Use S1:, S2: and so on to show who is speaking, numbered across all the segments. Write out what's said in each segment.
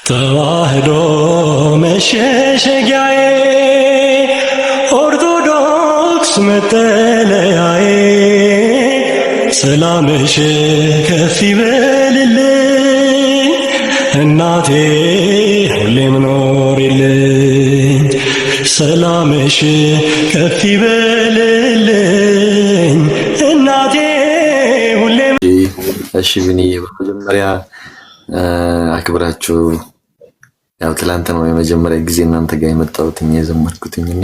S1: ተዋህዶ መሸሸጊያዬ ኦርቶዶክስ መጠለያዬ ሰላምሽ ከፍ ይበልልኝ እናቴ ሁሌም ኖሪልኝ ሰላምሽ ከፍ ይበልልኝ እናቴ ሁሌም።
S2: እሺ ቢኒ በመጀመሪያ አክብራችሁ ያው ትላንት ነው የመጀመሪያ ጊዜ እናንተ ጋር የመጣሁትኝ የዘመርኩትኝና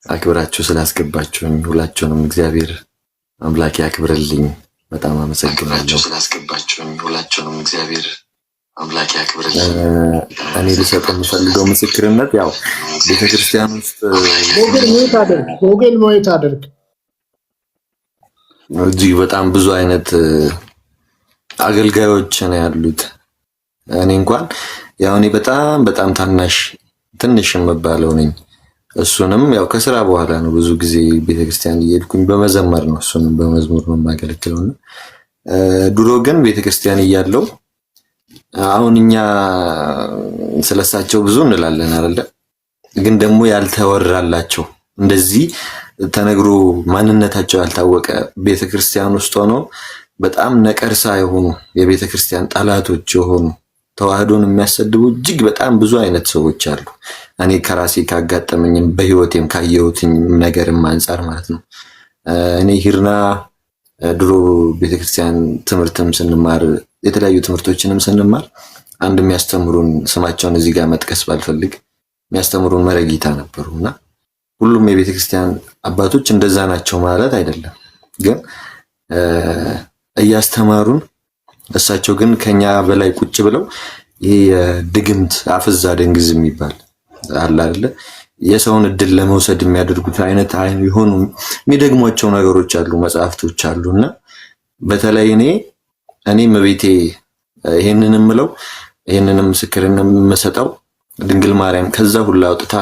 S2: አክብራችሁ ስላስገባችሁኝ ሁላችሁንም እግዚአብሔር አምላክ ያክብርልኝ። በጣም አመሰግናለሁ ስላስገባችሁኝ ሁላችሁንም እግዚአብሔር አምላክ ያክብርልኝ። እኔ ልሰጥ የምፈልገው ምስክርነት ያው ቤተክርስቲያን ውስጥ
S3: ጎግል ሞይት አድርግ
S2: እጅግ በጣም ብዙ አይነት አገልጋዮች ነው ያሉት። እኔ እንኳን ያው እኔ በጣም ትንሽ የምባለው ነኝ። እሱንም ያው ከስራ በኋላ ነው ብዙ ጊዜ ቤተክርስቲያን እየሄድኩኝ በመዘመር ነው፣ እሱንም በመዝሙር ነው የማገለግለውና ድሮ ግን ቤተክርስቲያን እያለው አሁን እኛ ስለሳቸው ብዙ እንላለን አይደለ? ግን ደግሞ ያልተወራላቸው እንደዚህ ተነግሮ ማንነታቸው ያልታወቀ ቤተክርስቲያን ውስጥ ሆነው በጣም ነቀርሳ የሆኑ የቤተክርስቲያን ጠላቶች የሆኑ ተዋህዶን የሚያሰድቡ እጅግ በጣም ብዙ አይነት ሰዎች አሉ። እኔ ከራሴ ካጋጠመኝም በህይወቴም ካየሁትኝ ነገርም አንፃር ማለት ነው። እኔ ሂርና ድሮ ቤተክርስቲያን ትምህርትም ስንማር የተለያዩ ትምህርቶችንም ስንማር አንድ የሚያስተምሩን ስማቸውን እዚህ ጋር መጥቀስ ባልፈልግ የሚያስተምሩን መረጊታ ነበሩና ሁሉም የቤተክርስቲያን አባቶች እንደዛ ናቸው ማለት አይደለም፣ ግን እያስተማሩን እሳቸው ግን ከኛ በላይ ቁጭ ብለው ይሄ የድግምት አፍዛ ደንግዝ የሚባል አለ አይደለ? የሰውን እድል ለመውሰድ የሚያደርጉት አይነት የሆኑ የሚደግሟቸው ነገሮች አሉ፣ መጽሐፍቶች አሉና በተለይ እኔም ቤቴ ይሄንንም ምለው ይሄንንም ምስክርንም የምሰጠው ድንግል ማርያም ከዛ ሁሉ አውጥታ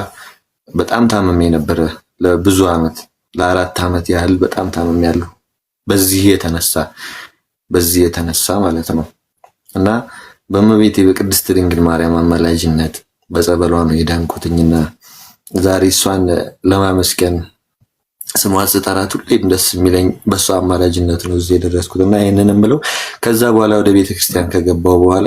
S2: በጣም ታመሜ ነበረ ለብዙ አመት ለ4 አመት ያህል በጣም ታመሜ ያለሁ በዚህ የተነሳ ማለት ነው። እና በእመቤቴ በቅድስት ድንግል ማርያም አማላጅነት በጸበሏ ነው የዳንኩትኝና ዛሬ እሷን ለማመስገን ስሟን ስጠራት ሁሌም ደስ የሚለኝ በሷ አማላጅነት ነው እዚህ የደረስኩትና ይሄንንም ብለው ከዛ በኋላ ወደ ቤተክርስቲያን ከገባው በኋላ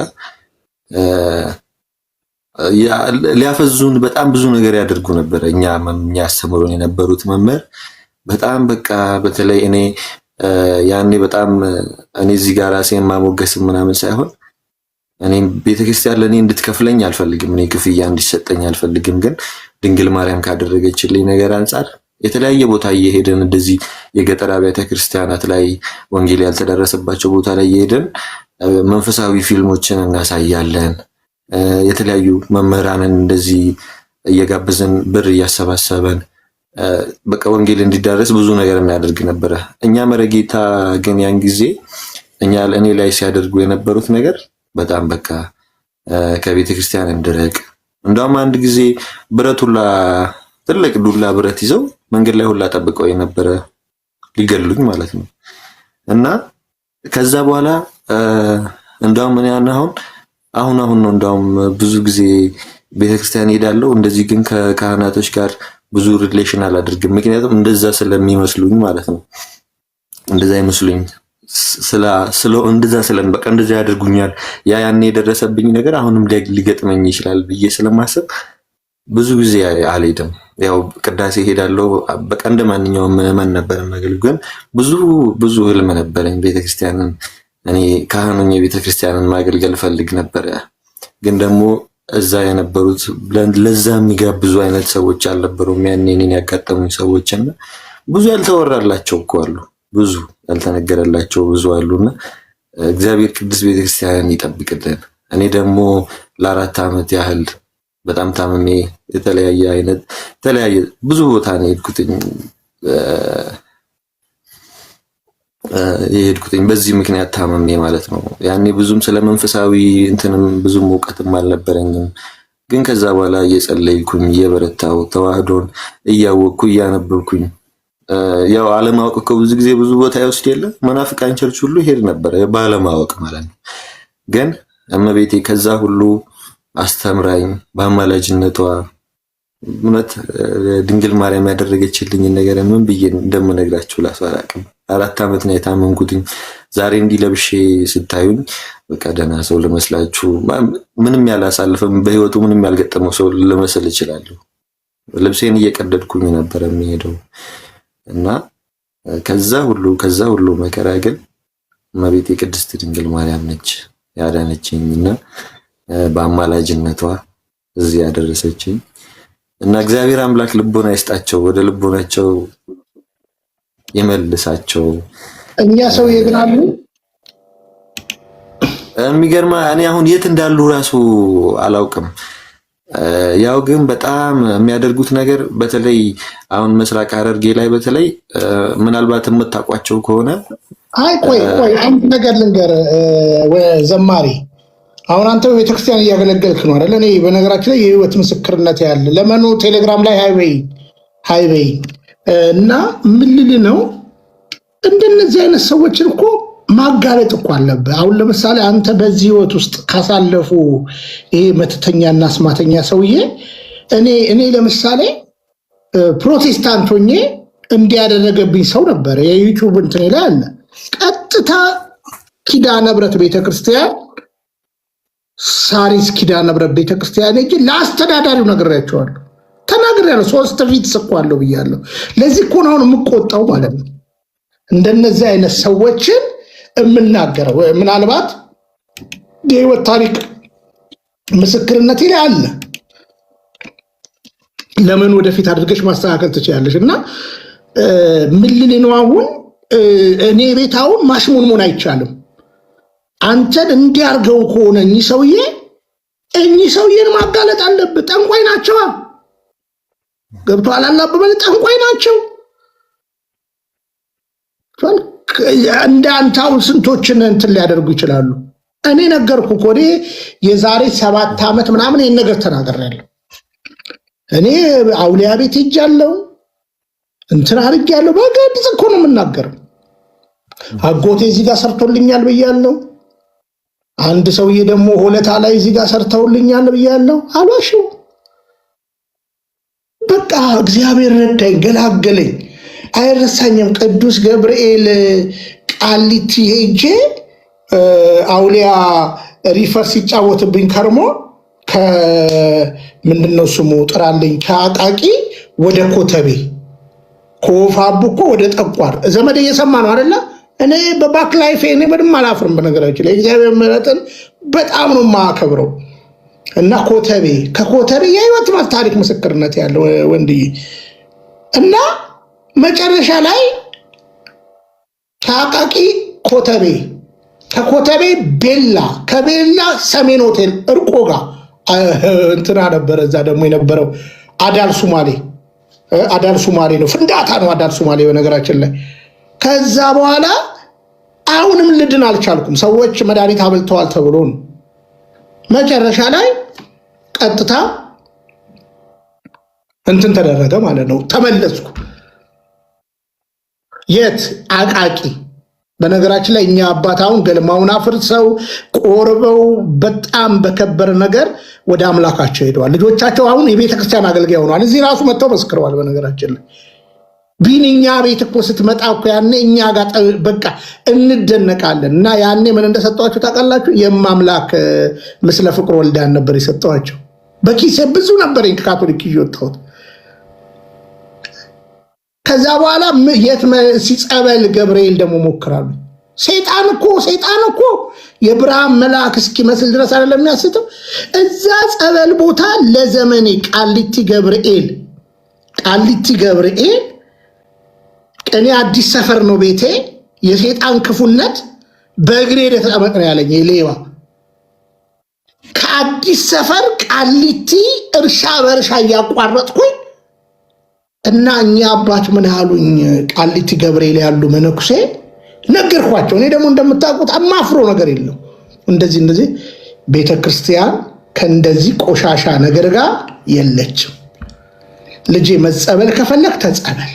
S2: ሊያፈዙን በጣም ብዙ ነገር ያደርጉ ነበር። እኛ ያስተምሩን የነበሩት መምህር በጣም በቃ በተለይ ያኔ በጣም እኔ እዚህ ጋር ራሴን ማሞገስ ምናምን ሳይሆን እኔ ቤተክርስቲያን ለኔ እንድትከፍለኝ አልፈልግም፣ እኔ ክፍያ እንዲሰጠኝ አልፈልግም። ግን ድንግል ማርያም ካደረገችልኝ ነገር አንፃር የተለያየ ቦታ እየሄደን እንደዚህ የገጠር አብያተ ክርስቲያናት ላይ ወንጌል ያልተደረሰባቸው ቦታ ላይ እየሄደን መንፈሳዊ ፊልሞችን እናሳያለን። የተለያዩ መምህራንን እንደዚህ እየጋበዘን ብር እያሰባሰበን በቃ ወንጌል እንዲዳረስ ብዙ ነገር የሚያደርግ ነበረ። እኛ መረጌታ ግን ያን ጊዜ እኔ ላይ ሲያደርጉ የነበሩት ነገር በጣም በቃ ከቤተ ክርስቲያን እንድርቅ፣ እንደውም አንድ ጊዜ ብረቱላ ትልቅ ዱላ ብረት ይዘው መንገድ ላይ ሁላ ጠብቀው የነበረ ሊገሉኝ ማለት ነው። እና ከዛ በኋላ እንደውም እኔ አሁን ነው እንደውም ብዙ ጊዜ ቤተክርስቲያን ሄዳለሁ። እንደዚህ ግን ከካህናቶች ጋር ብዙ ሪሌሽን አላደርግም፣ ምክንያቱም እንደዛ ስለሚመስሉኝ ማለት ነው። እንደዛ ይመስሉኝ በቃ እንደዛ ያደርጉኛል። ያኔ የደረሰብኝ ነገር አሁንም ሊገጥመኝ ይችላል ብዬ ስለማሰብ ብዙ ጊዜ አልሄድም። ያው ቅዳሴ ሄዳለሁ፣ በቃ እንደ ማንኛውም ምዕመን ነበር የማገልገው። ግን ብዙ ህልም ነበረኝ ቤተክርስቲያንን እኔ ካህኑኝ የቤተክርስቲያንን ማገልገል ፈልግ ነበር። ግን ደግሞ እዛ የነበሩት ለዛ የሚጋብዙ አይነት ሰዎች አልነበሩም። ያኔ እኔን ያጋጠሙኝ ሰዎችና ብዙ ያልተወራላቸው እኮ አሉ፣ ብዙ ያልተነገረላቸው ብዙ አሉና እግዚአብሔር ቅዱስ ቤተክርስቲያንን ይጠብቅልን። እኔ ደግሞ ለ4 አመት ያህል በጣም ታምሜ የተለያየ ብዙ ቦታ ነው የሄድኩትኝ በዚህ ምክንያት ታመሜ ማለት ነው። ያኔ ብዙም ስለመንፈሳዊ እንትንም ብዙም እውቀትም አልነበረኝም። ግን ከዛ በኋላ እየጸለይኩኝ እየበረታው ተዋህዶን እያወቅኩ እያነበብኩኝ ያው አለማወቅ እኮ ብዙ ጊዜ ብዙ ቦታ ይወስድ የለ መናፍቃን ቸርች ሁሉ ሄድ ነበር ባለማወቅ ማለት ነው። ግን እመቤቴ ከዛ ሁሉ አስተምራኝ በአማላጅነቷ እውነት ድንግል ማርያም ያደረገችልኝ ነገር ምን ብዬ እንደምነግራችሁ ላስዋላቅም 4 ዓመት ነው የታመንኩትኝ። ዛሬ እንዲለብሼ ስታዩኝ በቃ ደህና ሰው ልመስላችሁ ምንም ያላሳልፈም በህይወቱ ምንም ያልገጠመው ሰው ልመስል እችላለሁ። ልብሴን እየቀደድኩኝ ነበር የሚሄደው እና ከዛ ሁሉ መከራ ግን እመቤቴ ቅድስት ድንግል ማርያም ነች ያዳነችኝና በአማላጅነቷ እዚህ ያደረሰችኝ እና እግዚአብሔር አምላክ ልቦና ይስጣቸው፣ ወደ ልቦናቸው ይመልሳቸው።
S3: እኛ ሰው ይገናሉ
S2: የሚገርማ እኔ አሁን የት እንዳሉ ራሱ አላውቅም። ያው ግን በጣም የሚያደርጉት ነገር በተለይ አሁን ምስራቅ ሐረርጌ ላይ በተለይ ምናልባት የምታውቋቸው ከሆነ
S3: ቆይ አንድ ነገር ልንገር ዘማሪ፣ አሁን አንተ ቤተክርስቲያን እያገለገልክ ነው አይደል? እኔ በነገራችን ላይ የህይወት ምስክርነት ያለ ለመኑ ቴሌግራም ላይ ሃይዌይ እና ምን ልል ነው እንደነዚህ አይነት ሰዎችን እኮ ማጋለጥ እኮ አለብህ። አሁን ለምሳሌ አንተ በዚህ ህይወት ውስጥ ካሳለፉ ይሄ መተተኛና አስማተኛ ሰውዬ እኔ ለምሳሌ ፕሮቴስታንት ሆኜ እንዲያደረገብኝ ሰው ነበር። የዩቲዩብ እንትን ላይ አለ። ቀጥታ ኪዳነ ምሕረት ቤተክርስቲያን ሳሪስ ኪዳነ ምሕረት ቤተክርስቲያን እንጂ ለአስተዳዳሪው ነግሬያቸዋለሁ፣ ተናግሬያለሁ። 3 ፊት ስኳለሁ ብያለሁ። ለዚህ እኮ ነው አሁን የምቆጣው ማለት ነው እንደነዚህ አይነት ሰዎችን የምናገረው። ምናልባት የህይወት ታሪክ ምስክርነት ላይ አለ፣ ለምን ወደፊት አድርገሽ ማስተካከል ትችላለሽ። እና ምን ልል ነው አሁን እኔ ቤት አሁን ማሽሞንሞን አይቻልም። አንተን እንዲያርገው ከሆነ እኚህ ሰውዬን ማጋለጥ አለብህ። ጠንቋይ ናቸው፣ ገብቶሃል? አላበበል ጠንቋይ ናቸው። እንደ አንተ አሁን ስንቶችን እንትን ሊያደርጉ ይችላሉ። እኔ ነገርኩ እኮ እኔ የዛሬ 7 ዓመት ምናምን ይህን ነገር ተናግሬያለሁ። እኔ አውሊያ ቤት ሄጃለሁ፣ እንትን አድርጌያለሁ። በግልጽ እኮ ነው የምናገረው። አጎቴ እዚህ ጋር ሰርቶልኛል ብያለሁ። አንድ ሰውዬ ደግሞ ሆለታ ላይ እዚህ ጋር ሰርተውልኛል ብያለሁ። አልዋሽም። በቃ እግዚአብሔር ረዳኝ፣ ገላገለኝ፣ አይረሳኝም። ቅዱስ ገብርኤል ቃሊቲ ሄጄ አውሊያ ሪፈር ሲጫወትብኝ ከርሞ ከምንድነው ስሙ ጥራልኝ ከአቃቂ ወደ ኮተቤ ከወፋቡ እኮ ወደ ጠቋር ዘመድ እየሰማ ነው አይደለ? እኔ በባክ ላይፍ እኔ ምንም አላፍርም። በነገራችን ላይ እግዚአብሔር ምሕረትን በጣም ነው የማከብረው። እና ከኮተቤ የህይወት ታሪክ ምስክርነት ያለው ወንድዬ እና መጨረሻ ላይ ከአቃቂ ኮተቤ፣ ከኮተቤ ቤላ፣ ከቤላ ሰሜን ሆቴል እርቆ ጋር እንትና ነበረ። እዛ ደግሞ የነበረው አዳል ሱማሌ ነው፣ ፍንዳታ ነው አዳል ሱማሌ በነገራችን ላይ። ከዛ በኋላ አሁንም ልድን አልቻልኩም። ሰዎች መድኃኒት አብልተዋል ተብሎ ነው። መጨረሻ ላይ ቀጥታ እንትን ተደረገ ማለት ነው። ተመለስኩ። የት? አቃቂ። በነገራችን ላይ እኛ አባት አሁን ገልማውን አፍርሰው ቆርበው በጣም በከበረ ነገር ወደ አምላካቸው ሄደዋል። ልጆቻቸው አሁን የቤተክርስቲያን አገልጋይ ሆነዋል። እዚህ ራሱ መጥተው መስክረዋል። በነገራችን ላይ ቢንኛ ቤት እኮ ስትመጣ እኮ ያኔ እኛ ጋር በቃ እንደነቃለን። እና ያኔ ምን እንደሰጠዋቸው ታውቃላችሁ? የማምላክ ምስለ ፍቅር ወልዳን ነበር የሰጠዋቸው። በኪሴ ብዙ ነበር ከካቶሊክ ይዤ ወጣሁት። ከዛ በኋላ የት ሲጸበል ገብርኤል ደግሞ ሞክራሉ። ሰይጣን እኮ የብርሃን መልአክ እስኪመስል ድረስ አይደለም የሚያስተው። እዛ ጸበል ቦታ ለዘመኔ ቃሊቲ ገብርኤል እኔ አዲስ ሰፈር ነው ቤቴ። የሰይጣን ክፉነት በእግሬ ተጠመቅ ነው ያለኝ ሌባ። ከአዲስ ሰፈር ቃሊቲ እርሻ በእርሻ እያቋረጥኩኝ እና እኛ አባት ምን አሉኝ፣ ቃሊቲ ገብርኤል ያሉ መነኩሴ ነገርኳቸው። እኔ ደግሞ እንደምታውቁት አማፍሮ ነገር የለው። እንደዚህ ቤተክርስቲያን ከእንደዚህ ቆሻሻ ነገር ጋር የለችም። ልጄ መጸበል ከፈለክ ተጸበል።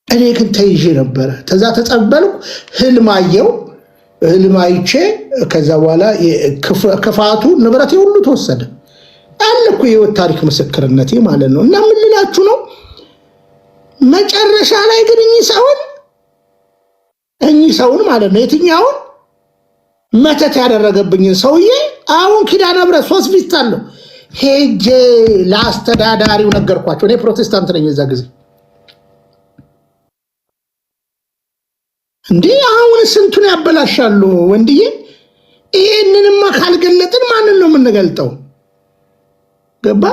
S3: እኔ ግን ተይዤ ነበረ። ተዛ ተጸበልኩ። ህልም አየሁ። ህልም አይቼ ከዛ በኋላ ክፋቱ ንብረቴ ሁሉ ተወሰደ። አለ እኮ የህይወት ታሪክ ምስክርነቴ ማለት ነው። እና ምን ልላችሁ ነው መጨረሻ ላይ ግን እኚህ ሰውን ማለት ነው የትኛውን መተት ያደረገብኝን ሰውዬ አሁን ኪዳነ ምሕረት 3 ፊት አለው ሄጄ ለአስተዳዳሪው ነገርኳቸው። እኔ ፕሮቴስታንት ነኝ የዛ ጊዜ። እንዴ አሁን ስንቱን ያበላሻሉ ወንድዬ። ይሄንንማ ካልገለጥን ማንን ነው የምንገልጠው? ገባ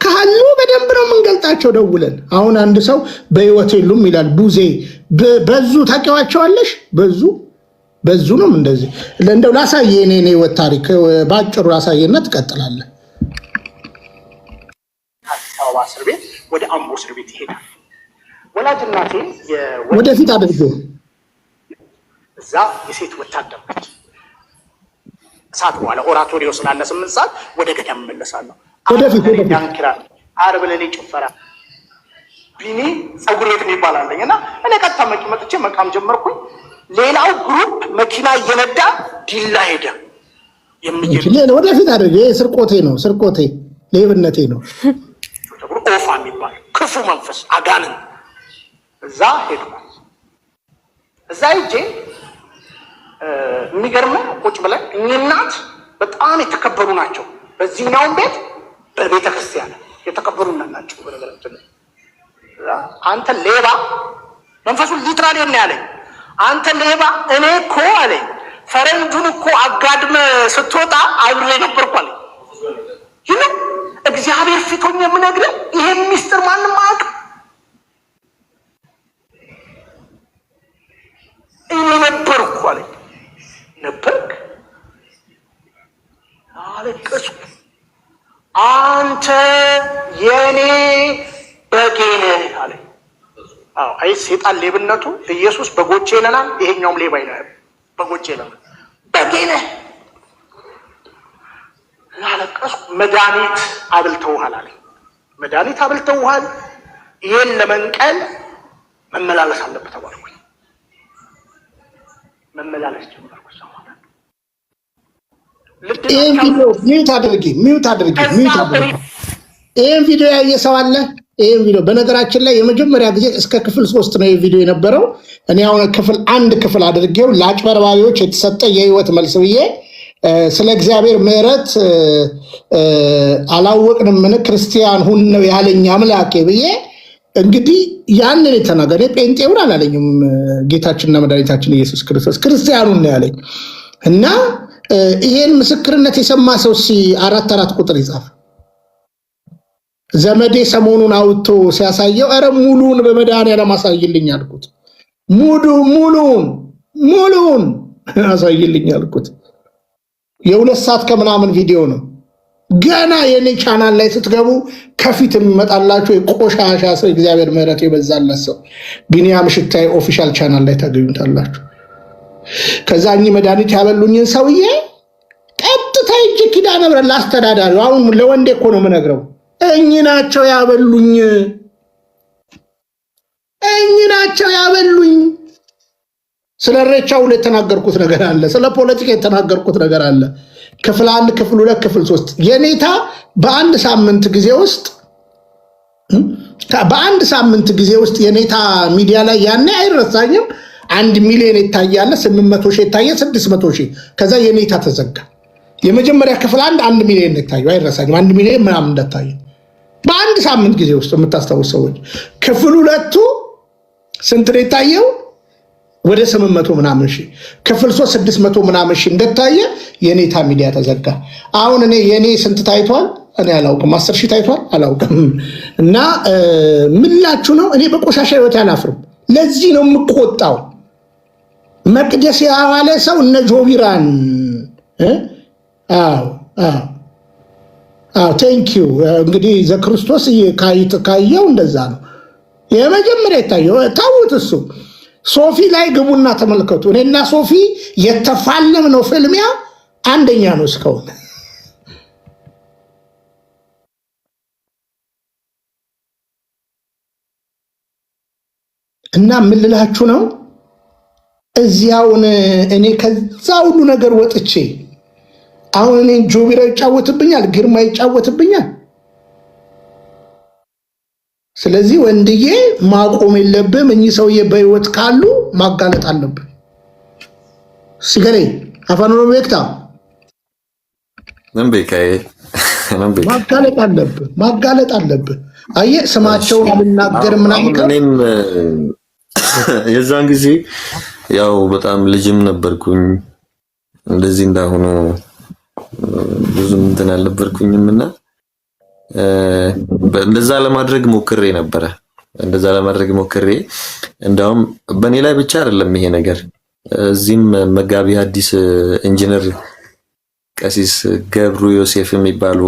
S3: ካሉ በደንብ ነው የምንገልጣቸው ደውለን። አሁን አንድ ሰው በህይወት የሉም ይላል ቡዜ በዙ ታውቂዋቸዋለሽ? በዙ ነው እንደዚህ። እንደው ላሳየ እኔ ህይወት ታሪክ ባጭሩ ላሳየና ትቀጥላለህ።
S4: አዲስ አበባ እስር ቤት ወደ አምቦ እስር ቤት ይሄዳል። ወላጅ እናቴ
S3: ወደፊት አድርጎ
S4: እዛ የሴት ወታደር ነች። ሰዓት በኋላ ኦራቶሪዮ ስላለ 8 ሰዓት ወደ ገዳም እመለሳለሁ።
S3: ወደፊት
S4: ዳንኪራ ዓርብ ሌሊት ጭፈራ ቢኒ ፀጉር ቤት የሚባል አለኝ እና እኔ ቀጥታ መጥቼ መቃም ጀመርኩኝ። ሌላው ግሩፕ መኪና እየነዳ ዲላ ሄደ።
S3: ወደፊት አድርጌ ስርቆቴ ነው ሌብነቴ ነው።
S4: ኦፋ የሚባል ክፉ መንፈስ አጋንን እዛ ሄድኩ። እዛ ሂጄ የሚገርመው ቁጭ ብለን እኚህ እናት በጣም የተከበሩ ናቸው። በዚህኛውን ቤት በቤተ ክርስቲያን የተከበሩ ናቸው። በነገራችን አንተ ሌባ መንፈሱን ሊትራሊ ነው ያለኝ። አንተ ሌባ እኔ እኮ አለኝ ፈረንጁን እኮ አጋድመ ስትወጣ አብሬ ነበርኩ አለኝ። ይህ እግዚአብሔር ፊቶኝ የምነግርህ ይሄን ሚስጥር ማንም አያውቅም። እኔ ነበርኩ አለኝ። ነበርክ? አለቀስኩ። አንተ የኔ በጌ ነህ አለኝ። አይ ሴጣን ሌብነቱ ኢየሱስ በጎቼ ይለናል። ይሄኛውም ሌባ ይላል። በጎቼ ይለናል። በጌ ነህ አለቀስኩ። መድኃኒት አብልተውሃል አለኝ። መድኃኒት አብልተውሃል፣ ይሄን ለመንቀል መመላለስ አለበት ተባልኩኝ። መመላለስ ጀመርኩ።
S3: ሚዩት አድርጊ። ይህን ቪዲዮ ያየ ሰው አለ? ይህን ቪዲዮ በነገራችን ላይ የመጀመሪያ ጊዜ እስከ ክፍል 3 ነው ቪዲዮ የነበረው። እኔ አሁን ክፍል አድርጌው ለአጭበርባሪዎች የተሰጠ የህይወት መልስ ብዬ ስለ እግዚአብሔር ምሕረት አላወቅንም ምን ክርስቲያን ሁን ነው ያለኝ አምላኬ ብዬ እንግዲህ ያንን የተናገረ ጴንጤውን አላለኝም። ጌታችንና መድኃኒታችን ኢየሱስ ክርስቶስ ክርስቲያኑን ነው ያለኝ። እና ይሄን ምስክርነት የሰማ ሰው 4 ቁጥር ይጻፍ። ዘመዴ ሰሞኑን አውጥቶ ሲያሳየው አረ ሙሉን በመድኃኒዓለም አሳይልኝ አልኩት። ሙሉን አሳይልኝ አልኩት። የ2 ሰዓት ከምናምን ቪዲዮ ነው። ገና የኔ ቻናል ላይ ስትገቡ ከፊት የሚመጣላችሁ የቆሻሻ ሰው እግዚአብሔር ምሕረት የበዛለት ሰው ቢኒያም ሽታይ ኦፊሻል ቻናል ላይ ታገኙታላችሁ። ከዛኝ መድኃኒት ያበሉኝን ሰውዬ ቀጥታ እጅ ኪዳነ ምሕረት ላስተዳዳሪው አሁን ለወንዴ እኮ ነው የምነግረው። እኚህ ናቸው ያበሉኝ። ስለ ኢሬቻው የተናገርኩት ነገር አለ። ስለ ፖለቲካ የተናገርኩት ነገር አለ። ክፍል 1 ክፍል 2 ክፍል 3 የኔታ በአንድ ሳምንት ጊዜ ውስጥ የኔታ ሚዲያ ላይ ያኔ አይረሳኝም 1 ሚሊዮን ይታያል፣ 800 ሺህ ይታያል፣ 600 ሺህ ከዛ የኔታ ተዘጋ። የመጀመሪያ ክፍል 1 ሚሊዮን ይታያል፣ አይረሳኝም 1 ሚሊዮን ምናምን እንደታየ በአንድ ሳምንት ጊዜ ውስጥ የምታስታውሱ ሰዎች። ክፍል 2 ስንት ነው የታየው? ወደ 800 ምናምን ሺህ። ክፍል 3 600 ምናምን ሺህ እንደታየ የኔታ ሚዲያ ተዘጋ። አሁን እኔ የኔ ስንት ታይቷል? እኔ አላውቅም። 10 ሺህ ታይቷል? አላውቅም። እና ምላችሁ ነው እኔ በቆሻሻ ህይወት አላፍርም። ለዚህ ነው የምቆጣው። መቅደስ ያዋለ ሰው እነ ጆቢራን ቴንኪዩ። እንግዲህ ዘክርስቶስ ካየው እንደዛ ነው የመጀመሪያ የታየው። ታውት እሱ ሶፊ ላይ ግቡና ተመልከቱ። እኔና ሶፊ የተፋለምነው ፍልሚያ አንደኛ ነው እስካሁን። እና ምን ልላችሁ ነው እዚያውን እኔ ከዛ ሁሉ ነገር ወጥቼ አሁን እኔ ጆቢራ ይጫወትብኛል፣ ግርማ ይጫወትብኛል። ስለዚህ ወንድዬ ማቆም የለብም። እኚህ ሰውዬ በህይወት ካሉ ማጋለጥ አለብን። ሲገሬ አፋን ኦሮሞ ቤክታ ማጋለጥ አለብን። አየህ ስማቸውን አልናገርም ምናምን።
S2: እኔም የዛን ጊዜ ያው በጣም ልጅም ነበርኩኝ እንደዚህ እንዳሁኑ ብዙም እንትን አልነበርኩኝም እና እንደዛ ለማድረግ ሞክሬ ነበረ። እንዳውም በእኔ ላይ ብቻ አይደለም ይሄ ነገር። እዚህም መጋቢ ሐዲስ ኢንጂነር ቀሲስ ገብሩ ዮሴፍ የሚባሉ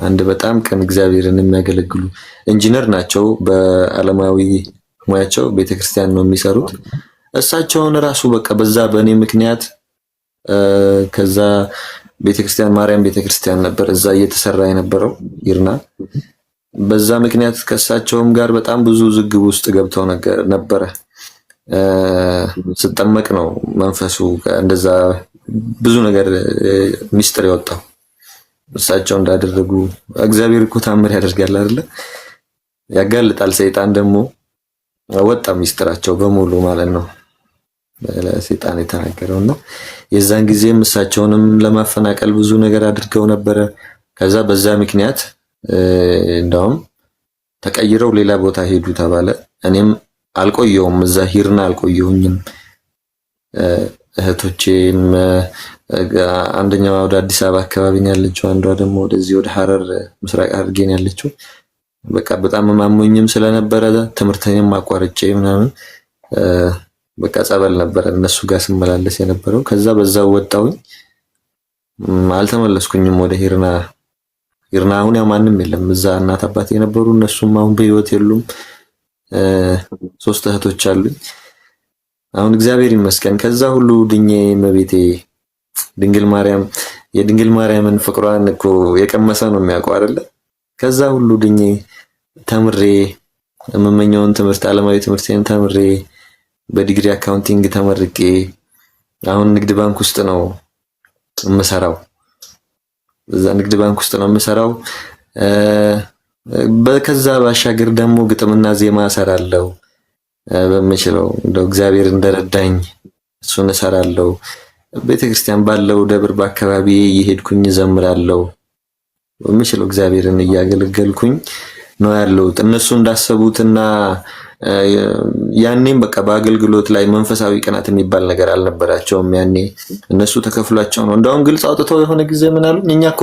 S2: አንድ በጣም ቀን እግዚአብሔርን የሚያገለግሉ ኢንጂነር ናቸው። በዓለማዊ ሙያቸው ቤተክርስቲያን ነው የሚሰሩት። እሳቸውን ራሱ በቃ በዛ በእኔ ምክንያት ከዛ ቤተክርስቲያን ማርያም ቤተክርስቲያን ነበር እዛ እየተሰራ የነበረው ይርና። በዛ ምክንያት ከእሳቸውም ጋር በጣም ብዙ ዝግብ ውስጥ ገብተው ነበረ። ስጠመቅ ነው መንፈሱ እንደዛ ብዙ ነገር ሚስጥር የወጣው እሳቸው እንዳደረጉ። እግዚአብሔር እኮ ታምር ያደርጋል አይደለ? ያጋልጣል። ሰይጣን ደግሞ ወጣ ሚስጥራቸው በሙሉ ማለት ነው ለሰይጣን የተናገረውና የዛን ጊዜም እሳቸውንም ለማፈናቀል ብዙ ነገር አድርገው ነበረ። ከዛ በዛ ምክንያት እንዳውም ተቀይረው ሌላ ቦታ ሄዱ ተባለ። እኔም አልቆየውም እዛ ሂርና አልቆየሁኝም። እህቶቼም አንደኛዋ ወደ አዲስ አበባ አካባቢ ነው ያለችው፣ አንዷ ደግሞ ወደዚህ ወደ ሐረር ምስራቅ ሐረርጌ ነው ያለችው። በቃ በጣም ማሞኝም ስለነበረ ትምህርቴንም አቋርጬ ምናምን በቃ ጸበል ነበር እነሱ ጋር ስመላለስ የነበረው። ከዛ በዛው ወጣሁኝ፣ አልተመለስኩኝም ወደ ሂርና። አሁን ያው ማንም የለም እዛ። እናት አባቴ የነበሩ እነሱም አሁን በህይወት የሉም። 3 እህቶች አሉኝ። አሁን እግዚአብሔር ይመስገን ከዛ ሁሉ ድኜ እመቤቴ ድንግል ማርያም የድንግል ማርያምን ፍቅሯን እኮ የቀመሰ ነው የሚያውቀው አይደለ? ከዛ ሁሉ ድኜ ተምሬ የምመኘውን ትምህርት ዓለማዊ ትምህርቴን ተምሬ በዲግሪ አካውንቲንግ ተመርቄ አሁን ንግድ ባንክ ውስጥ ነው የምሰራው። እዛ ንግድ ባንክ ውስጥ ነው የምሰራው። በከዛ ባሻገር ደግሞ ግጥምና ዜማ እሰራለሁ በምችለው እንደው እግዚአብሔር እንደረዳኝ እሱን እሰራለሁ። ቤተክርስቲያን ባለው ደብር በአካባቢ እየሄድኩኝ እዘምራለሁ። በምችለው እግዚአብሔርን እያገለገልኩኝ ነው ያለሁት። እነሱ እንዳሰቡትና ያኔም በቃ በአገልግሎት ላይ መንፈሳዊ ቅናት የሚባል ነገር አልነበራቸውም። ያኔ እነሱ ተከፍሏቸው ነው። እንደውም ግልጽ አውጥተው የሆነ ጊዜ ምን አሉኝ፣ እኛ እኮ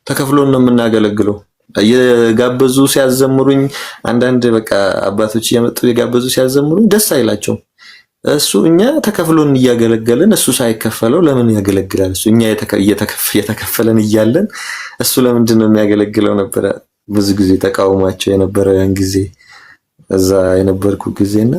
S2: ተከፍሎን ነው የምናገለግለው። የጋበዙ ሲያዘምሩኝ አንዳንድ በቃ አባቶች እየመጡ የጋበዙ ሲያዘምሩኝ ደስ አይላቸውም። እሱ እኛ ተከፍሎን እያገለገልን እሱ ሳይከፈለው ለምን ያገለግላል? እሱ እኛ እየተከፈለን እያለን እሱ ለምንድን ነው የሚያገለግለው ነበረ ብዙ ጊዜ ተቃውሟቸው የነበረው ያን ጊዜ እዛ የነበርኩ ጊዜና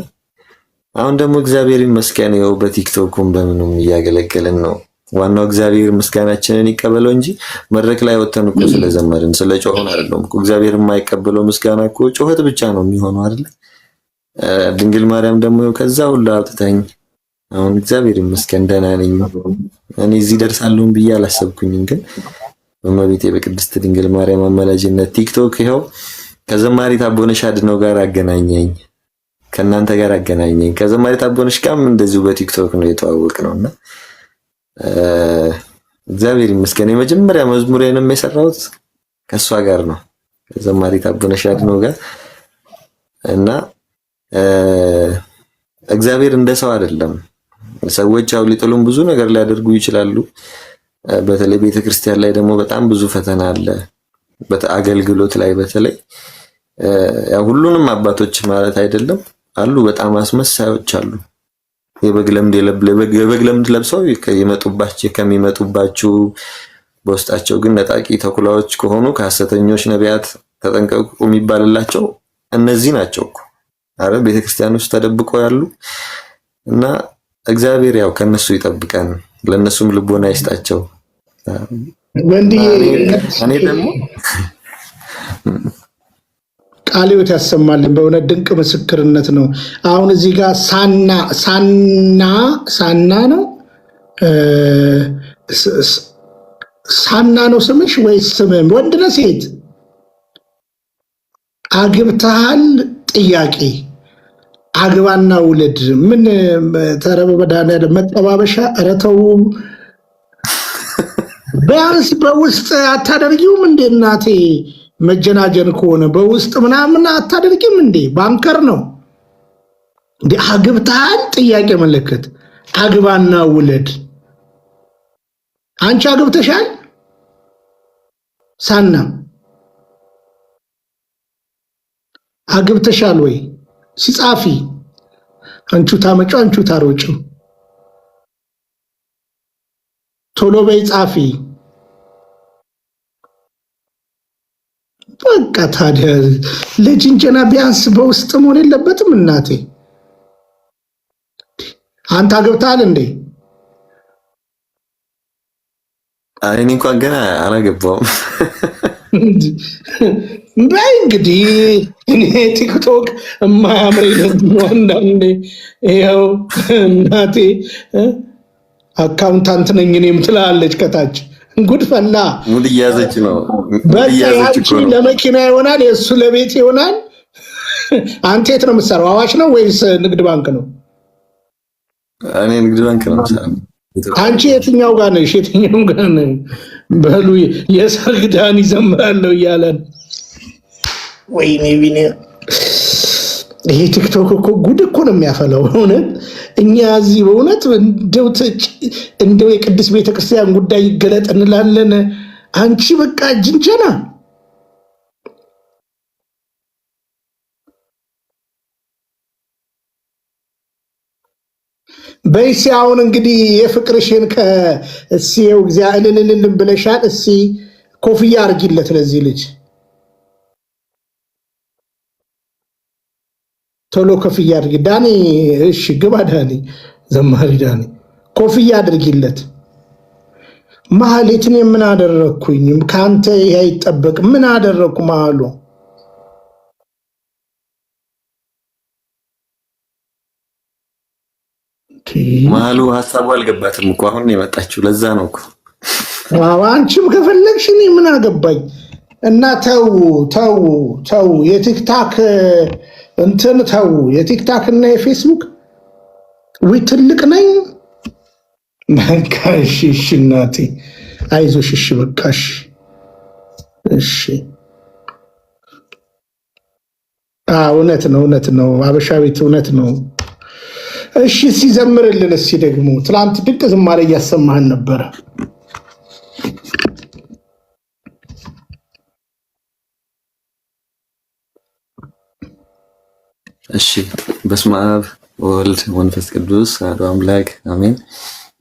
S2: አሁን ደግሞ እግዚአብሔር ይመስገን ይኸው በቲክቶኩም በምንም እያገለገልን ነው። ዋናው እግዚአብሔር ምስጋናችንን ይቀበለው እንጂ መድረክ ላይ ወተን እኮ ስለዘመርን ስለጮህን አይደለም እኮ። እግዚአብሔር የማይቀበለው ምስጋና እኮ ጮኸት ብቻ ነው የሚሆነው አይደል? ድንግል ማርያም ደግሞ ከዛ ሁሉ አውጥታኝ አሁን እግዚአብሔር ይመስገን ደህና ነኝ። እኔ እዚህ ደርሳለሁ ብዬ አላሰብኩኝም፣ ግን በእመቤቴ በቅድስት ድንግል ማርያም አማላጅነት ቲክቶክ ይኸው ከዘማሪት አቦነሽ አድነው ጋር አገናኘኝ፣ ከእናንተ ጋር አገናኘኝ። ከዘማሪት አቦነሽ ጋርም እንደዚሁ በቲክቶክ ነው የተዋወቅነውና እግዚአብሔር ይመስገን የመጀመሪያ መዝሙሬንም የሰራሁት ከሷ ጋር ነው ከዘማሪት አቦነሽ አድነው ጋር እና እግዚአብሔር እንደ ሰው አይደለም። ሰዎች ያው ሊጥሉም ብዙ ነገር ሊያደርጉ ይችላሉ። በተለይ ቤተክርስቲያን ላይ ደግሞ በጣም ብዙ ፈተና አለ። በአገልግሎት ላይ በተለይ ያው ሁሉንም አባቶች ማለት አይደለም አሉ፣ በጣም አስመሳዮች አሉ። የበግ ለምድ ለብሰው ከሚመጡባችሁ በውስጣቸው ግን ነጣቂ ተኩላዎች ከሆኑ ከሐሰተኞች ነቢያት ተጠንቀቁ የሚባልላቸው እነዚህ ናቸው እኮ አረ ቤተክርስቲያን ውስጥ ተደብቀው ያሉ እና እግዚአብሔር ያው ከነሱ ይጠብቀን፣ ለነሱም ልቦና ይስጣቸው። እኔ ደግሞ
S3: ቃልዮት ያሰማልን። በእውነት ድንቅ ምስክርነት ነው። አሁን እዚህ ጋር ሳና ነው ሳና ነው ስምሽ ወይስ ስምም? ወንድ ነህ ሴት? አግብተሃል? ጥያቄ አግባና ውልድ። ምን ተረበ መድኃኒዓለም መጠባበሻ። ኧረ ተው ቢያንስ በውስጥ አታደርጊውም እንዴ እናቴ? መጀናጀን ከሆነ በውስጥ ምናምን አታደርጊም እንዴ? ባንከር ነው እንዴ? አግብተሃል? ጥያቄ ምልክት። አግባና ውልድ። አንቺ አግብተሻል? ሳና አግብተሻል ወይ? ሲጻፊ አንቹ ታመጩ አንቹ ታሮጩ። ቶሎ በይ ጻፊ። በቃ ታዲያ ለጅንጀና ቢያንስ በውስጥ መሆን የለበትም እናቴ? አንተ አግብተሃል እንዴ?
S2: እኔ እንኳን ገና አላገባውም።
S3: በይ እንግዲህ እኔ ቲክቶክ የማያምረኝ ነው አንዳንዴ። ይኸው እናቴ አካውንታንት ነኝ እኔም ትላለች ከታች። ጉድ ፈላ።
S2: ሙድ እያዘች ነው።
S3: በቃ ለመኪና ይሆናል፣ የእሱ ለቤት ይሆናል። አንተ የት ነው የምትሰራው? አዋሽ ነው ወይስ ንግድ ባንክ ነው?
S2: እኔ ንግድ ባንክ ነው የምሰራው።
S3: አንቺ የትኛው ጋር ነሽ? የትኛው ጋር ነሽ? በሉ የሰርግ ዳን ይዘምራለሁ እያለን። ወይኔ ቢኔ ይሄ ቲክቶክ እኮ ጉድ እኮ ነው የሚያፈላው። እውነት እኛ እዚህ በእውነት እንደው የቅድስት ቤተክርስቲያን ጉዳይ ይገለጥ እንላለን። አንቺ በቃ ጅንጀና። በይሲ አሁን እንግዲህ የፍቅርሽን ከእሲው እግዚአብሔር እልልልልን ብለሻል። እሲ ኮፍያ አርጊለት ለዚህ ልጅ ቶሎ ኮፍያ አድርጊ ዳኒ። እሺ ግባ ዳኒ፣ ዘማሪ ዳኒ ኮፍያ አድርጊለት። ማህሌትን ምን አደረኩኝ? ካንተ ይሄ አይጠበቅ። ምን አደረኩ? ማሉ
S2: ማሉ ሐሳቡ አልገባትም እኮ አሁን የመጣችው ለዛ ነው እኮ።
S3: አንቺም ከፈለግሽ እኔ ምን አገባኝ። እና ተው የቲክታክ እንትን ተው፣ የቲክታክ እና የፌስቡክ ወይ ትልቅ ነኝ። በቃሽ እሺ እናቴ አይዞሽ። እሺ በቃሽ እሺ። እውነት ነው አበሻዊት እውነት ነው። እሺ ሲዘምርልን እስኪ ደግሞ ትላንት ድንቅ ዝማሬ እያሰማህን ነበረ።
S2: እሺ በስመ አብ ወወልድ ወመንፈስ ቅዱስ አሐዱ አምላክ አሜን።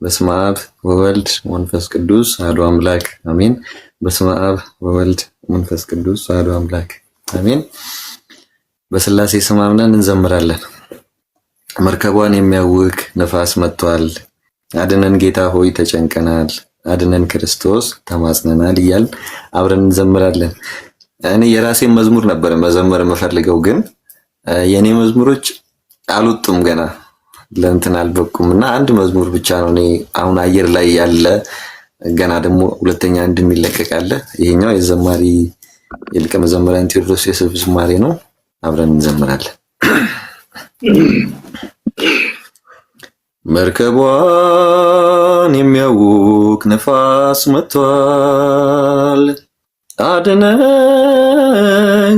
S2: በስመ አብ ወወልድ ወመንፈስ ቅዱስ አሐዱ አምላክ አሜን። በስመ አብ ወወልድ ወመንፈስ ቅዱስ አሐዱ አምላክ አሜን። በስላሴ ስም አምነን እንዘምራለን። መርከቧን የሚያውክ ነፋስ መጥቷል፣ አድነን ጌታ ሆይ ተጨንቀናል፣ አድነን ክርስቶስ ተማጽነናል እያል አብረን እንዘምራለን። እኔ የራሴን መዝሙር ነበር መዘመር የምፈልገው ግን የኔ መዝሙሮች አልወጡም ገና ለእንትን አልበቁም እና አንድ መዝሙር ብቻ ነው እኔ አሁን አየር ላይ ያለ። ገና ደግሞ ሁለተኛ እንደሚለቀቅ አለ። ይሄኛው የዘማሪ የሊቀ መዘምራን ቴዎድሮስ የስብ ዝማሬ ነው። አብረን እንዘምራለን። መርከቧን የሚያውክ ነፋስ መጥቷል፣ አድነን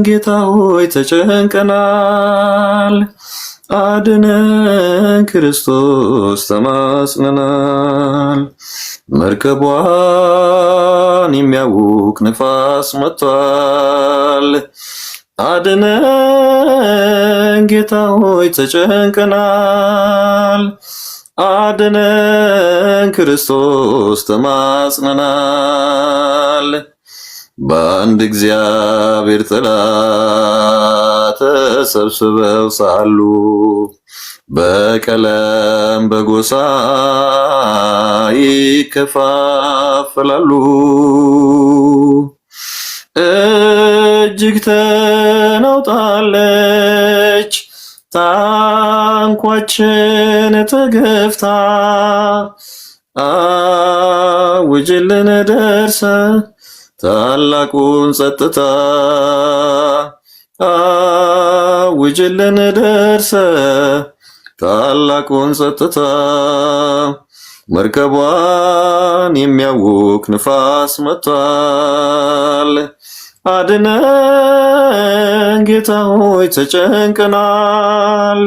S2: ጌታ ሆይ ተጨንቀናል፣ አድነን ክርስቶስ ተማጽነናል። መርከቧን የሚያውክ ነፋስ መጥቷል፣ አድነን ጌታ ሆይ ተጨንቀናል፣ አድነን ክርስቶስ ተማጽነናል። በአንድ እግዚአብሔር ጥላ ተሰብስበው ሳሉ በቀለም በጎሳ ይከፋፈላሉ። እጅ እጅግ ተናውጣለች ታንኳችን ተገፍታ አውጅልን ደርሰ ታላቁን ጸጥታ አውጅልን ደርሰ ታላቁን ጸጥታ መርከቧን የሚያውክ ንፋስ መጥቷል። አድነን ጌታ ሆይ ተጨንቀናል።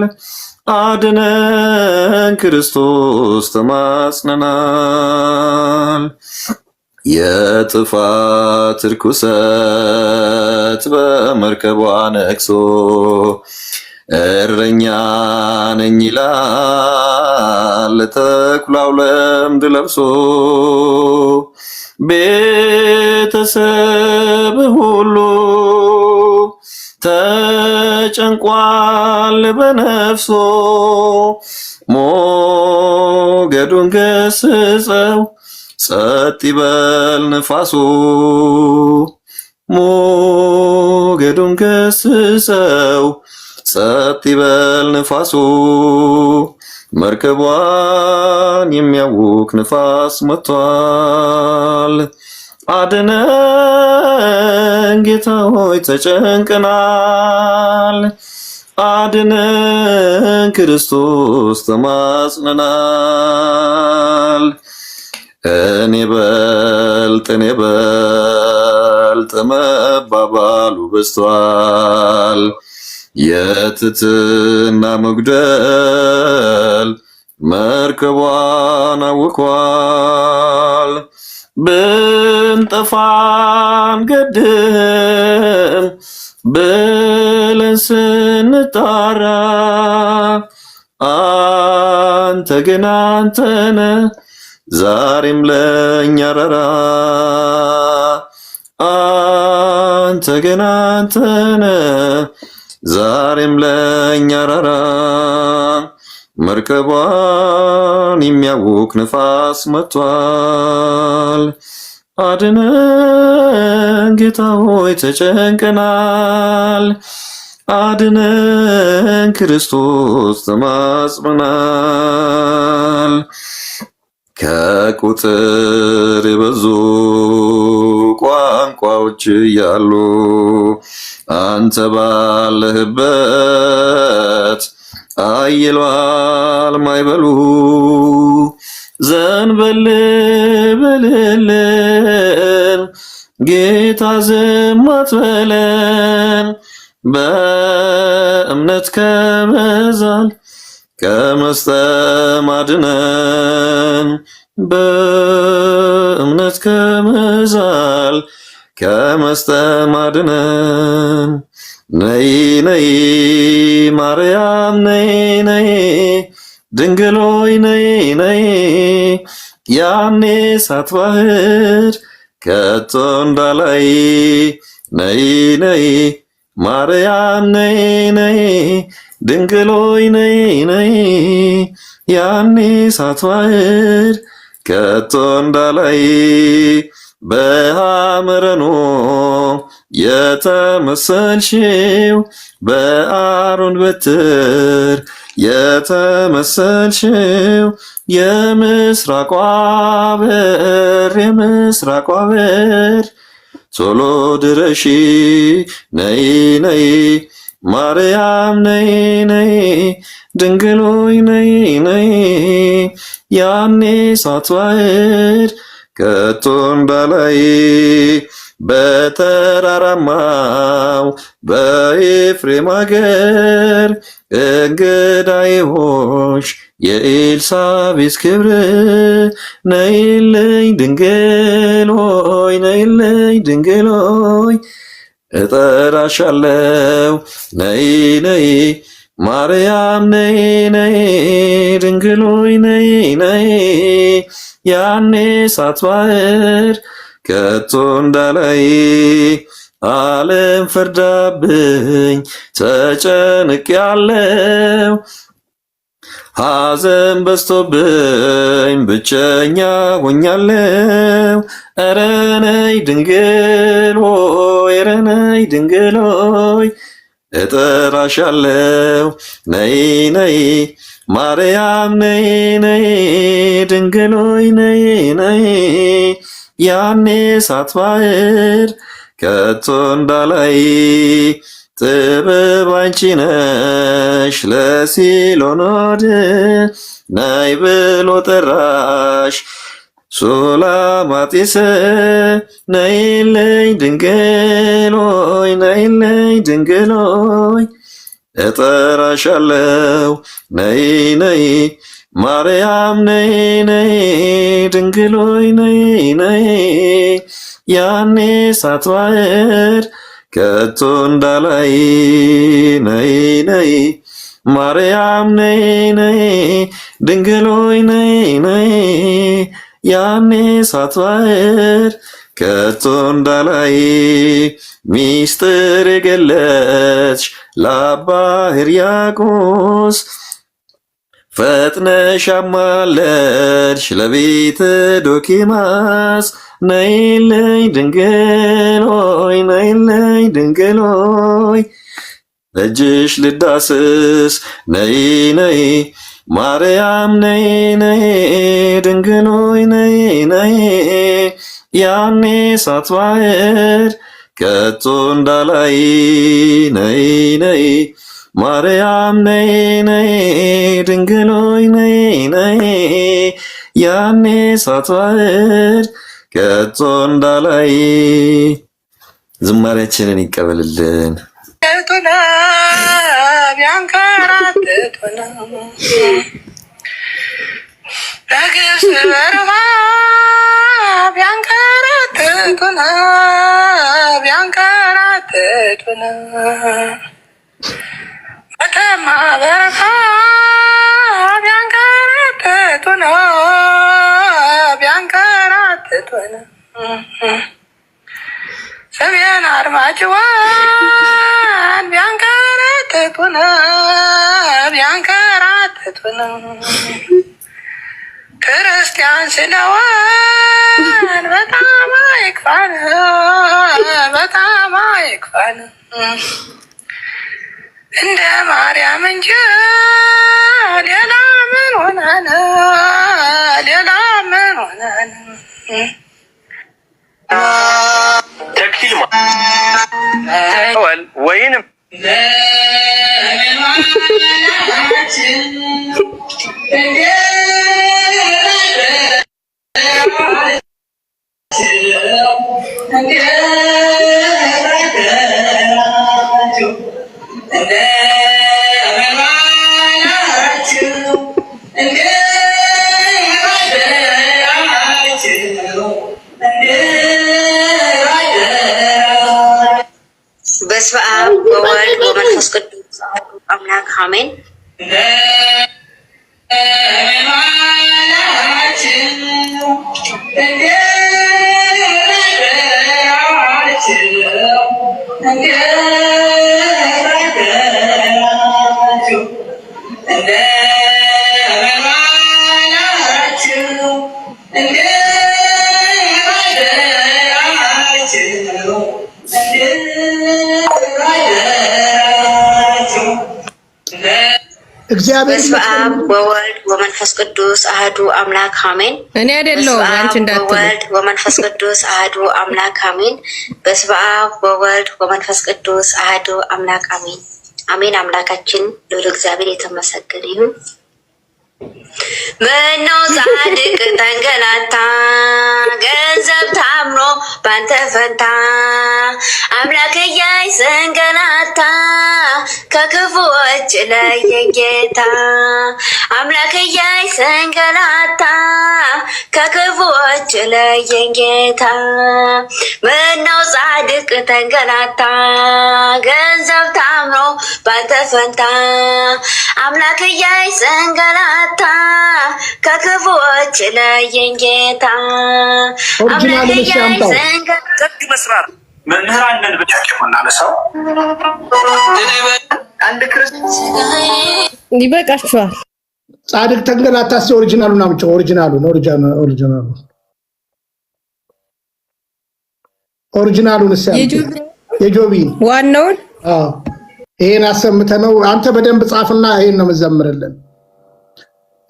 S2: አድነን ክርስቶስ ተማጽነናል። የጥፋት ርኩሰት በመርከቧ ነግሶ እረኛ ነኝ ይላል ተኩላው ለምድ ለብሶ ቤተሰብ ሁሉ ተጨንቋል በነፍሶ ሞገዱን ገስጸው ጸጥ ይበል ንፋሱ ሞገዱን ገስጸው ጸጥ ይበል ንፋሱ መርከቧን የሚያውክ ንፋስ መጥቷል። አድነን ጌታ ሆይ ተጨንቀናል። አድነን ክርስቶስ ተማጽነናል። እኔ በልጥ መባባሉ በዝቷል። የትትና መጉደል መርከቧን አውኳል። ብንጠፋን ገድም ብለን ስንጣራ አንተ ግን አንተነ ዛሬም ለእኛ ረራ አንተ ግን አንተነ ዛሬም ለእኛ ረራ መርከቧን የሚያውክ ንፋስ መጥቷል። አድነን ጌታ ሆይ ተጨንቀናል። አድነን ክርስቶስ ተማጽነናል። ከቁጥር የበዙ ቋንቋዎች እያሉ አንተ ባለህበት አይሏል ማይበሉ ዘንበል በልልን ጌታ ዝም አትበለን በእምነት ከመዛል ከመስጠም አድነን በእምነት ከመዛል ከመስጠም አድነን። ነይ ነይ ማርያም ነይ ነይ ድንግሎይ ነይ ነይ ያኔ ሳትባህር ከቶ እንዳላይ ነይ ነይ ማርያም ነይ ነይ ድንግሎይ ነይ ነይ ያኔ ሳትባህር ከቶ እንዳላይ በሐመረኖ የተመሰልሽው በአሮን በትር የተመሰልሽው የምስራቋ በር ቶሎ ድረሺ ነይ ነይ ማርያም ነይ ነይ ድንግሎይ ነይ ነይ ያኔ ሳትባህር ከቶ እንዳላይ በተራራማው በኤፍሬም አገር እንግዳዬ ሆሽ የኤልሳቤጥ ክብር ነይልኝ ድንግል ሆይ ነይልኝ ድንግል ሆይ እጠራሻለሁ ነይ ነይ ማርያም ነይ ነይ ድንግል ሆይ ነይ ነይ ያኔ ሳትባህር ከቶ እንዳላይ ዓለም ፈርዳብኝ ተጨንቄያለሁ ሐዘን በዝቶብኝ ብቸኛ ሆኛለሁ ኧረ ነይ ድንግል ሆይ እግዚአብሔር ነይ ድንግል ሆይ እጠራሻለሁ ነይ ነይ ማርያም ነይ ነይ ድንግል ሆይ ነይ ነይ ያኔ ሳትባህር ከቶ እንዳላይ ጥበብ አንቺ ነሽ ለሲሎኖድ ናይ ብሎ ጠራሽ ሱላማጢስ ነይልኝ ድንግል ሆይ ነይልኝ ድንግል ሆይ እጠራሻለሁ ነይ ነይ ማርያም ነይ ነይ ድንግል ሆይ ነይ ነይ ያኔ ሳትባህር ከቶ እንዳላይ ነይ ነይ ማርያም ነይ ነይ ድንግል ሆይ ነይ ነይ ያኔ ሳትባህር ከቶ እንዳላይ ሚስጥር የገለጽሽ ለአባ ሕርያቆስ ፈጥነሽ አማለድሽ ለቤተ ዶኪማስ ነይልኝ ድንግል ሆይ ነይልኝ ድንግል ሆይ እጅሽ ልዳስስ ነይ ነይ ማርያም ነይ ነይ ድንግል ሆይ ነይ ነይ ያኔ ሳትባህር ከቶ እንዳላይ ነይ ነይ ማርያም ነይ ነይ ድንግል ሆይ ነይ ነይ ያኔ ሳትባህር ከቶ እንዳላይ ዝማሬያችንን ይቀበልልን።
S5: በግብፅ በረሃ ቢያንከራትቱን በተማ በረሃ ቢያንከራትቱን ሰሜን አርማጭሆን ቢያንከራትቱን ክርስቲያን ስለሆን በጣም አይክፋን እንደ ማርያም እንጂ ሌላ ምን ሆነን
S6: ተክሊል ወይንም
S7: በስመ አብ ወወልድ ወመንፈስ ቅዱስ አሐዱ አምላክ አሜን። በስመ አብ ወወልድ ወመንፈስ ቅዱስ አሐዱ አምላክ አሜን።
S8: እኔ አይደለሁም አንቺ እንዳትሉ።
S7: ወወልድ ወመንፈስ ቅዱስ አሐዱ አምላክ አሜን። በስመ አብ ወወልድ ወመንፈስ ቅዱስ አሐዱ አምላክ አሜን። አሜን። አምላካችን ልዑል እግዚአብሔር የተመሰገነ ይሁን። ምነው ጻድቅ ተንገላታ ገንዘብ ታምኖ ባንተ ፈንታ አምላክ እያይ ስንገላታ ከክፉዎች ለየን ጌታ አምላክ እያይ ስንገላታ ከክፉዎች ለየን ጌታ ምነው ጻድቅ ተንገላታ ገንዘብ ታምኖ ባንተ ፈንታ አምላክ እያይ ስንገላታ ከክፉዎች ለየን ጌታ አምላክ እያይ
S4: ጥግ መስራር መምህራንን ብቻ የምናነሳው አንድ ክርስቶስ
S8: ይበቃችኋል።
S3: ጻድቅ ተንገላታ። ኦሪጂናሉን አምጪው። ኦሪጂናሉን የጆቢን
S8: ዋናውን
S3: ይሄን አሰምተነው አንተ በደንብ ጻፍና ይሄን ነው የምዘምርልን።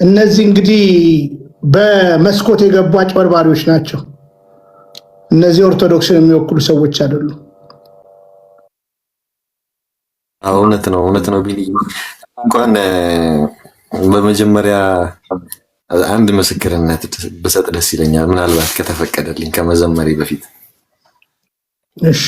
S3: እነዚህ እንግዲህ በመስኮት የገቡ አጭበርባሪዎች ናቸው። እነዚህ ኦርቶዶክስን የሚወክሉ ሰዎች አይደሉም።
S2: እውነት ነው ቢኒ። እንኳን በመጀመሪያ አንድ ምስክርነት ብሰጥ ደስ ይለኛል፣ ምናልባት ከተፈቀደልኝ ከመዘመሪ በፊት።
S3: እሺ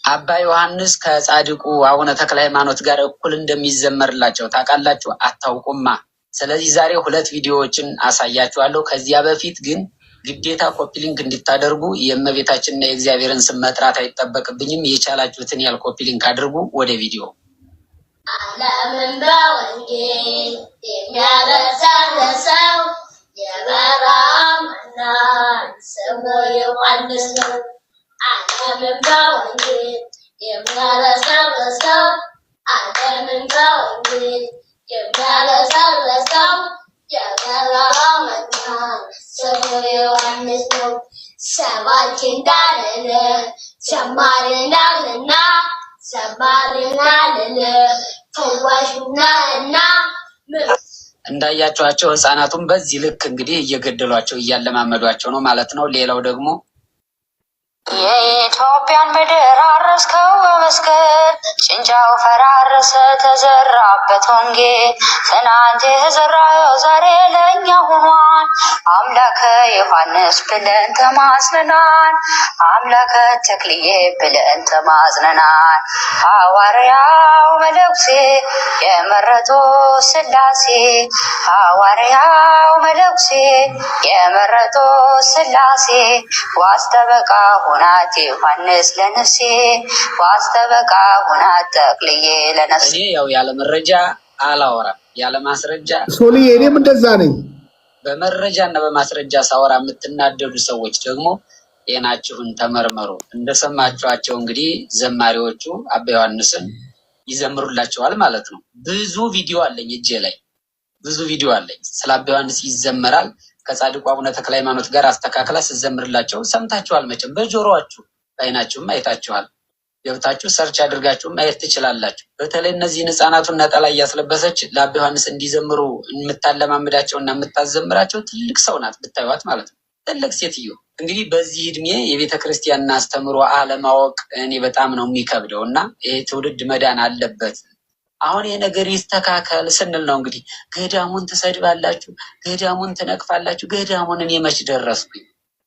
S6: አባ ዮሐንስ ከጻድቁ አቡነ ተክለ ሃይማኖት ጋር እኩል እንደሚዘመርላቸው ታውቃላችሁ? አታውቁማ። ስለዚህ ዛሬ 2 ቪዲዮዎችን አሳያችኋለሁ። ከዚያ በፊት ግን ግዴታ ኮፒ ሊንክ እንድታደርጉ የእመቤታችንና የእግዚአብሔርን ስም መጥራት አይጠበቅብኝም። የቻላችሁትን ያህል ኮፒ ሊንክ አድርጉ። ወደ ቪዲዮ።
S9: ዓለምን በወንጌል የሚያበሳለሰው የበረሃም መናን ስሙ ዮሐንስ ነው። ዓለምን በወንጌል የሚያበሳለሰው ዓለምን በወንጌል የሚያበሳለሰው የበረሃም መናን ስሙ ዮሐንስ ነው። ሰባኪ እንዳልል ዘማሪ እንዳልና
S6: እንዳያቸዋቸው ህፃናቱን በዚህ ልክ እንግዲህ እየገደሏቸው እያለማመዷቸው ነው ማለት ነው። ሌላው ደግሞ
S9: የኢትዮጵያን ምድር አረስከው በመስቀል ጭንጫው ፈራረሰ ተዘራበት ወንጌል ትናንት የዘራኸው ዛሬ ለእኛ ሆኗል። አምላከ ዮሐንስ ብለን ተማጽነናል። አምላከ ተክልዬ ብለን ተማጽነናል። ሐዋርያው መለኩሴ የመረጦ ስላሴ ሐዋርያው መለኩሴ የመረጦ ስላሴ ዋስተበቃ ሁናት ዮሐንስ ለነፍሴ ዋስተበቃ ሁናት ተክልዬ ለነፍሴ።
S6: እኔ ያው ያለ መረጃ አላወራም፣ ያለ ማስረጃ
S3: ሶሊ እኔም እንደዛ ነኝ።
S6: በመረጃ እና በማስረጃ ሳወራ የምትናደዱ ሰዎች ደግሞ ጤናችሁን ተመርመሩ። እንደሰማችኋቸው እንግዲህ ዘማሪዎቹ አባ ዮሐንስን ይዘምሩላቸዋል ማለት ነው። ብዙ ቪዲዮ አለኝ እጄ ላይ ብዙ ቪዲዮ አለኝ። ስለ አባ ዮሐንስ ይዘመራል። ከጻድቁ አቡነ ተክለ ሃይማኖት ጋር አስተካክላ ስትዘምርላቸው ሰምታችኋል። መቼም በጆሮአችሁ በዓይናችሁም አይታችኋል። ገብታችሁ ሰርች አድርጋችሁ ማየት ትችላላችሁ። በተለይ እነዚህን ህፃናቱን ነጠላ እያስለበሰች ለአባ ዮሐንስ እንዲዘምሩ የምታለማምዳቸው እና የምታዘምራቸው ትልቅ ሰው ናት፣ ብታዩት ማለት ነው። ትልቅ ሴትዮ። እንግዲህ በዚህ እድሜ የቤተ ክርስቲያንን አስተምሮ አለማወቅ እኔ በጣም ነው የሚከብደው እና ይሄ ትውልድ መዳን አለበት። አሁን የነገር ይስተካከል ስንል ነው እንግዲህ ገዳሙን ትሰድባላችሁ፣ ገዳሙን ትነቅፋላችሁ። ገዳሙን እኔ መች ደረስኩኝ?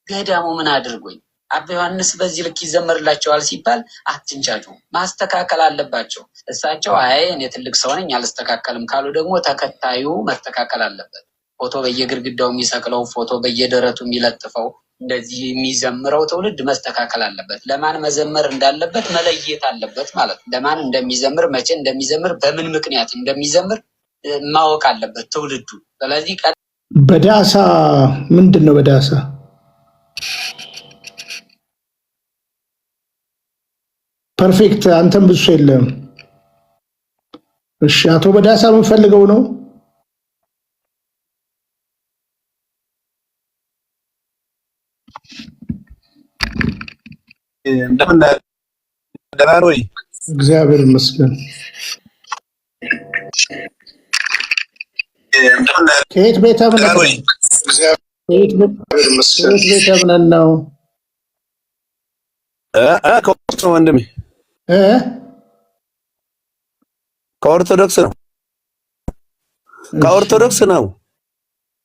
S6: ገዳሙ ምን አድርጎኝ? አባ ዮሐንስ በዚህ ልክ ይዘመርላቸዋል ሲባል አትንጫጩ፣ ማስተካከል አለባቸው። እሳቸው አይ እኔ ትልቅ ሰው ነኝ አልስተካከልም ካሉ ደግሞ ተከታዩ መስተካከል አለበት። ፎቶ በየግድግዳው የሚሰቅለው፣ ፎቶ በየደረቱ የሚለጥፈው፣ እንደዚህ የሚዘምረው ትውልድ መስተካከል አለበት። ለማን መዘመር እንዳለበት መለየት አለበት ማለት ነው። ለማን እንደሚዘምር፣ መቼ እንደሚዘምር፣ በምን ምክንያት እንደሚዘምር ማወቅ አለበት ትውልዱ። ስለዚህ
S3: በዳሳ ምንድን ነው? በዳሳ ፐርፌክት። አንተም ብዙ የለም። እሺ፣ አቶ በዳሳ የምንፈልገው ነው።
S10: እንደምን ደህና ነው?
S3: እግዚአብሔር ይመስገን። ከየት ቤተ እምነት ነው? ከየት ቤተ እምነት ነው?
S10: ከኦርቶዶክስ ነው ወንድሜ፣ ከኦርቶዶክስ ነው። ከኦርቶዶክስ ነው።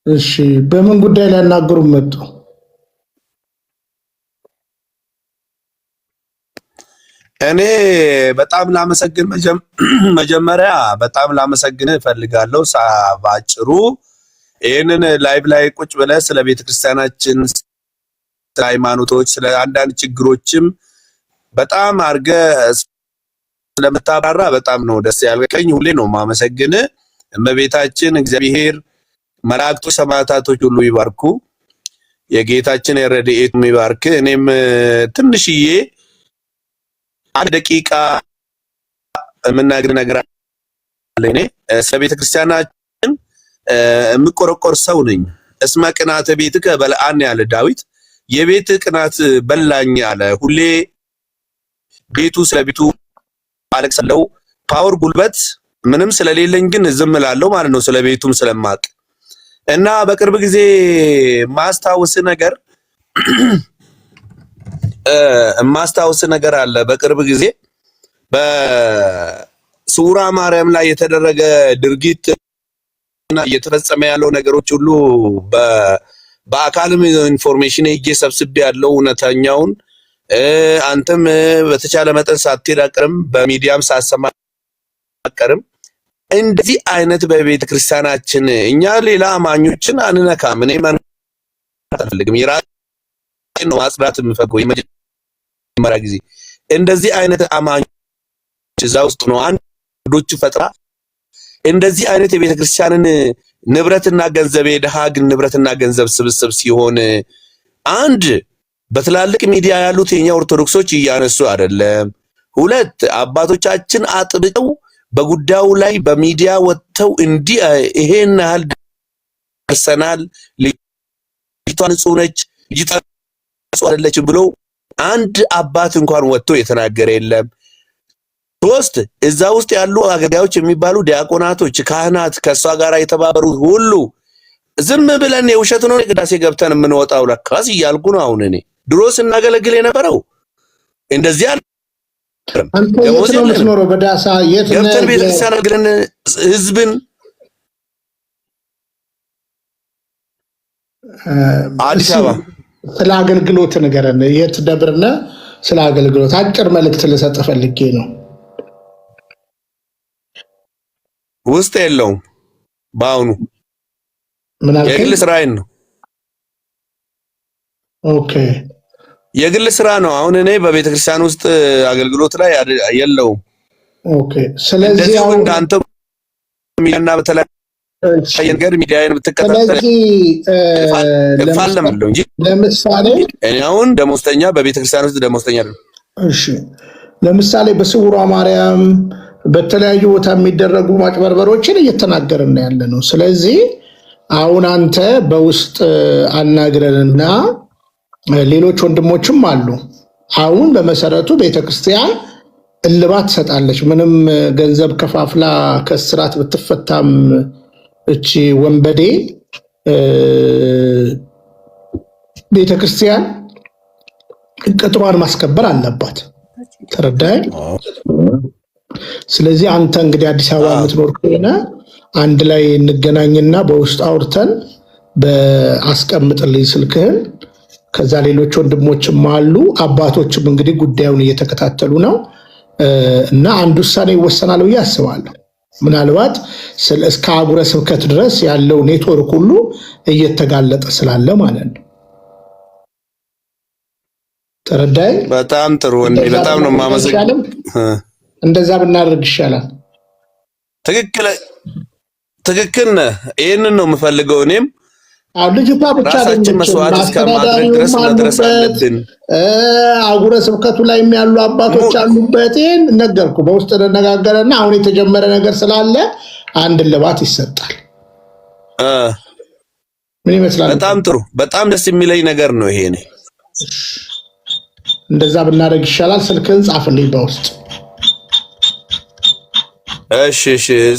S3: እሺ፣ በምን ጉዳይ ላይ ያናገሩ መጡ?
S10: እኔ በጣም ላመሰግን መጀመሪያ በጣም ላመሰግን እፈልጋለሁ። ባጭሩ ይህንን ላይቭ ላይ ቁጭ ብለህ ስለ ቤተክርስቲያናችን፣ ስለ ሃይማኖቶች፣ ስለ አንዳንድ ችግሮችም በጣም አድርገህ ስለምታብራራ በጣም ነው ደስ ያልከኝ። ሁሌ ነው ማመሰግን። እመቤታችን እግዚአብሔር መላእክቱ ሰማዕታቶች ሁሉ ይባርኩ። የጌታችን የረድኤቱ የሚባርክ። እኔም ትንሽዬ አንድ ደቂቃ የምናገር ነገር አለ። እኔ ስለ ቤተ ክርስቲያናችን የምቆረቆር ሰው ነኝ። እስመ ቅናተ ቤትከ በልዐኒ ያለ ዳዊት የቤት ቅናት በላኝ አለ። ሁሌ ቤቱ ስለ ቤቱ አለቅሳለሁ። ፓወር ጉልበት ምንም ስለሌለኝ ግን ዝም እላለሁ ማለት ነው፣ ስለ ቤቱም ስለማቅ እና በቅርብ ጊዜ ማስታወስ ነገር አለ። በቅርብ ጊዜ በስውራ ማርያም ላይ የተደረገ ድርጊት እና እየተፈጸመ ያለው ነገሮች ሁሉ በአካልም ኢንፎርሜሽን ሄጄ ሰብስቤ ያለው እውነተኛውን አንተም በተቻለ መጠን ሳትሄድ አቀርም በሚዲያም ሳሰማ አቀርም እንደዚህ አይነት በቤተ ክርስቲያናችን እኛ ሌላ አማኞችን አንነካም። እኔ ማን አልፈልግም። የራሴን ነው ማጽዳት የምፈልገው። የመጀመሪያ ጊዜ እንደዚህ አይነት አማኞች እዛ ውስጥ ነው አንዶች ፈጥራ እንደዚህ አይነት የቤተ ክርስቲያንን ንብረትና ገንዘብ የድሃ ግን ንብረትና ገንዘብ ስብስብ ሲሆን አንድ በትላልቅ ሚዲያ ያሉት የኛ ኦርቶዶክሶች እያነሱ አይደለም። ሁለት አባቶቻችን አጥብቀው በጉዳዩ ላይ በሚዲያ ወጥተው እንዲህ ይሄን ያህል ደርሰናል፣ ልጅቷ ንጹህ ነች፣ ልጅቷ ንጹህ አይደለችም ብሎ አንድ አባት እንኳን ወጥቶ የተናገረ የለም። ሶስት እዛ ውስጥ ያሉ አገልጋዮች የሚባሉ ዲያቆናቶች፣ ካህናት ከሷ ጋር የተባበሩት ሁሉ ዝም ብለን የውሸት ነው ቅዳሴ ገብተን የምንወጣው ለካስ እያልኩ ነው። አሁን እኔ ድሮ ስናገለግል የነበረው እንደዚህ
S3: አንተ የት ነው የምትኖረው? በዳሳ የት ነው?
S10: ገብተን ቤተክርስቲያን አገልግለን ህዝብን አዲስ አበባ
S3: ስለ አገልግሎት ንገረን። የት ደብር ነህ? ስለ አገልግሎት አጭር መልእክት ልሰጥ ፈልጌ ነው።
S10: ውስጥ የለውም። በአሁኑ
S3: ምን አልከኝ?
S10: የግል ስራዬን ነው።
S3: ኦኬ
S10: የግል ስራ ነው። አሁን እኔ በቤተ ክርስቲያን ውስጥ አገልግሎት ላይ የለውም።
S3: ኦኬ ስለዚህ
S10: አሁን እንዳንተ ሚዲያና በተለያየ ነገር ሚዲያን ብትከታተል እፋለማለሁ እንጂ
S3: ለምሳሌ
S10: እኔ አሁን ደሞዝተኛ በቤተ ክርስቲያን ውስጥ ደሞዝተኛ አይደለም።
S3: እሺ ለምሳሌ በስውሯ ማርያም በተለያዩ ቦታ የሚደረጉ ማጭበርበሮችን እየተናገርን ያለ ነው። ስለዚህ አሁን አንተ በውስጥ አናግረንና ሌሎች ወንድሞችም አሉ። አሁን በመሰረቱ ቤተክርስቲያን እልባት ትሰጣለች። ምንም ገንዘብ ከፋፍላ ከስራት ብትፈታም እቺ ወንበዴ ቤተክርስቲያን ቅጥሯን ማስከበር አለባት። ተረዳኸኝ? ስለዚህ አንተ እንግዲህ አዲስ አበባ የምትኖር ከሆነ አንድ ላይ እንገናኝና በውስጥ አውርተን በአስቀምጥልኝ ስልክህን። ከዛ ሌሎች ወንድሞችም አሉ፣ አባቶችም እንግዲህ ጉዳዩን እየተከታተሉ ነው እና አንድ ውሳኔ ይወሰናል ብዬ አስባለሁ። ምናልባት እስከ አህጉረ ስብከት ድረስ ያለው ኔትወርክ ሁሉ እየተጋለጠ ስላለ ማለት ነው። ተረዳኸኝ?
S10: በጣም ጥሩ ወንዴ፣ በጣም ነው የማመሰግነው።
S3: እንደዛ ብናደርግ ይሻላል።
S10: ትክክል ነህ። ይህንን ነው የምፈልገው እኔም
S3: ልጅቷ ብቻ
S10: ራሳችን መስዋዕት እስከማድረግ ድረስ መድረስ አለብን።
S3: አህጉረ ስብከቱ ላይ ያሉ አባቶች አሉበት። ይህን ነገርኩ። በውስጥ እንነጋገረና አሁን የተጀመረ ነገር ስላለ አንድ እልባት ይሰጣል። ምን ይመስላል?
S10: በጣም ጥሩ፣ በጣም ደስ የሚለኝ ነገር ነው ይሄ።
S3: እንደዛ ብናደርግ ይሻላል። ስልክህን ጻፍልኝ በውስጥ።
S10: እሺ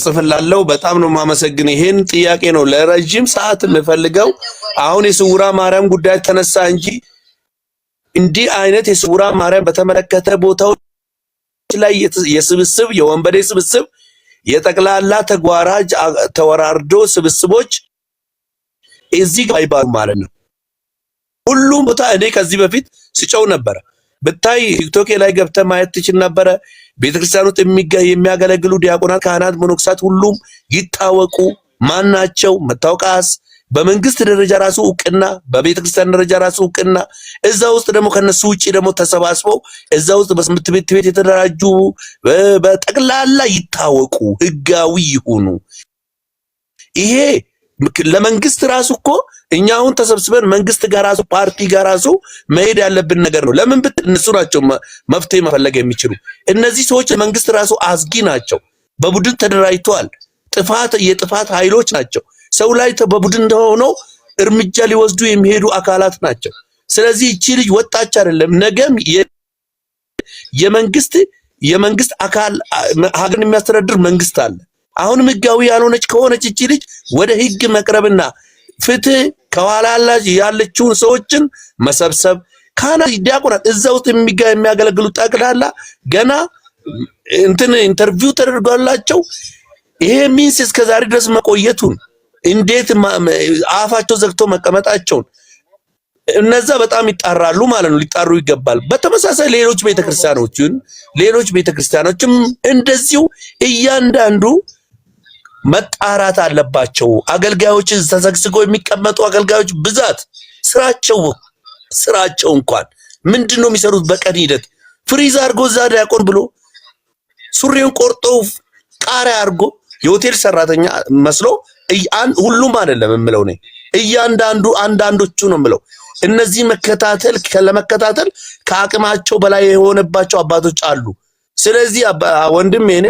S10: ጽፍላለሁ። በጣም ነው የማመሰግን። ይሄን ጥያቄ ነው ለረጅም ሰዓት የምፈልገው። አሁን የስውራ ማርያም ጉዳይ ተነሳ እንጂ እንዲህ አይነት የስውራ ማርያም በተመለከተ ቦታዎች ላይ የስብስብ የወንበዴ ስብስብ የጠቅላላ ተጓራጅ ተወራርዶ ስብስቦች እዚህ ጋር አይባሉ ማለት ነው። ሁሉም ቦታ እኔ ከዚህ በፊት ስጨው ነበረ። ብታይ ቲክቶክ ላይ ገብተህ ማየት ትችል ነበረ። ቤተክርስቲያን ውስጥ የሚያገለግሉ ዲያቆናት፣ ካህናት፣ መነኮሳት ሁሉም ይታወቁ። ማናቸው? መታወቃስ በመንግስት ደረጃ ራሱ እውቅና፣ በቤተክርስቲያን ደረጃ ራሱ እውቅና። እዛ ውስጥ ደግሞ ከነሱ ውጪ ደግሞ ተሰባስበው እዛ ውስጥ በትምህርት ቤት የተደራጁ በጠቅላላ ይታወቁ፣ ህጋዊ ይሁኑ። ይሄ ለመንግስት ራሱ እኮ እኛ አሁን ተሰብስበን መንግስት ጋር ራሱ ፓርቲ ጋር ራሱ መሄድ ያለብን ነገር ነው። ለምን ብትል እነሱ ናቸው መፍትሄ መፈለግ የሚችሉ። እነዚህ ሰዎች መንግስት ራሱ አዝጊ ናቸው። በቡድን ተደራጅተዋል። የጥፋት ኃይሎች ናቸው። ሰው ላይ በቡድን እንደሆነው እርምጃ ሊወስዱ የሚሄዱ አካላት ናቸው። ስለዚህ እቺ ልጅ ወጣች አይደለም፣ ነገም የመንግስት አካል ሀገርን የሚያስተዳድር መንግስት አለ። አሁንም ህጋዊ ያልሆነች ከሆነች እቺ ልጅ ወደ ህግ መቅረብና ፍትህ ከኋላ ያለችውን ሰዎችን መሰብሰብ ካህናት፣ ዲያቆናት እዛ ውስጥ የሚያገለግሉት ጠቅላላ ገና ኢንተርቪው ተደርጓላቸው ይሄ ሚንስ እስከዛሬ ድረስ መቆየቱን እንዴት አፋቸው ዘግቶ መቀመጣቸውን እነዛ በጣም ይጣራሉ ማለት ነው። ሊጣሩ ይገባል። በተመሳሳይ ሌሎች ቤተክርስቲያኖችም እንደዚሁ እያንዳንዱ መጣራት አለባቸው። አገልጋዮች ተሰግስገው የሚቀመጡ አገልጋዮች ብዛት ስራቸው እንኳን ምንድነው የሚሰሩት? በቀን ሂደት ፍሪዝ አድርጎ እዛ ዲያቆን ብሎ ሱሪውን ቆርጦ ቃሪያ አድርጎ የሆቴል ሰራተኛ መስሎ ሁሉም አይደለም የምለው ነው። እያንዳንዱ አንዳንዶቹ ነው የምለው። እነዚህ ለመከታተል ከአቅማቸው በላይ የሆነባቸው አባቶች አሉ። ስለዚህ ወንድም እኔ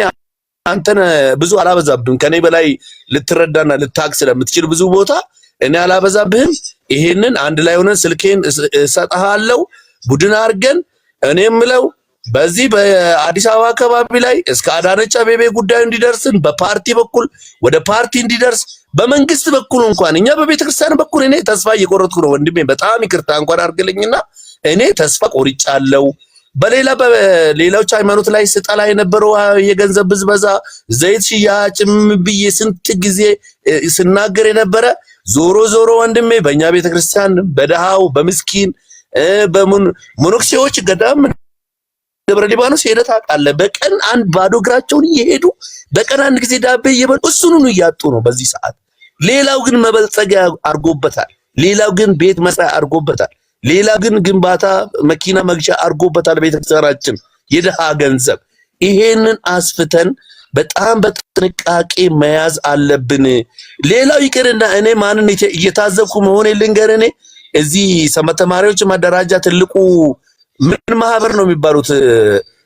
S10: አንተን ብዙ አላበዛብህም። ከኔ በላይ ልትረዳና ልታቅ ስለምትችል ብዙ ቦታ እኔ አላበዛብህም። ይሄንን አንድ ላይ ሆነን ስልኬን እሰጥሃለሁ ቡድን አድርገን እኔ የምለው በዚህ በአዲስ አበባ አካባቢ ላይ እስከ አዳነች አቤቤ ጉዳዩ እንዲደርስን በፓርቲ በኩል ወደ ፓርቲ እንዲደርስ በመንግስት በኩል እንኳን እኛ በቤተክርስቲያን በኩል እኔ ተስፋ እየቆረጥኩ ነው ወንድሜ። በጣም ይቅርታ እንኳን አድርግልኝና እኔ ተስፋ ቆርጫለሁ። በሌሎች ሃይማኖት ላይ ስጠላ የነበረው የገንዘብ ብዝበዛ፣ ዘይት ሽያጭም ብዬ ስንት ጊዜ ስናገር የነበረ ዞሮ ወንድሜ በእኛ ቤተክርስቲያን በደሃው በምስኪን በሞኖክሲዎች ገዳም ደብረ ሊባኖስ ሄደት አቃለ በቀን አንድ ባዶ እግራቸውን እየሄዱ በቀን አንድ ጊዜ ዳቤ እየበሉ እሱኑን እያጡ ነው በዚህ ሰዓት። ሌላው ግን መበልጸጊያ አድርጎበታል። ሌላው ግን ቤት መስሪያ አድርጎበታል። ሌላ ግን ግንባታ መኪና መግዣ አድርጎበታል። ቤተክርስቲያናችን የደሃ ገንዘብ ይሄንን አስፍተን በጣም በጥንቃቄ መያዝ አለብን። ሌላው ይቅርና እኔ ማንን እየታዘብኩ መሆን ልንገር። እኔ እዚህ ሰንበት ተማሪዎች ማደራጃ ትልቁ ምን ማህበር ነው የሚባሉት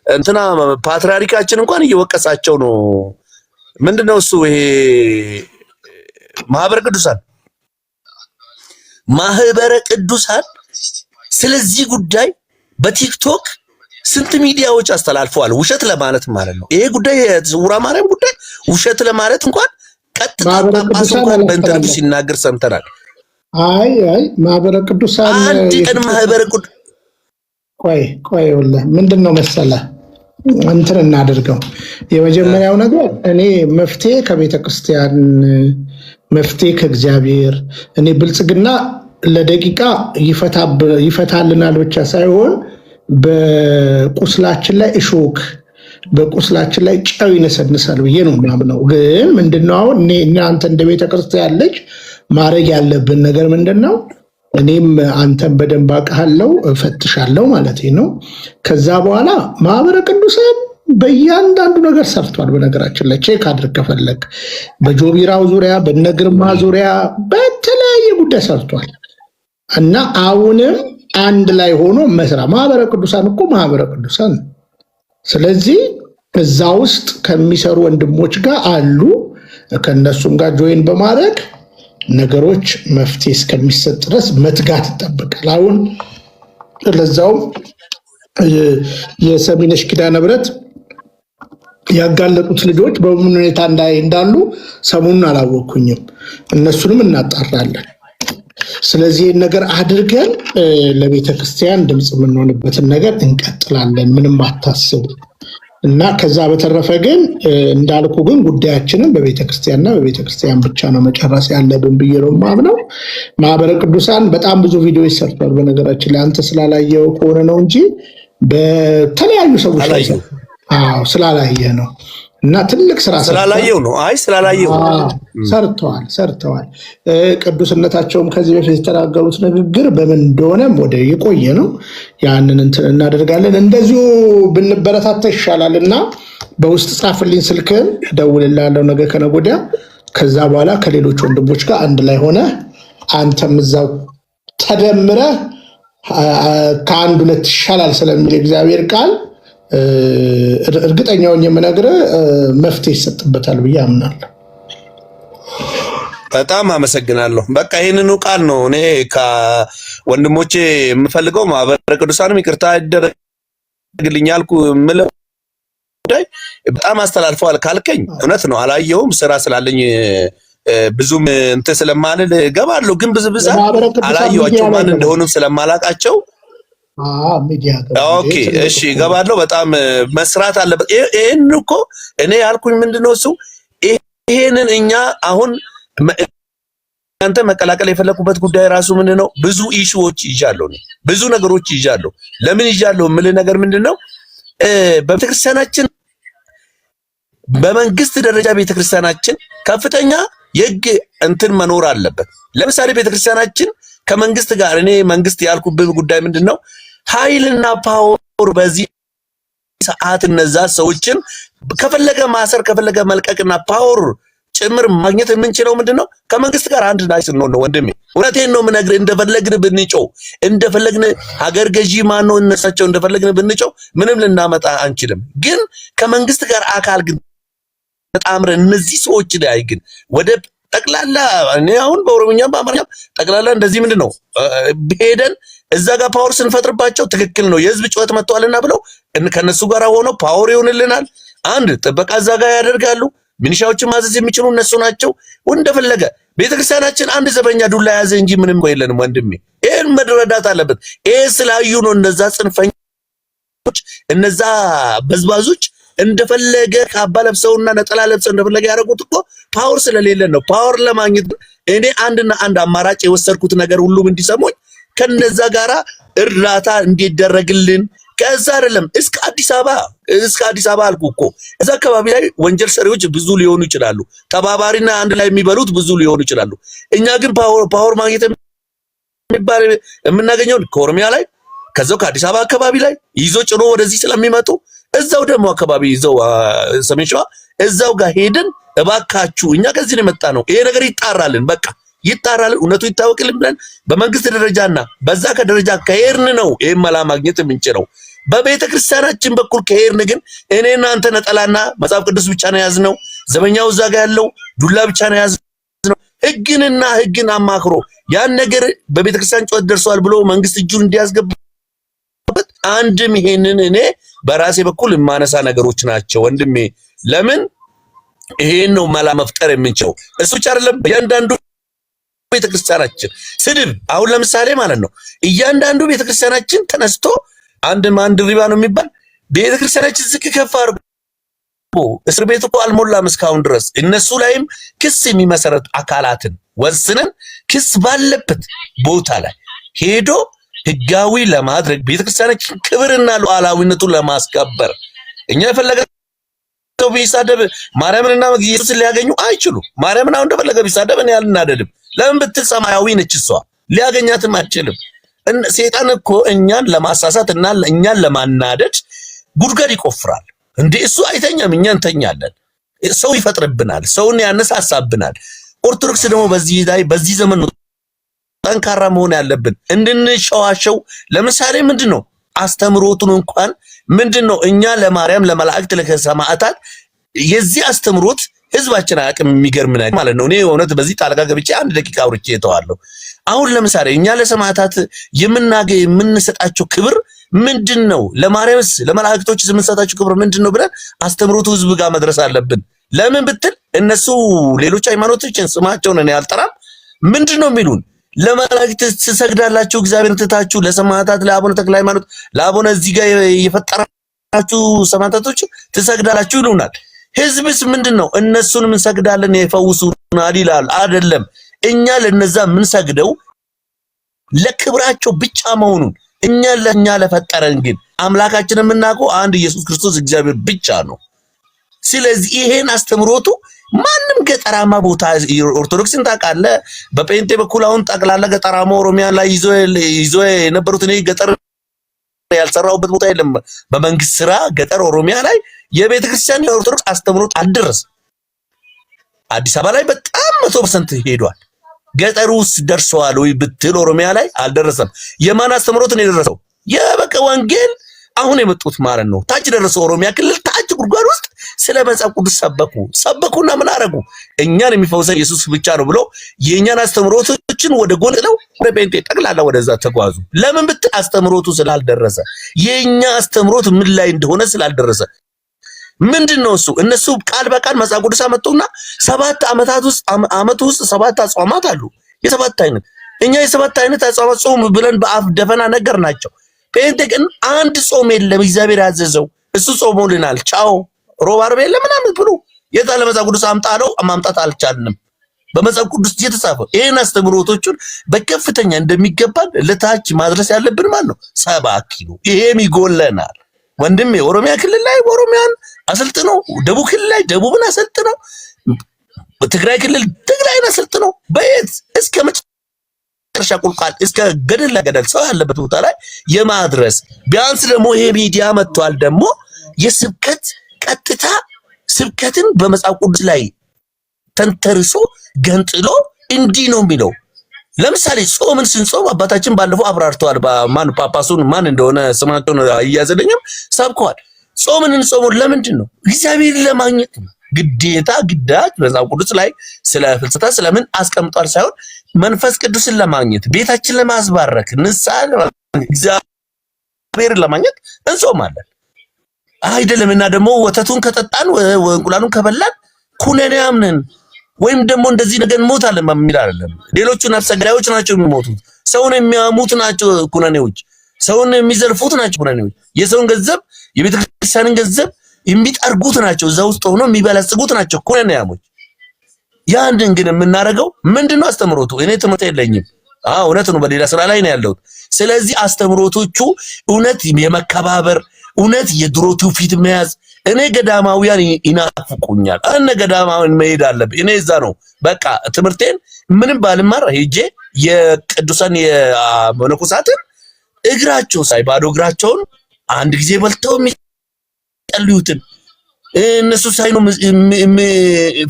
S10: እንትና ፓትርያርካችን እንኳን እየወቀሳቸው ነው። ምንድነው እሱ? ይሄ ማህበረ ቅዱሳን ስለዚህ ጉዳይ በቲክቶክ ስንት ሚዲያዎች አስተላልፈዋል። ውሸት ለማለት ማለት ነው። ይሄ ጉዳይ የጽውራ ማርያም ጉዳይ ውሸት ለማለት እንኳን ቀጥታ ጳጳሱ እንኳን በኢንተርቪው ሲናገር ሰምተናል።
S3: አይ ማህበረ ቅዱሳን
S10: አንድ ቀን ማህበረ ቅዱሳን
S3: ቆይ ምንድነው መሰለ እንትን እናደርገው። የመጀመሪያው ነገር እኔ መፍትሄ ከቤተ ክርስቲያን መፍትሄ ከእግዚአብሔር እኔ ብልጽግና ለደቂቃ ይፈታልናል ብቻ ሳይሆን በቁስላችን ላይ እሾክ በቁስላችን ላይ ጨው ይነሰንሳል ብዬ ነው የማምነው። ግን ምንድነው አሁን እኔ አንተ እንደ ቤተ ክርስቲያን ልጅ ማድረግ ያለብን ነገር ምንድነው? እኔም አንተን በደንብ አውቃለሁ እፈትሻለሁ ማለት ነው። ከዛ በኋላ ማህበረ ቅዱሳን በእያንዳንዱ ነገር ሰርቷል። በነገራችን ላይ ቼክ አድርግ ከፈለግ በጆቢራው ዙሪያ በነግርማ ዙሪያ በተለያየ ጉዳይ ሰርቷል እና አሁንም አንድ ላይ ሆኖ መስራ ማህበረ ቅዱሳን እኮ ማህበረ ቅዱሳን። ስለዚህ እዛ ውስጥ ከሚሰሩ ወንድሞች ጋር አሉ። ከነሱም ጋር ጆይን በማድረግ ነገሮች መፍትሄ እስከሚሰጥ ድረስ መትጋት ይጠበቃል። አሁን ለዛውም የሰሚነሽ ኪዳነ ምህረት ያጋለጡት ልጆች በምን ሁኔታ እንዳሉ ሰሞኑን አላወቅኩኝም። እነሱንም እናጣራለን። ስለዚህ ነገር አድርገን ለቤተ ክርስቲያን ድምፅ የምንሆንበትን ነገር እንቀጥላለን። ምንም አታስቡ። እና ከዛ በተረፈ ግን እንዳልኩ ግን ጉዳያችንን በቤተክርስቲያንና በቤተክርስቲያን ብቻ ነው መጨረስ ያለብን ብዬ ነው የማምነው። ማህበረ ቅዱሳን በጣም ብዙ ቪዲዮዎች ሰርቷል። በነገራችን ላይ አንተ ስላላየው ከሆነ ነው እንጂ በተለያዩ ሰዎች ስላላየ ነው። እና ትልቅ ስራ
S10: ስላላየው ነው። አይ ስላላየው
S3: ሰርተዋል። ቅዱስነታቸውም ከዚህ በፊት የተናገሩት ንግግር በምን እንደሆነም ወደ የቆየ ነው። ያንን እንትን እናደርጋለን። እንደዚሁ ብንበረታታ ይሻላል እና በውስጥ ጻፍልኝ፣ ስልክህን እደውልልሃለሁ ነገ ከነገ ወዲያ። ከዛ በኋላ ከሌሎች ወንድሞች ጋር አንድ ላይ ሆነ አንተም እዛው ተደምረ ከአንድ ሁለት ይሻላል ስለሚል እግዚአብሔር ቃል እርግጠኛውን የምነግርህ መፍትሄ ይሰጥበታል ብዬ አምናለሁ።
S10: በጣም አመሰግናለሁ። በቃ ይህንኑ ቃል ነው እኔ ከወንድሞቼ የምፈልገው። ማህበረ ቅዱሳንም ይቅርታ ይደረግልኝ ያልኩ የምለው ጉዳይ በጣም አስተላልፈዋል ካልከኝ እውነት ነው። አላየሁም ስራ ስላለኝ ብዙም እንትን ስለማልል እገባለሁ፣ ግን ብዙ ብዛት አላየኋቸው ማን እንደሆኑ ስለማላቃቸው ኦኬ እሺ እገባለሁ። በጣም መስራት አለበት። ይሄን እኮ እኔ ያልኩኝ ምንድነው እሱ ይሄንን እኛ አሁን አንተ መቀላቀል የፈለኩበት ጉዳይ ራሱ ምንድነው ብዙ ኢሹዎች ይዣለሁ፣ ብዙ ነገሮች ይዣለሁ። ለምን ይዣለሁ የምልህ ነገር ምንድነው በቤተክርስቲያናችን በመንግስት ደረጃ ቤተክርስቲያናችን ከፍተኛ የህግ እንትን መኖር አለበት። ለምሳሌ ቤተክርስቲያናችን ከመንግስት ጋር እኔ መንግስት ያልኩበት ጉዳይ ምንድነው ኃይልና ፓወር በዚህ ሰዓት እነዛ ሰዎችን ከፈለገ ማሰር ከፈለገ መልቀቅና ፓወር ጭምር ማግኘት የምንችለው ምንድነው ከመንግስት ጋር አንድ ላይ ስንሆን ነው። ወንድሜ እውነቴን ነው የምነግርህ። እንደፈለግን ብንጮህ እንደፈለግን ሀገር ገዢ ማን ነው እነሳቸው እንደፈለግን ብንጮህ ምንም ልናመጣ አንችልም። ግን ከመንግስት ጋር አካል ግን ተጣምረን እነዚህ ሰዎች ላይ ግን ወደ ጠቅላላ እኔ አሁን በኦሮምኛም በአማርኛም ጠቅላላ እንደዚህ ምንድነው ሄደን እዛ ጋር ፓወር ስንፈጥርባቸው ትክክል ነው የህዝብ ጩኸት መጥቷልና ብለው ከነሱ ጋር ሆነው ፓወር ይሆንልናል። አንድ ጥበቃ እዛ ጋር ያደርጋሉ። ሚኒሻዎችን ማዘዝ የሚችሉ እነሱ ናቸው። እንደፈለገ ቤተክርስቲያናችን አንድ ዘበኛ ዱላ ያዘ እንጂ ምንም የለንም ወንድሜ። ይሄን መረዳት አለበት። ይሄ ስላዩ ነው እነዛ ጽንፈኞች እነዛ በዝባዞች እንደፈለገ ካባ ለብሰውና ነጠላ ለብሰው እንደፈለገ ያደረጉት እኮ ፓወር ስለሌለን ነው። ፓወር ለማግኘት እኔ አንድና አንድ አማራጭ የወሰድኩት ነገር ሁሉም እንዲሰሙኝ ከነዛ ጋራ እርዳታ እንዲደረግልን ከዛ አይደለም እስከ አዲስ አበባ አልኩ እኮ እዛ አካባቢ ላይ ወንጀል ሰሪዎች ብዙ ሊሆኑ ይችላሉ። ተባባሪና አንድ ላይ የሚበሉት ብዙ ሊሆኑ ይችላሉ። እኛ ግን ፓወር ማግኘት የሚባል የምናገኘው ከኦሮሚያ ላይ ከዛው ከአዲስ አበባ አካባቢ ላይ ይዞ ጭኖ ወደዚህ ስለሚመጡ እዛው ደግሞ አካባቢ ይዘው ሰሜን ሸዋ እዛው ጋር ሄደን እባካችሁ እኛ ከዚህ ነው የመጣ ነው ይሄ ነገር ይጣራልን፣ በቃ ይጣራልን፣ እውነቱ ይታወቅልን ብለን በመንግስት ደረጃና በዛ ከደረጃ ከሄድን ነው ይሄን መላ ማግኘት የምንችለው። በቤተ ክርስቲያናችን በኩል ከሄድን ግን እኔና አንተ ነጠላና መጽሐፍ ቅዱስ ብቻ ነው ያዝነው። ዘበኛው እዛ ጋር ያለው ዱላ ብቻ ነው ያዝነው። ህግን አማክሮ ያን ነገር በቤተ ክርስቲያን ጩኸት ደርሷል ብሎ መንግስት እጁን እንዲያስገባበት አንድም ይሄንን እኔ በራሴ በኩል የማነሳ ነገሮች ናቸው ወንድሜ። ለምን ይሄን ነው መላ መፍጠር የምንችለው። እሱ ብቻ አይደለም በእያንዳንዱ ቤተክርስቲያናችን ስድብ አሁን ለምሳሌ ማለት ነው እያንዳንዱ ቤተክርስቲያናችን ተነስቶ አንድ ማን ድሪባ ነው የሚባል ቤተክርስቲያናችን ዝቅ ከፍ አድርጎ እስር ቤት እኮ አልሞላም እስካሁን ድረስ እነሱ ላይም ክስ የሚመሰረት አካላትን ወስነን ክስ ባለበት ቦታ ላይ ሄዶ ህጋዊ ለማድረግ ቤተክርስቲያናችን ክብርና ሉዓላዊነቱን ለማስከበር እኛ የፈለገው ቢሳደብ ማርያምንና ኢየሱስን ሊያገኙ አይችሉም። ማርያምን አሁን እንደፈለገ ቢሳደብ እኔ አልናደድም። ለምን ብትል ሰማያዊ ነች እሷ፣ ሊያገኛትም አይችልም። ሰይጣን እኮ እኛን ለማሳሳት እና እኛን ለማናደድ ጉድጓድ ይቆፍራል እንዴ። እሱ አይተኛም፣ እኛ እንተኛለን። ሰው ይፈጥርብናል፣ ሰውን ያነሳሳብናል። ኦርቶዶክስ ደግሞ በዚህ ዘመን ነው ጠንካራ መሆን ያለብን እንድንሸዋሸው። ለምሳሌ ምንድነው አስተምሮቱን እንኳን ምንድነው እኛ ለማርያም ለመላእክት ለሰማዕታት የዚህ አስተምሮት ህዝባችን አያውቅም። የሚገርም ነገር ማለት ነው። እኔ እውነት በዚህ ጣልቃ ገብቼ አንድ ደቂቃ አውርቼ እተዋለሁ። አሁን ለምሳሌ እኛ ለሰማዕታት የምንሰጣቸው ክብር ምንድነው? ለማርያምስ ለመላእክቶች የምንሰጣቸው ክብር ምንድነው ብለን አስተምሮቱ ህዝብ ጋር መድረስ አለብን። ለምን ብትል እነሱ ሌሎች ሃይማኖቶችን ስማቸውን እኔ አልጠራም ምንድነው የሚሉን ለመላእክት ትሰግዳላችሁ እግዚአብሔርን ትታችሁ ለሰማዕታት ለአቡነ ተክለ ሃይማኖት ለአቡነ እዚህ ጋር የፈጠራችሁ ሰማዕታቶች ትሰግዳላችሁ ይሉናል። ህዝብስ ምንድነው እነሱን ምን ሰግዳለን የፈውሱናል ይላል። አይደለም እኛ ለነዛ ምን ሰግደው ለክብራቸው ብቻ መሆኑን ለኛ ለፈጠረን ግን አምላካችንን የምናውቀው አንድ ኢየሱስ ክርስቶስ እግዚአብሔር ብቻ ነው። ስለዚህ ይሄን አስተምሮቱ ማንም ገጠራማ ቦታ ኦርቶዶክስን ታውቃለህ። በጴንጤ በኩል አሁን ጠቅላላ ገጠራማ ኦሮሚያ ላይ ይዞ የነበሩት እኔ ገጠር ያልሰራውበት ቦታ የለም። በመንግስት ስራ ገጠር ኦሮሚያ ላይ የቤተ ክርስቲያን የኦርቶዶክስ አስተምሮት አዲስ አበባ ላይ በጣም 100% ሄዷል። ገጠሩ ውስጥ ደርሰዋል ወይ ብትል ኦሮሚያ ላይ አልደረሰም። የማን አስተምሮት ነው የደረሰው? የበቀ ወንጌል አሁን የመጡት ማለት ነው። ታች ደረሰ። ኦሮሚያ ክልል ታች ጉድጓድ ውስጥ ስለ መጽሐፍ ቅዱስ ሰበኩና ምን አረጉ? እኛን የሚፈውሰን ኢየሱስ ብቻ ነው ብሎ የኛን አስተምሮቶችን ወደ ጎን ነው ወደ ጴንጤ ጠቅላላ ወደዛ ተጓዙ። ለምን ብትል አስተምሮቱ ስላልደረሰ፣ የኛ አስተምሮት ምን ላይ እንደሆነ ስላልደረሰ። ምንድነው እሱ? እነሱ ቃል በቃል መጽሐፍ ቅዱስ አመጡና 7 ዓመት ውስጥ 7 አጽዋማት አሉ። የሰባት አይነት እኛ የሰባት አይነት አጽዋማት ጾም ብለን በአፍ ደፈና ነገር ናቸው። ጴንጤ ግን አንድ ጾም የለም እግዚአብሔር ያዘዘው፣ እሱ ጾሞልናል። ቻው ሮብ ዓርብ የለም ምናምን ብሎ የታለ መጽሐፍ ቅዱስ አምጣለው ማምጣት አልቻልንም። በመጽሐፍ ቅዱስ የተጻፈው ይሄን አስተምሮቶቹን በከፍተኛ እንደሚገባን ለታች ማድረስ ያለብን ማለት ነው። 7 ኪሎ ይሄም ይጎለናል ወንድሜ። ኦሮሚያ ክልል ላይ ኦሮሚያን አሰልጥነው፣ ደቡብ ክልል ላይ ደቡብን አሰልጥነው፣ ትግራይ ክልል ትግራይን አሰልጥነው በየት እስከ መጨረሻ ቁልቋል እስከ ገደል ለገደል ሰው ያለበት ቦታ ላይ የማድረስ ቢያንስ ደግሞ ይሄ ሚዲያ መጥቷል። ደግሞ የስብከት ቀጥታ ስብከትን በመጽሐፍ ቅዱስ ላይ ተንተርሶ ገንጥሎ እንዲህ ነው የሚለው። ለምሳሌ ጾምን ስንጾም አባታችን ባለፈው አብራርተዋል። ማን ጳጳሱን ማን እንደሆነ ስማቸውን አያዘለኝም ሰብከዋል። ጾምን እንጾመው ለምንድን ነው? እግዚአብሔር ለማግኘት ነው። ግዴታ ግዳጅ መጽሐፍ ቅዱስ ላይ ስለ ፍልሰታ ስለምን አስቀምጧል ሳይሆን መንፈስ ቅዱስን ለማግኘት ቤታችን ለማስባረክ ንስሐ እግዚአብሔርን ለማግኘት እንጾማለን አይደለም። እና ደግሞ ወተቱን ከጠጣን እንቁላሉን ከበላን ኩነኔ አምነን ወይም ደግሞ እንደዚህ ነገር እንሞታለን የሚል አይደለም። ሌሎቹ ነፍሰ ገዳዮች ናቸው የሚሞቱት። ሰውን የሚያሙት ናቸው ኩነኔዎች። ሰውን የሚዘርፉት ናቸው ኩነኔዎች። የሰውን ገንዘብ የቤተ ክርስቲያንን ገንዘብ የሚጠርጉት ናቸው። እዛ ውስጥ ሆኖ የሚበለጽጉት ናቸው ኩነኔያሞች። ያንን ግን የምናደርገው ምንድነው? አስተምሮቱ እኔ ትምህርት የለኝም። እውነት ነው፣ በሌላ ስራ ላይ ነው ያለሁት። ስለዚህ አስተምሮቶቹ እውነት የመከባበር እውነት የድሮ ትውፊት መያዝ። እኔ ገዳማውያን ይናፍቁኛል። እነ ገዳማውያን መሄድ አለብኝ። እኔ እዛ ነው በቃ ትምህርቴን ምንም ባልማር ሄጄ የቅዱሳን የመነኮሳትን እግራቸው ሳይ ባዶ እግራቸውን አንድ ጊዜ በልተው የሚጠልዩትን እነሱ ሳይኑ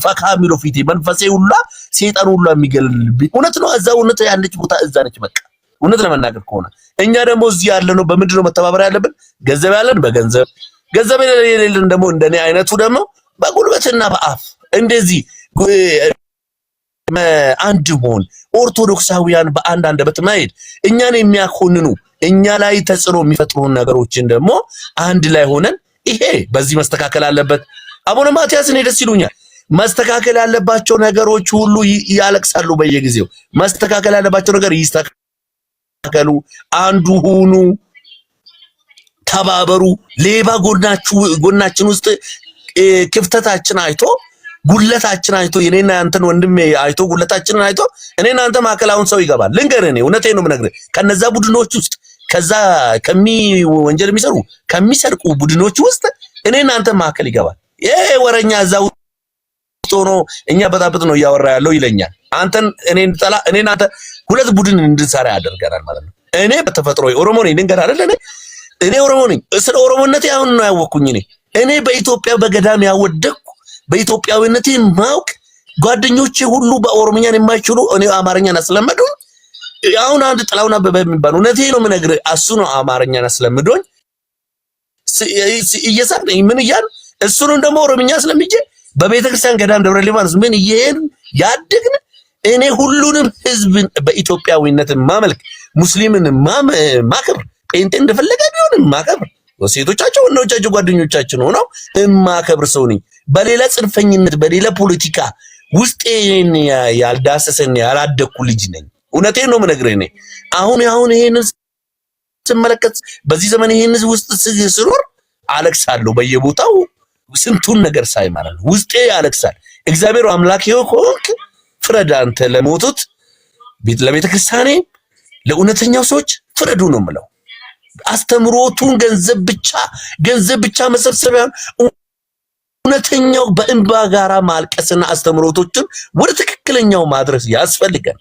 S10: ፈካ የሚለው ፊቴ መንፈሴ ሁላ ሰይጣን ሁላ የሚገልልብኝ እውነት ነው። እዛ እውነት ያለች ቦታ እዛ ነች። በቃ እውነት ለመናገር ከሆነ እኛ ደግሞ እዚህ ያለነው በምንድን ነው መተባበር ያለብን? ገንዘብ ያለን በገንዘብ፣ ገንዘብ የሌለን ደግሞ እንደኔ አይነቱ ደግሞ በጉልበትና በአፍ እንደዚህ አንድ መሆን። ኦርቶዶክሳውያን በአንድ አንደበት መሄድ እኛን የሚያኮንኑ እኛ ላይ ተጽዕኖ የሚፈጥሩ ነገሮችን ደግሞ አንድ ላይ ሆነን ይሄ በዚህ መስተካከል አለበት። አቡነ ማትያስ እኔ ደስ ይሉኛል። መስተካከል ያለባቸው ነገሮች ሁሉ ያለቅሳሉ በየጊዜው። መስተካከል ያለባቸው ነገር ይስተካከሉ። አንዱ ሁኑ፣ ተባበሩ። ሌባ ጎናችን ውስጥ ክፍተታችን አይቶ ጉለታችን አይቶ የኔና ያንተን ወንድሜ አይቶ ጉለታችንን አይቶ እኔና አንተ ማዕከላውን ሰው ይገባል። ልንገርህ፣ እኔ እውነቴን ነው የምነግርህ። ከነዛ ቡድኖች ውስጥ ከዛ ወንጀል የሚሰሩ ከሚሰርቁ ቡድኖች ውስጥ እኔና አንተ ማዕከል ይገባል። ይሄ ወረኛ እዛ ውስጥ ሆኖ እኛ በጣብጥ ነው እያወራ ያለው ይለኛል። አንተን እኔና አንተ ሁለት ቡድን እንድንሰራ ያደርገናል ማለት ነው። እኔ በተፈጥሮ ኦሮሞ ነኝ ልንገርህ አይደል? እኔ ኦሮሞ ነኝ። ስለ ኦሮሞነቴ አሁን ነው ያወቅኩኝ። እኔ በኢትዮጵያ በገዳም ያወደቅኩ በኢትዮጵያዊነቴ ማውቅ ጓደኞቼ ሁሉ በኦሮምኛን የማይችሉ እኔ አማርኛን አስለመዱኝ። አሁን አንድ ጥላውን አበበ የሚባል እውነቴ ነው የምነግርህ፣ እሱ ነው አማርኛን አስለምዶኝ እየሳቀኝ ምን እያል እሱንም ደግሞ ኦሮምኛ ስለሚጄ በቤተክርስቲያን ገዳም ደብረ ሊባኖስ ምን እየሄድን ያደግን እኔ ሁሉንም ህዝብን በኢትዮጵያዊነት ማመልክ ሙስሊምን ማከብር ጴንጤ እንደፈለገ ቢሆን ማከብር ሴቶቻቸው ወንዶቻቸው ጓደኞቻችን ሆነው ማከብር ሰው ነኝ። በሌላ ጽንፈኝነት በሌላ ፖለቲካ ውስጤን ያልዳሰሰኝ ያላደኩ ልጅ ነኝ። እውነቴን ነው የምነግርህ። እኔ አሁን ይሄንን ስመለከት በዚህ ዘመን ይሄን ውስጥ ስኖር አለቅሳለሁ። በየቦታው ስንቱን ነገር ሳይ ማለት ነው ውስጤ ያለቅሳል። እግዚአብሔር አምላክ ሆንክ ፍረድ አንተ ለሞቱት ለቤተ ክርስቲያኔ ለእውነተኛው ሰዎች ፍረዱ ነው የምለው። አስተምሮቱን ገንዘብ ብቻ መሰብሰቢያ እውነተኛው በእንባ ጋራ ማልቀስና አስተምሮቶችን ወደ ትክክለኛው ማድረስ ያስፈልጋል።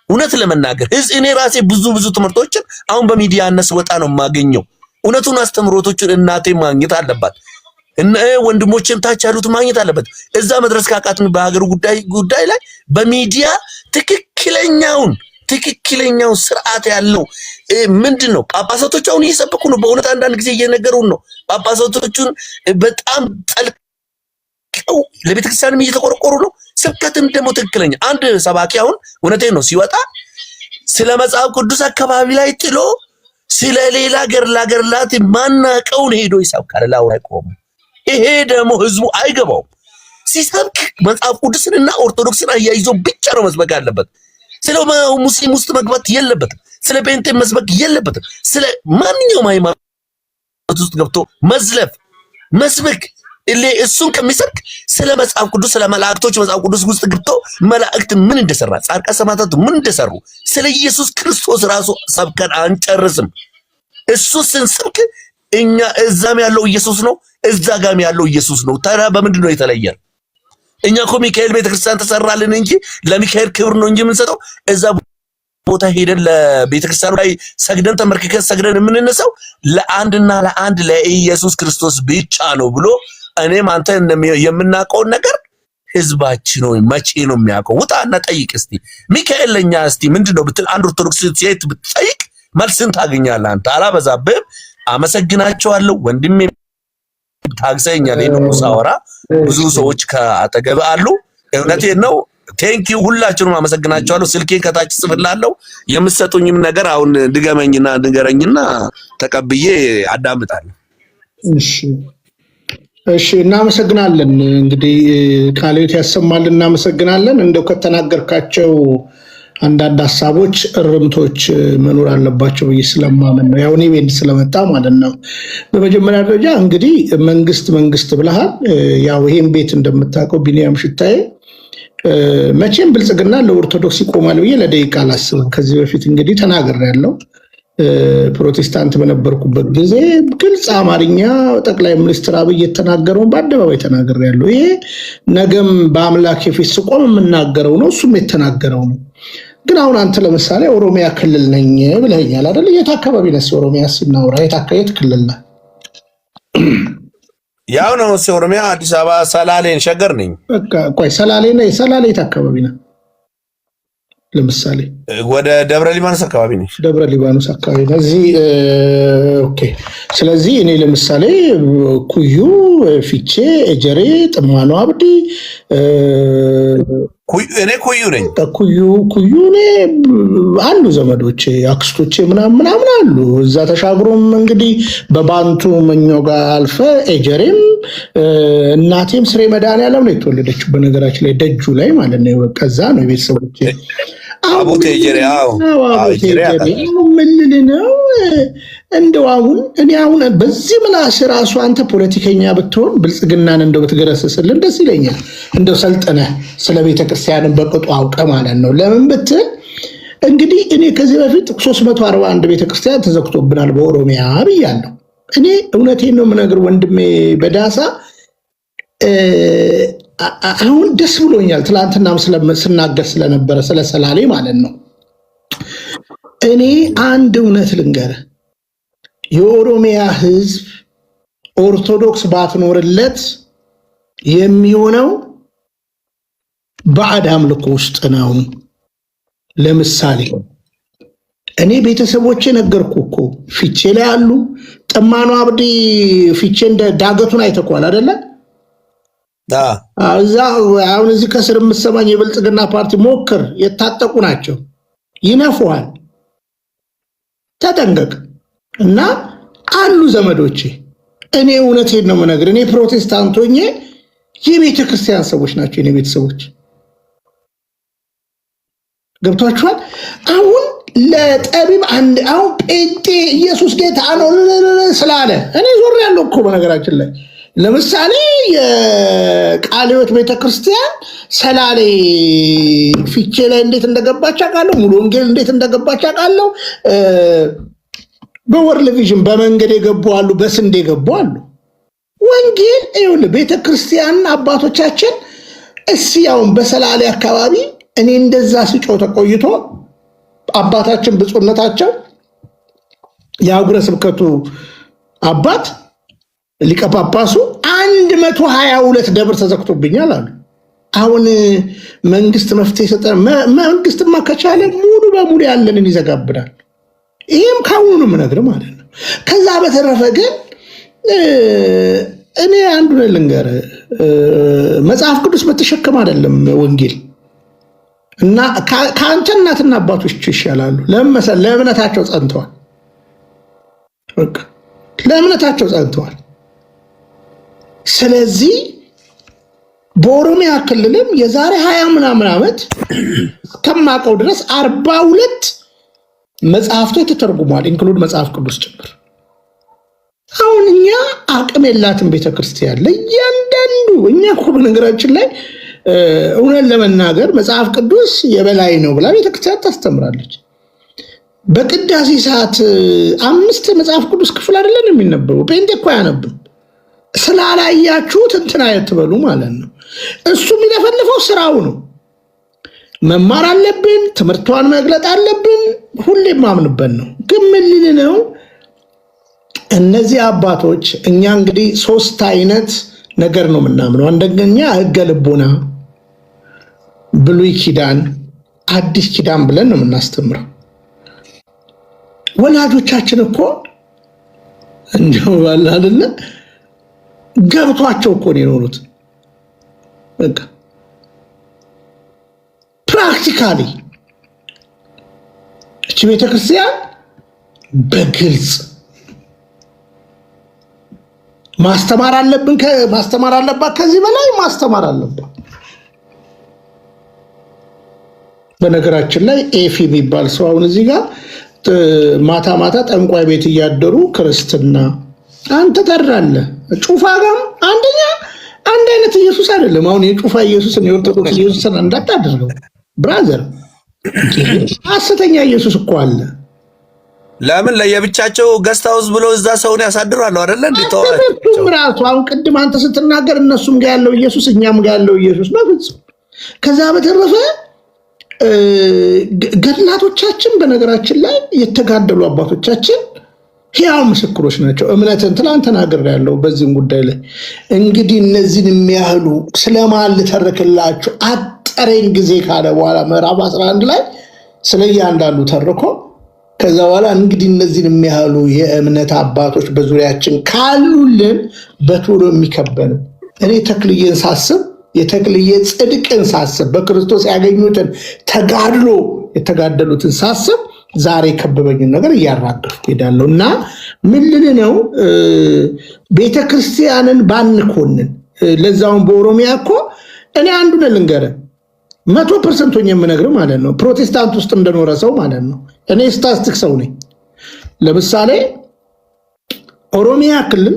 S10: እውነት ለመናገር እኔ ራሴ ብዙ ትምህርቶችን አሁን በሚዲያ ወጣ ነው የማገኘው። እውነቱን አስተምሮቶችን እናቴ ማግኘት አለባት። እነ ወንድሞችም ታች ያሉት ማግኘት አለበት። እዛ መድረስ ካቃትን በሀገሩ ጉዳይ ላይ በሚዲያ ትክክለኛውን ስርዓት ያለው ምንድነው? ጳጳሳቶች አሁን እየሰበኩ ነው። በእውነት አንዳንድ ጊዜ እየነገሩን ነው። ጳጳሳቶቹን በጣም ጠልቀው ለቤተክርስቲያንም እየተቆረቆሩ ነው። ስብከትም ደግሞ ትክክለኛ አንድ ሰባኪ አሁን እውነቴን ነው ሲወጣ ስለ መጽሐፍ ቅዱስ አካባቢ ላይ ጥሎ ስለ ሌላ ገርላት ማናቀውን ሄዶ ይሰብካል። ላውራ ቆሙ። ይሄ ደግሞ ህዝቡ አይገባውም። ሲሰብክ መጽሐፍ ቅዱስንና ኦርቶዶክስን አያይዞ ብቻ ነው መስበክ ያለበት። ስለ ሙስሊም ውስጥ መግባት የለበትም። ስለ ጴንጤ መስበክ የለበትም። ስለ ማንኛውም ሃይማኖት ውስጥ ገብቶ መስበክ እሱን ከሚሰብክ ስለ መጽሐፍ ቅዱስ ስለ መላእክቶች መጽሐፍ ቅዱስ ውስጥ ገብቶ መላእክት ምን እንደሰራ ጻድቃን ሰማዕታት ምን እንደሰሩ ስለ ኢየሱስ ክርስቶስ ራሱ ሰብከን አንጨርስም። እሱ ስንሰብክ እኛ እዛም ያለው ኢየሱስ ነው፣ እዛ ጋም ያለው ኢየሱስ ነው። ታዲያ በምንድን ነው የተለየ? እኛ እኮ ሚካኤል ቤተክርስቲያን ተሰራልን እንጂ ለሚካኤል ክብር ነው እንጂ የምንሰጠው። እዛ ቦታ ሄደን ለቤተክርስቲያኑ ላይ ሰግደን ተመርክከን ሰግደን የምንነሳው ለአንድና ለአንድ ለኢየሱስ ክርስቶስ ብቻ ነው ብሎ እኔም አንተ የምናውቀውን ነገር ህዝባችን ነው መቼ ነው የሚያውቀው? ውጣና ጠይቅ እስቲ ሚካኤል ለኛ እስቲ ምንድነው ብትል አንድ ኦርቶዶክስ ሴት ብትጠይቅ መልስን ታገኛለህ። አንተ አላበዛብህም። አመሰግናቸዋለሁ ወንድሜ፣ ታግሰኛል። ይሄን ሳወራ ብዙ ሰዎች ከአጠገብ አሉ። እውነቴን ነው። ቴንኪው ሁላችሁንም አመሰግናቸዋለሁ። ስልኬን ከታች ጽፍላለሁ። የምትሰጡኝም ነገር አሁን ድገመኝና ንገረኝና ተቀብዬ አዳምጣለሁ።
S3: እሺ እናመሰግናለን። እንግዲህ ቃልዮት ያሰማልን። እናመሰግናለን። እንደው ከተናገርካቸው አንዳንድ ሀሳቦች እርምቶች መኖር አለባቸው ብዬ ስለማመን ነው። ያው እኔ ቤት ስለመጣ ማለት ነው። በመጀመሪያ ደረጃ እንግዲህ መንግስት ብለሃል። ያው ይሄን ቤት እንደምታውቀው ቢኒያም ሽታዬ መቼም ብልጽግና ለኦርቶዶክስ ይቆማል ብዬ ለደቂቃ አላስብም። ከዚህ በፊት እንግዲህ ተናግሬያለሁ። ፕሮቴስታንት በነበርኩበት ጊዜ ግልጽ አማርኛ ጠቅላይ ሚኒስትር አብይ የተናገረውን በአደባባይ ተናግሬያለሁ። ይሄ ነገም በአምላክ ፊት ስቆም የምናገረው ነው፣ እሱም የተናገረው ነው። ግን አሁን አንተ ለምሳሌ ኦሮሚያ ክልል ነኝ ብለኸኛል አይደል? የት አካባቢ ነህ? ኦሮሚያ ሲናወራ የት ክልል ነህ?
S10: ያው ነው ኦሮሚያ አዲስ አበባ ሰላሌን ሸገር ነኝ።
S3: በቃ ቆይ ሰላሌ የት አካባቢ ነህ? ለምሳሌ
S10: ወደ ደብረ ሊባኖስ አካባቢ ነኝ።
S3: ደብረ ሊባኖስ አካባቢ ነው እዚህ። ኦኬ። ስለዚህ እኔ ለምሳሌ ኩዩ፣ ፊቼ፣ ኤጀሬ፣ ጥማኖ አብዲ
S10: እኔ ኩዩ ነኝ።
S3: ኩዩ እኔ አሉ ዘመዶቼ አክስቶቼ ምናምን አሉ እዛ። ተሻግሮም እንግዲህ በባንቱ መኞ ጋር አልፈ ኤጀሬም እናቴም ስሬ መድኃኒዓለም ነው የተወለደችው። በነገራችን ላይ ደጁ ላይ ማለት ነው። በቃ እዛ ነው የቤተሰቦቼ
S10: አቡቴ ኤጀሬ።
S3: ምልል ነው እንደው አሁን በዚህ ምላስ ራሱ አንተ ፖለቲከኛ ብትሆን ብልጽግናን እንደው ብትገረስስልን ደስ ይለኛል። እንደው ሰልጥነህ ስለ ቤተክርስቲያንን በቅጡ አውቀ ማለት ነው። ለምን ብትል እንግዲህ እኔ ከዚህ በፊት 341 ቤተክርስቲያን ተዘግቶብናል በኦሮሚያ ብያለሁ። እኔ እውነቴን ነው የምነግር ወንድሜ በዳሳ አሁን ደስ ብሎኛል። ትላንትናም ስናገር ስለነበረ ስለ ሰላሌ ማለት ነው። እኔ አንድ እውነት ልንገር፣ የኦሮሚያ ህዝብ ኦርቶዶክስ ባትኖርለት የሚሆነው ባዕድ አምልኮ ውስጥ ነው። ለምሳሌ እኔ ቤተሰቦቼ ነገርኩ እኮ ፊቼ ላይ አሉ። ጥማኖ አብዲ ፊቼ እንደ ዳገቱን አይተኳል አይደለ? እዛ አሁን እዚህ ከስር የምትሰማኝ የብልጽግና ፓርቲ ሞክር፣ የታጠቁ ናቸው፣ ይነፉሃል። ተጠንቀቅ። እና አሉ ዘመዶቼ። እኔ እውነቴን ነው የምነግር። እኔ ፕሮቴስታንት ሆኜ የቤተ ክርስቲያን ሰዎች ናቸው የኔ ቤተሰቦች። ገብቷችኋል? አሁን ለጠቢብ አሁን ጴንጤ ኢየሱስ ጌታ ነው ስላለ እኔ ዞር ያለው እኮ በነገራችን ላይ ለምሳሌ የቃለ ሕይወት ቤተክርስቲያን ሰላሌ ፊቼ ላይ እንዴት እንደገባች አውቃለሁ። ሙሉ ወንጌል እንዴት እንደገባች አውቃለሁ። በወርልድ ቪዥን በመንገድ የገቡ አሉ፣ በስንዴ የገቡ አሉ። ወንጌል ይኸውልህ ቤተክርስቲያን አባቶቻችን እስያውን በሰላሌ አካባቢ እኔ እንደዛ ስጮህ ተቆይቶ አባታችን ብፁዕነታቸው የአህጉረ ስብከቱ አባት ሊቀ ጳጳሱ 122 ደብር ተዘግቶብኛል አሉ። አሁን መንግስት መፍትሄ ሰጠ። መንግስትማ ከቻለ ሙሉ በሙሉ ያለንን ይዘጋብናል። ይሄም ካሁኑ ምነግር ማለት ነው። ከዛ በተረፈ ግን እኔ አንዱ ልንገር፣ መጽሐፍ ቅዱስ በተሸከም አይደለም ወንጌል እና ከአንተ እናትና አባቶች ይሻላሉ። ለእምነታቸው ጸንተዋል። በቃ ለእምነታቸው ጸንተዋል። ስለዚህ በኦሮሚያ ክልልም የዛሬ 20 ምናምን ዓመት ከማቀው ድረስ 42 መጽሐፍቶች ተተርጉሟል፣ ኢንክሉድ መጽሐፍ ቅዱስ ጭምር። አሁን እኛ አቅም የላትም ቤተክርስቲያን ላይ ያንዳንዱ እኛ እኮ በነገራችን ላይ እውነት ለመናገር መጽሐፍ ቅዱስ የበላይ ነው ብላ ቤተክርስቲያን ታስተምራለች። በቅዳሴ ሰዓት 5 መጽሐፍ ቅዱስ ክፍል አይደለም የሚነበበው። ጴንጤ እኮ አያነብም። ስላላያችሁት እንትን አትበሉ ማለት ነው። እሱ የሚለፈልፈው ስራው ነው። መማር አለብን፣ ትምህርቷን መግለጥ አለብን። ሁሌም ማምንበት ነው። ግን ምን ልል ነው እነዚህ አባቶች እኛ እንግዲህ 3 አይነት ነገር ነው የምናምነው። አንደኛ ሕገ ልቦና፣ ብሉይ ኪዳን፣ አዲስ ኪዳን ብለን ነው የምናስተምረው። ወላጆቻችን እኮ እንደው ባላ አይደለ ገብቷቸው እኮ ነው የኖሩት። በቃ ፕራክቲካሊ እቺ ቤተክርስቲያን በግልጽ ማስተማር አለብን። ማስተማር አለባት። ከዚህ በላይ ማስተማር አለባት። በነገራችን ላይ ኤፊ የሚባል ሰው አሁን እዚህ ጋር ማታ ማታ ጠንቋይ ቤት እያደሩ ክርስትና አንተ ተራለህ። ጩፋ ጋር አንደኛ አንድ አይነት ኢየሱስ አይደለም። አሁን የጩፋ ኢየሱስን የኦርቶዶክስ ኢየሱስን እንዳታደርገው ብራዘር። ሐሰተኛ ኢየሱስ እኮ አለ።
S10: ለምን ለየብቻቸው ገስት ሃውስ ብሎ እዛ ሰውን ያሳድራሉ አይደለ?
S3: እንዴ ራሱ አሁን ቅድም አንተ ስትናገር እነሱም ጋር ያለው ኢየሱስ እኛም ጋር ያለው ኢየሱስ በፍጹም። ከዛ በተረፈ ገድላቶቻችን በነገራችን ላይ የተጋደሉ አባቶቻችን ሕያው ምስክሮች ናቸው። እምነትን ትላንት ተናገር ያለው በዚህም ጉዳይ ላይ እንግዲህ እነዚህን የሚያህሉ ስለማን ልተርክላችሁ አጠረኝ ጊዜ ካለ በኋላ ምዕራፍ 11 ላይ ስለ እያንዳንዱ ተርኮ ከዛ በኋላ እንግዲህ እነዚህን የሚያህሉ የእምነት አባቶች በዙሪያችን ካሉልን በቶሎ የሚከበን እኔ ተክልዬን ሳስብ የተክልዬ ጽድቅን ሳስብ በክርስቶስ ያገኙትን ተጋድሎ የተጋደሉትን ሳስብ ዛሬ ከበበኝን ነገር እያራገፍኩ ሄዳለሁ እና ምን ልል ነው ቤተክርስቲያንን ባንኮንን ለዛውን በኦሮሚያ እኮ እኔ አንዱን ልንገርህ 100% ሆኜ የምነግርህ ማለት ነው ፕሮቴስታንት ውስጥ እንደኖረ ሰው ማለት ነው። እኔ ስታስቲክ ሰው ነኝ። ለምሳሌ ኦሮሚያ ክልል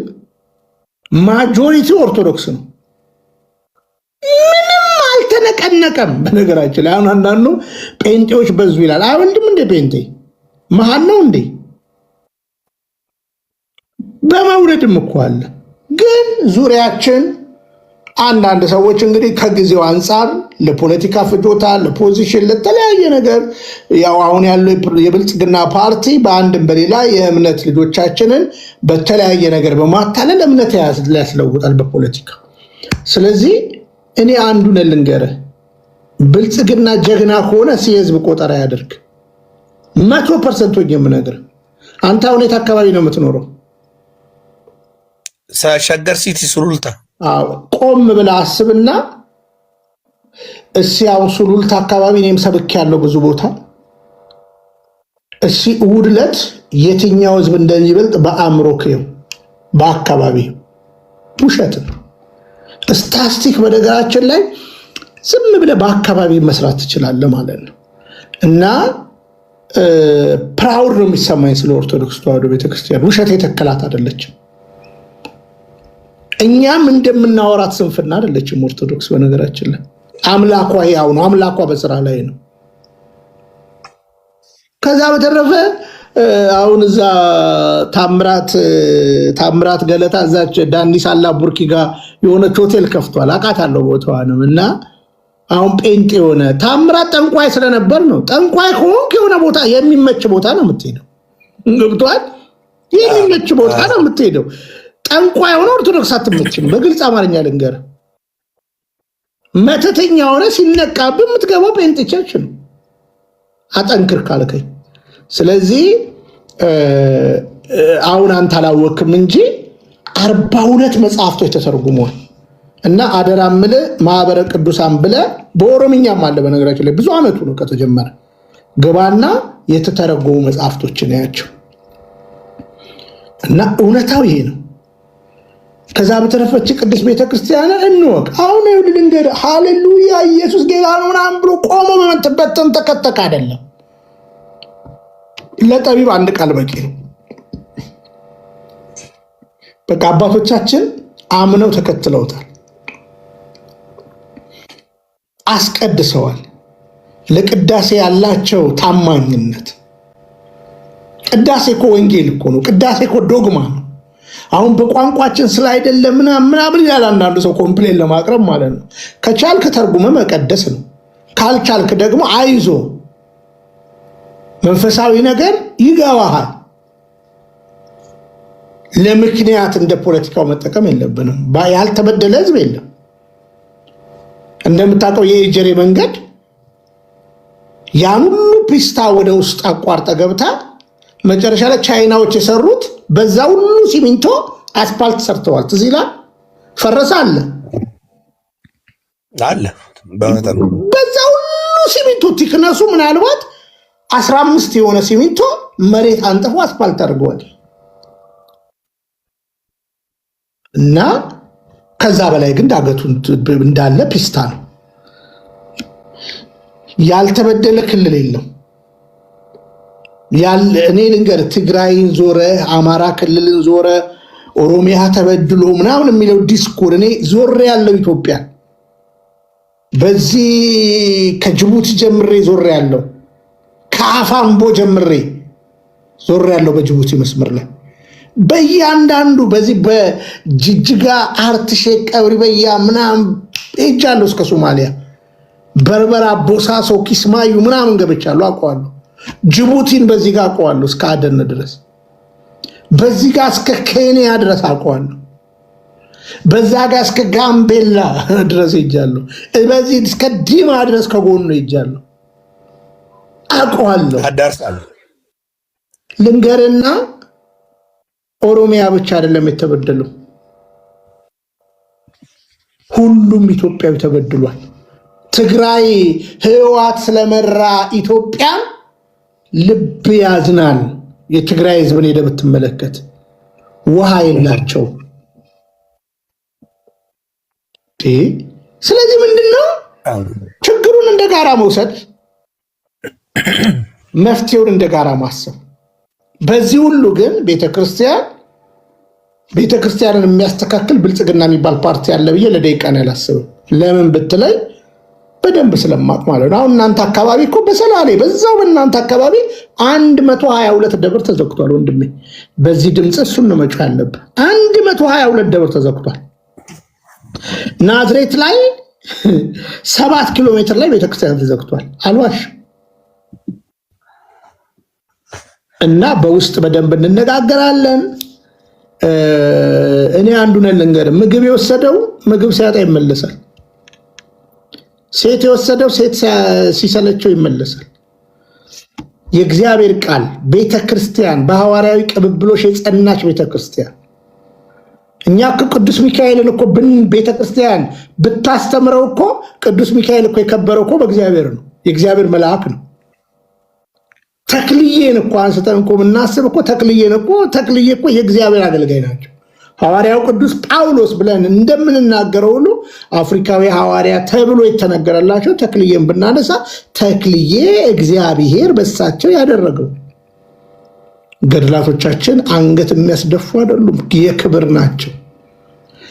S3: ማጆሪቲ ኦርቶዶክስ ነው። ምንም አልተነቀነቀም። በነገራችን ላይ አሁን አንዳንዱ ጴንጤዎች በዙ ይላል። አይወልድም እንደ ጴንጤ መሀል ነው እንዴ? በመውለድም እኮ አለ። ግን ዙሪያችን አንዳንድ ሰዎች እንግዲህ ከጊዜው አንጻር ለፖለቲካ ፍጆታ፣ ለፖዚሽን፣ ለተለያየ ነገር ያው አሁን ያለው የብልጽግና ፓርቲ በአንድም በሌላ የእምነት ልጆቻችንን በተለያየ ነገር በማታለል እምነት ያስለውጣል በፖለቲካ። ስለዚህ እኔ አንዱን ልንገርህ፣ ብልጽግና ጀግና ከሆነ የህዝብ ቆጠራ ያደርግ 100% ሆኜ የምነግርህ። አንተ አሁን የት አካባቢ ነው የምትኖረው?
S10: ሸገር ሲቲ ሱሉልታ።
S3: ቆም ብለህ አስብና እስኪ አሁን ሱሉልታ አካባቢ እኔም ሰብክ ያለው ብዙ ቦታ እስኪ እሑድ ዕለት የትኛው ህዝብ እንደሚበልጥ በአእምሮ ከየው በአካባቢ ውሸት ነው። ስታስቲክ በነገራችን ላይ ዝም ብለህ በአካባቢ መስራት ትችላለህ ማለት ነው። እና ፕራውድ ነው የሚሰማኝ ስለ ኦርቶዶክስ ተዋሕዶ ቤተክርስቲያን። ውሸት የተከላት አይደለችም። እኛም እንደምናወራት ስንፍና አይደለችም ኦርቶዶክስ። በነገራችን ላይ አምላኳ ያው ነው። አምላኳ በስራ ላይ ነው። ከዛ በተረፈ አሁን እዛ ታምራት ገለታ እዛች ዳንዲስ አላ ቡርኪ ጋር የሆነች ሆቴል ከፍቷል። አውቃታለሁ ቦታዋንም። እና አሁን ጴንጤ የሆነ ታምራት ጠንቋይ ስለነበር ነው። ጠንቋይ ከሆንክ የሆነ ቦታ የሚመች ቦታ ነው የምትሄደው። ገብቶሃል? የሚመች ቦታ ነው የምትሄደው። ጠንቋይ ሆነ ኦርቶዶክስ አትመችም። በግልጽ አማርኛ ልንገር፣ መተተኛ ሆነ ሲነቃብህ የምትገባው ጴንጤ ቸርች ነው አጠንክር ካልከኝ። ስለዚህ አሁን አንተ አላወቅም እንጂ 42 መጽሐፍቶች ተተርጉመዋል። እና አደራ ምልህ ማህበረ ቅዱሳን ብለህ በኦሮምኛም አለ። በነገራችን ላይ ብዙ አመቱ ነው ከተጀመረ። ገባና የተተረጎሙ መጽሐፍቶችን ያቸው እና እውነታው ይሄ ነው። ከዛ በተረፈች ቅዱስ ቤተክርስቲያን እንወቅ። አሁን ይኸውልህ ልንገርህ፣ ሃሌሉያ ኢየሱስ ጌታ ነው ምናምን ብሎ ቆሞ በመንተበት ተንተከተክ አይደለም። ለጠቢብ አንድ ቃል በቂ ነው። በቃ አባቶቻችን አምነው ተከትለውታል፣ አስቀድሰዋል። ለቅዳሴ ያላቸው ታማኝነት፣ ቅዳሴ እኮ ወንጌል እኮ ነው። ቅዳሴ እኮ ዶግማ ነው። አሁን በቋንቋችን ስላይደለ ምናምን ይላል አንዳንዱ ሰው ኮምፕሌን ለማቅረብ ማለት ነው። ከቻልክ ተርጉመ መቀደስ ነው። ካልቻልክ ደግሞ አይዞ መንፈሳዊ ነገር ይገባሃል። ለምክንያት እንደ ፖለቲካው መጠቀም የለብንም። ያልተበደለ ህዝብ የለም። እንደምታውቀው የኤጀሬ መንገድ ያን ሁሉ ፒስታ ወደ ውስጥ አቋርጠ ገብታ መጨረሻ ላይ ቻይናዎች የሰሩት በዛ ሁሉ ሲሚንቶ አስፓልት ሰርተዋል። ትዝ ይላል። ፈረሰ አለ በዛ ሁሉ ሲሚንቶ ቲክነሱ ምናልባት 15 የሆነ ሲሚንቶ መሬት አንጥፎ አስፓልት አድርገዋል። እና ከዛ በላይ ግን ዳገቱ እንዳለ ፒስታ ነው። ያልተበደለ ክልል የለም። እኔ ልንገር፣ ትግራይን ዞረ፣ አማራ ክልልን ዞረ፣ ኦሮሚያ ተበድሎ ምናምን የሚለው ዲስኩር እኔ ዞሬ ያለው ኢትዮጵያ በዚህ ከጅቡቲ ጀምሬ ዞሬ ያለው፣ ከአፋምቦ ጀምሬ ዞሬ ያለው በጅቡቲ መስመር ላይ በእያንዳንዱ በዚህ በጅጅጋ አርት ሼክ ቀብሪ በያ ምናምን ሄጃለሁ። እስከ ሶማሊያ በርበራ፣ ቦሳሶ፣ ኪስማዩ ምናምን ገብቻለሁ፣ አውቀዋለሁ። ጅቡቲን በዚህ ጋር አውቀዋለሁ እስከ አደን ድረስ፣ በዚህ ጋር እስከ ኬንያ ድረስ አውቀዋለሁ። በዛ ጋር እስከ ጋምቤላ ድረስ ሄጃለሁ። በዚህ እስከ ዲማ ድረስ ከጎኑ ሄጃለሁ፣ አውቀዋለሁ። ልንገርና ኦሮሚያ ብቻ አይደለም የተበደለው፣ ሁሉም ኢትዮጵያዊ ተበድሏል። ትግራይ ህወሓት ስለመራ ኢትዮጵያ ልብ ያዝናል። የትግራይ ህዝብን ሄደህ ብትመለከት ውሃ የላቸው። ስለዚህ ምንድነው ችግሩን እንደ ጋራ መውሰድ፣ መፍትሄውን እንደ ጋራ ማሰብ። በዚህ ሁሉ ግን ቤተክርስቲያንን የሚያስተካክል ብልጽግና የሚባል ፓርቲ አለ ብዬ ለደቂቃ ነው ያላስብም። ለምን ብትለይ በደንብ ስለማቅ ማለት ነው። አሁን እናንተ አካባቢ እኮ በሰላሌ በዛው በእናንተ አካባቢ 122 ደብር ተዘግቷል። ወንድሜ በዚህ ድምፅ እሱን ነው መጮህ ያለብህ። 122 ደብር ተዘግቷል። ናዝሬት ላይ 7 ኪሎ ሜትር ላይ ቤተክርስቲያን ተዘግቷል። አልዋሽ እና በውስጥ በደንብ እንነጋገራለን። እኔ አንዱን ልንገርህ፣ ምግብ የወሰደው ምግብ ሲያጣ ይመለሳል። ሴት የወሰደው ሴት ሲሰለቸው ይመለሳል። የእግዚአብሔር ቃል ቤተክርስቲያን በሐዋርያዊ ቅብብሎሽ የጸናች ቤተክርስቲያን። እኛ ቅዱስ ሚካኤልን እኮ ቤተክርስቲያን ብታስተምረው እኮ ቅዱስ ሚካኤል እኮ የከበረው እኮ በእግዚአብሔር ነው። የእግዚአብሔር መልአክ ነው። ተክልዬን እኮ አንስተን እኮ የምናስብ እኮ ተክልዬ እኮ የእግዚአብሔር አገልጋይ ናቸው። ሐዋርያው ቅዱስ ጳውሎስ ብለን እንደምንናገረው ሁሉ አፍሪካዊ ሐዋርያ ተብሎ የተነገረላቸው ተክልዬን ብናነሳ ተክልዬ እግዚአብሔር በሳቸው ያደረገው። ገድላቶቻችን አንገት የሚያስደፉ አይደሉም፣ የክብር ናቸው።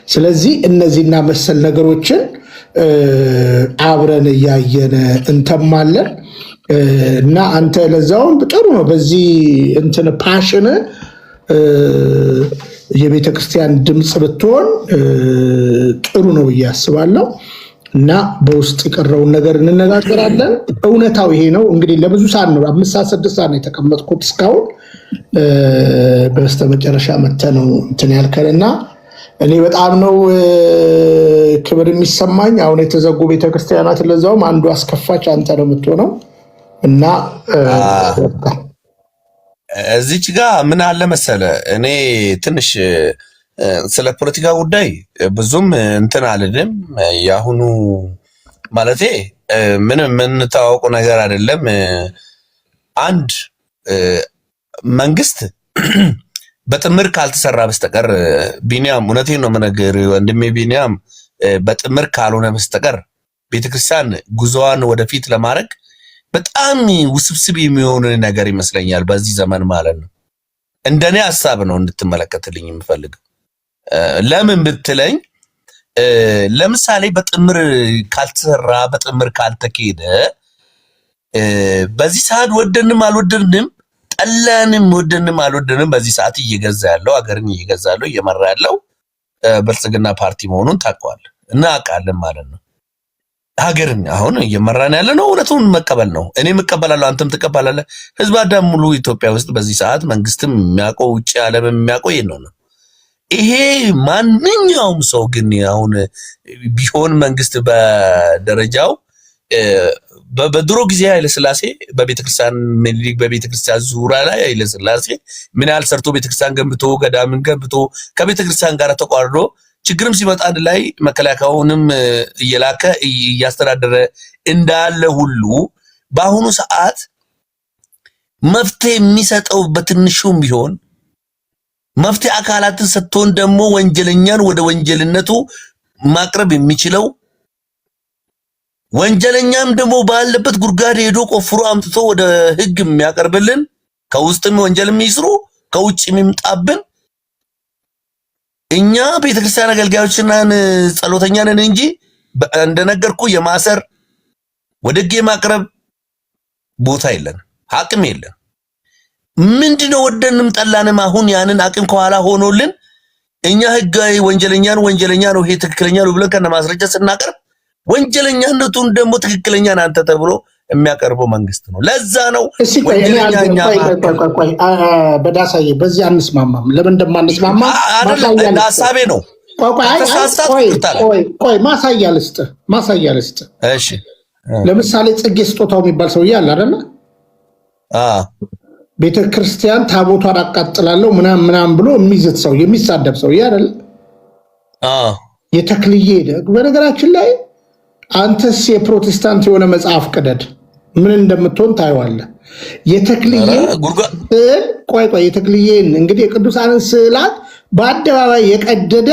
S3: ስለዚህ እነዚህና መሰል ነገሮችን አብረን እያየን እንተማለን እና አንተ ለዛውም ጥሩ ነው። በዚህ እንትን ፓሽን የቤተ ክርስቲያን ድምፅ ብትሆን ጥሩ ነው ብዬ አስባለሁ። እና በውስጥ የቀረውን ነገር እንነጋገራለን። እውነታው ይሄ ነው። እንግዲህ ለብዙ ሰዓት ነው 5 ሰዓት 6 ሰዓት ነው የተቀመጥኩት እስካሁን። በስተመጨረሻ መጥተህ ነው እንትን ያልከንና እኔ በጣም ነው ክብር የሚሰማኝ። አሁን የተዘጉ ቤተክርስቲያናት ለዛውም አንዱ አስከፋች አንተ ነው የምትሆነው እና
S10: እዚች ጋር ምን አለ መሰለ እኔ ትንሽ ስለ ፖለቲካ ጉዳይ ብዙም እንትን አልልም። ያሁኑ ማለቴ ምንም የምንታወቁ ነገር አይደለም። አንድ መንግስት በጥምር ካልተሰራ በስተቀር ቢኒያም እውነቴን ነው የምነግርህ ወንድሜ ቢኒያም፣ በጥምር ካልሆነ በስተቀር ቤተክርስቲያን ጉዞዋን ወደፊት ለማድረግ በጣም ውስብስብ የሚሆን ነገር ይመስለኛል በዚህ ዘመን ማለት ነው። እንደኔ ሐሳብ ነው እንድትመለከትልኝ የምፈልገው። ለምን ብትለኝ ለምሳሌ በጥምር ካልተሰራ በጥምር ካልተካሄደ በዚህ ሰዓት ወደንም አልወደንም ጠላንም ወደንም አልወደንም በዚህ ሰዓት እየገዛ ያለው አገርን እየገዛ ያለው እየመራ ያለው ብልጽግና ፓርቲ መሆኑን ታውቀዋለህ እና አውቃለን ማለት ነው። ሀገርን አሁን እየመራን ያለ ነው። እውነቱን መቀበል ነው። እኔም እቀበላለሁ፣ አንተም ትቀበላለህ። ህዝብ አዳም ሙሉ ኢትዮጵያ ውስጥ በዚህ ሰዓት መንግስትም የሚያውቀው ውጭ ዓለም የሚያውቀው ይሄን ነው። ይሄ ማንኛውም ሰው ግን አሁን ቢሆን መንግስት በደረጃው በድሮ ጊዜ ኃይለ ሥላሴ በቤተክርስቲያን ምኒልክ በቤተክርስቲያን ዙሪያ ላይ ኃይለ ሥላሴ ምን ያህል ሰርቶ ቤተክርስቲያን ገንብቶ ገዳምን ገንብቶ ከቤተክርስቲያን ጋር ተቋርዶ ችግርም ሲመጣ አንድ ላይ መከላከያውንም እየላከ እያስተዳደረ እንዳለ ሁሉ በአሁኑ ሰዓት መፍትሄ የሚሰጠው በትንሹም ቢሆን መፍትሄ አካላትን ሰጥቶን ደግሞ ወንጀለኛን ወደ ወንጀልነቱ ማቅረብ የሚችለው ወንጀለኛም ደግሞ ባለበት ጉድጓድ ሄዶ ቆፍሮ አምጥቶ ወደ ህግ የሚያቀርብልን ከውስጥም ወንጀልም ይስሩ ከውጭም ይምጣብን እኛ ቤተክርስቲያን አገልጋዮችና ጸሎተኛ ነን እንጂ እንደነገርኩ የማሰር ወደ ህግ የማቅረብ ቦታ የለን፣ አቅም የለን። ምንድነው ወደንም ጠላንም አሁን ያንን አቅም ከኋላ ሆኖልን እኛ ህጋዊ ወንጀለኛ ነው ይሄ ትክክለኛ ነው ብለን ከነ ማስረጃ ስናቀርብ ወንጀለኛነቱን ደግሞ ትክክለኛ አንተ ተብሎ የሚያቀርበው መንግስት ነው። ለዛ ነው ወንጀለኛ
S3: በዳሳዬ በዚህ አንስማማም። ለምን እንደማንስማማ
S10: ሐሳቤ ነው።
S3: ቆይ ማሳያ ልስጥ።
S10: እሺ
S3: ለምሳሌ ጽጌ ስጦታው የሚባል ሰውዬ አለ አይደለ? ቤተክርስቲያን ታቦቷን አቃጥላለሁ ምናምን ብሎ የሚዝት ሰው የሚሳደብ ሰውዬ አይደለ? የተክልዬ በነገራችን ላይ አንተስ የፕሮቴስታንት የሆነ መጽሐፍ ቅደድ ምን እንደምትሆን ታየዋለህ። የተክልዬን የተክልዬን እንግዲህ የቅዱሳንን ስዕላት በአደባባይ የቀደደ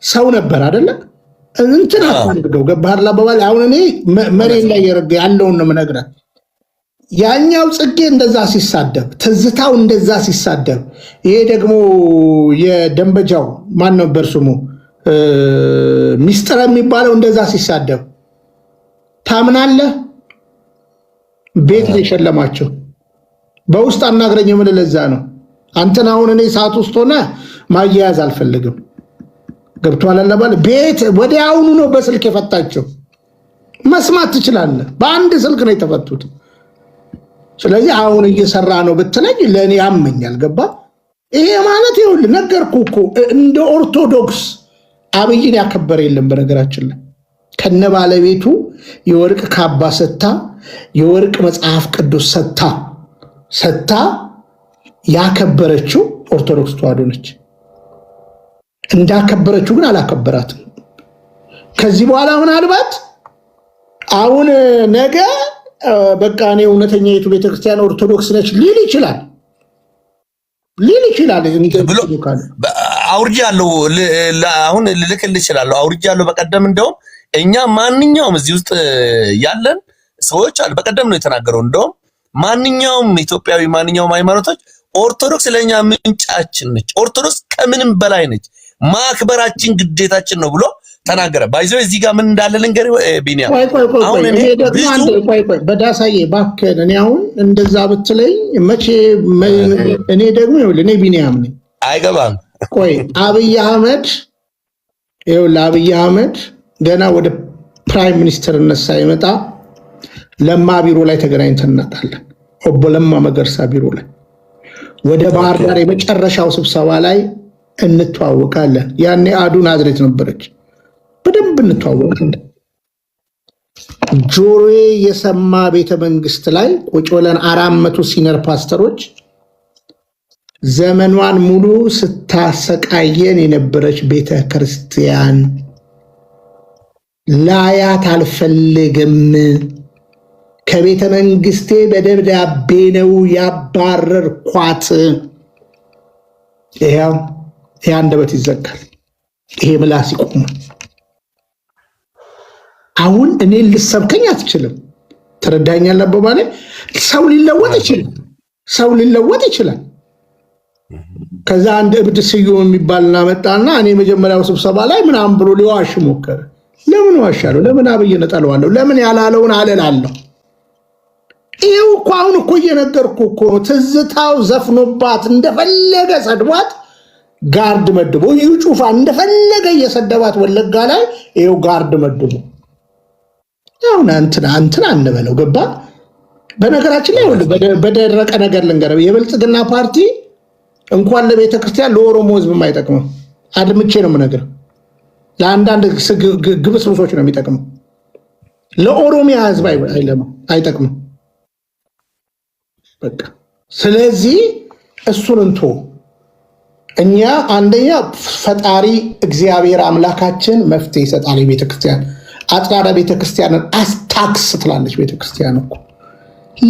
S3: ሰው ነበር አይደለ? እንትን አድርገው ገባህ አባባል። አሁን እኔ መሬት ላይ ያለውን ነው የምነግርህ። ያኛው ጽጌ እንደዛ ሲሳደብ፣ ትዝታው እንደዛ ሲሳደብ፣ ይሄ ደግሞ የደንበጃው ማን ነበር ስሙ ሚስጥር የሚባለው እንደዛ ሲሳደብ ታምናለህ? ቤት ላይ ሸለማቸው። በውስጥ አናግረኝ ምን ለዛ ነው አንተን አሁን እኔ ሰዓት ውስጥ ሆነ ማያያዝ አልፈልግም። ገብቷል አለባለ ቤት ወዲያውኑ ነው በስልክ የፈታቸው። መስማት ትችላለህ። በአንድ ስልክ ነው የተፈቱት። ስለዚህ አሁን እየሰራ ነው ብትለኝ ለእኔ ያመኛል። ገባ? ይሄ ማለት ይኸውልህ ነገርኩህ እኮ እንደ ኦርቶዶክስ አብይን ያከበረ የለም። በነገራችን ላይ ከነ ባለቤቱ የወርቅ ካባ ሰታ የወርቅ መጽሐፍ ቅዱስ ሰታ ያከበረችው ኦርቶዶክስ ተዋሕዶ ነች። እንዳከበረችው ግን አላከበራትም። ከዚህ በኋላ ምናልባት አሁን ነገ በቃ እኔ እውነተኛ የቱ ቤተክርስቲያን ኦርቶዶክስ ነች ሊል ይችላል ብሎ
S10: አውርጃ ያለው አሁን ልልክልህ እችላለሁ። አውርጃ ያለው በቀደም እንደውም እኛ ማንኛውም እዚህ ውስጥ ያለን ሰዎች አለ በቀደም ነው የተናገረው። እንደውም ማንኛውም ኢትዮጵያዊ ማንኛውም ሃይማኖቶች ኦርቶዶክስ ለኛ ምንጫችን ነች፣ ኦርቶዶክስ ከምንም በላይ ነች፣ ማክበራችን ግዴታችን ነው ብሎ ተናገረ። ባይዘው እዚህ ጋር ምን እንዳለ ልንገር ቢኒያም።
S3: አሁን በዳሳዬ እባክህን እኔ አሁን እንደዛ ብትለኝ መቼ እኔ ደግሞ እኔ ቢኒያም ነኝ
S10: አይገባም።
S3: ቆይ አብይ አህመድ ገና ወደ ፕራይም ሚኒስተርነት ሳይመጣ ለማ ቢሮ ላይ ተገናኝተን እናውቃለን። ኦቦ ለማ መገርሳ ቢሮ ላይ ወደ ባህር ዳር የመጨረሻው ስብሰባ ላይ እንተዋወቃለን። ያኔ አዱ ናዝሬት ነበረች። በደንብ እንተዋወቃለን። ጆሮዬ የሰማ ቤተ መንግስት ላይ ቁጭ ብለን 400 ሲነር ፓስተሮች ዘመኗን ሙሉ ስታሰቃየን የነበረች ቤተ ክርስቲያን ላያት አልፈልግም፣ ከቤተ መንግስቴ በደብዳቤ ነው ያባረርኳት። ይሄ አንደበት ይዘጋል፣ ይሄ ምላስ ይቆማል። አሁን እኔ ልሰብከኝ አትችልም። ትረዳኛለህ? በማለት ሰው ሊለወጥ ይችላል። ሰው ሊለወጥ ይችላል። ከዛ አንድ እብድ ስዩም የሚባልና መጣና እኔ መጀመሪያው ስብሰባ ላይ ምናምን ብሎ ሊዋሽ ሞከረ። ለምን ዋሻለሁ? ለምን አብይን እጠለዋለሁ? ለምን ያላለውን አለላለሁ? ይሄው እኮ አሁን እኮ እየነገርኩ እኮ ትዝታው ዘፍኖባት እንደፈለገ ሰድቧት ጋርድ መድቦ እዩ ጩፋ እንደፈለገ እየሰደባት ወለጋ ላይ ይሄው ጋርድ መድቦ አሁን እንትና አንበለው ገባ። በነገራችን ላይ በደረቀ ነገር ልንገረው፣ የብልጽግና ፓርቲ እንኳን ለቤተ ክርስቲያን ለኦሮሞ ህዝብ የማይጠቅመው አድምቼ ነው የምነግርህ። ለአንዳንድ ግብስብሶች ነው የሚጠቅመው። ለኦሮሚያ ህዝብ አይጠቅምም። በቃ ስለዚህ እሱን እንቶ እኛ አንደኛ ፈጣሪ እግዚአብሔር አምላካችን መፍትሄ ይሰጣል። የቤተክርስቲያን አጥራራ ቤተክርስቲያንን አስታክስ ትላለች ቤተክርስቲያን እኮ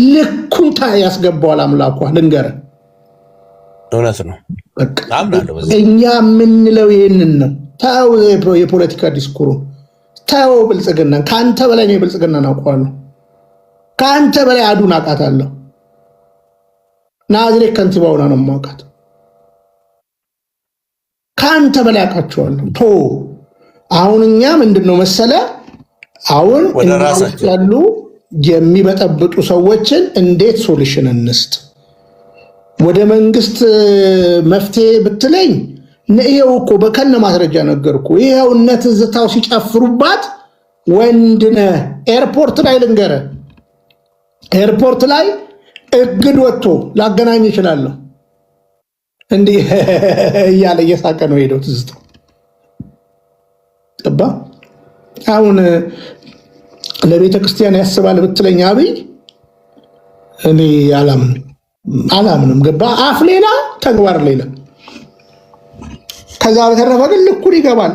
S3: ልኩን ያስገባዋል አምላኳ። ልንገርህ
S10: እውነት ነው።
S3: እኛ የምንለው ይህንን ነው። ታው የፖለቲካ ዲስኩሩ ታው ብልጽግና ከአንተ በላይ ነው። ብልጽግና አውቀዋለሁ። ከአንተ በላይ አዱን አውቃታለሁ። ናዝሬት ከንቲባውና ነው የማውቃት። ከአንተ በላይ አውቃቸዋለሁ። ቶ አሁን እኛ ምንድነው መሰለ አሁን ያሉ የሚበጠብጡ ሰዎችን እንዴት ሶሉሽን እንስጥ? ወደ መንግስት መፍትሄ ብትለኝ ይሄው እኮ በከነ ማስረጃ ነገርኩ። ይሄው እነ ትዝታው ሲጨፍሩባት ወንድነ ኤርፖርት ላይ ልንገርህ፣ ኤርፖርት ላይ እግድ ወጥቶ ላገናኝ ይችላለሁ እንዲህ እያለ እየሳቀ ነው ሄደው ትዝታው ገባ። አሁን ለቤተ ክርስቲያን ያስባል ብትለኝ አብይ እኔ አላምንም። ገባ። አፍ ሌላ ተግባር ሌላ። ከዛ በተረፈ ግን ልኩን ይገባል።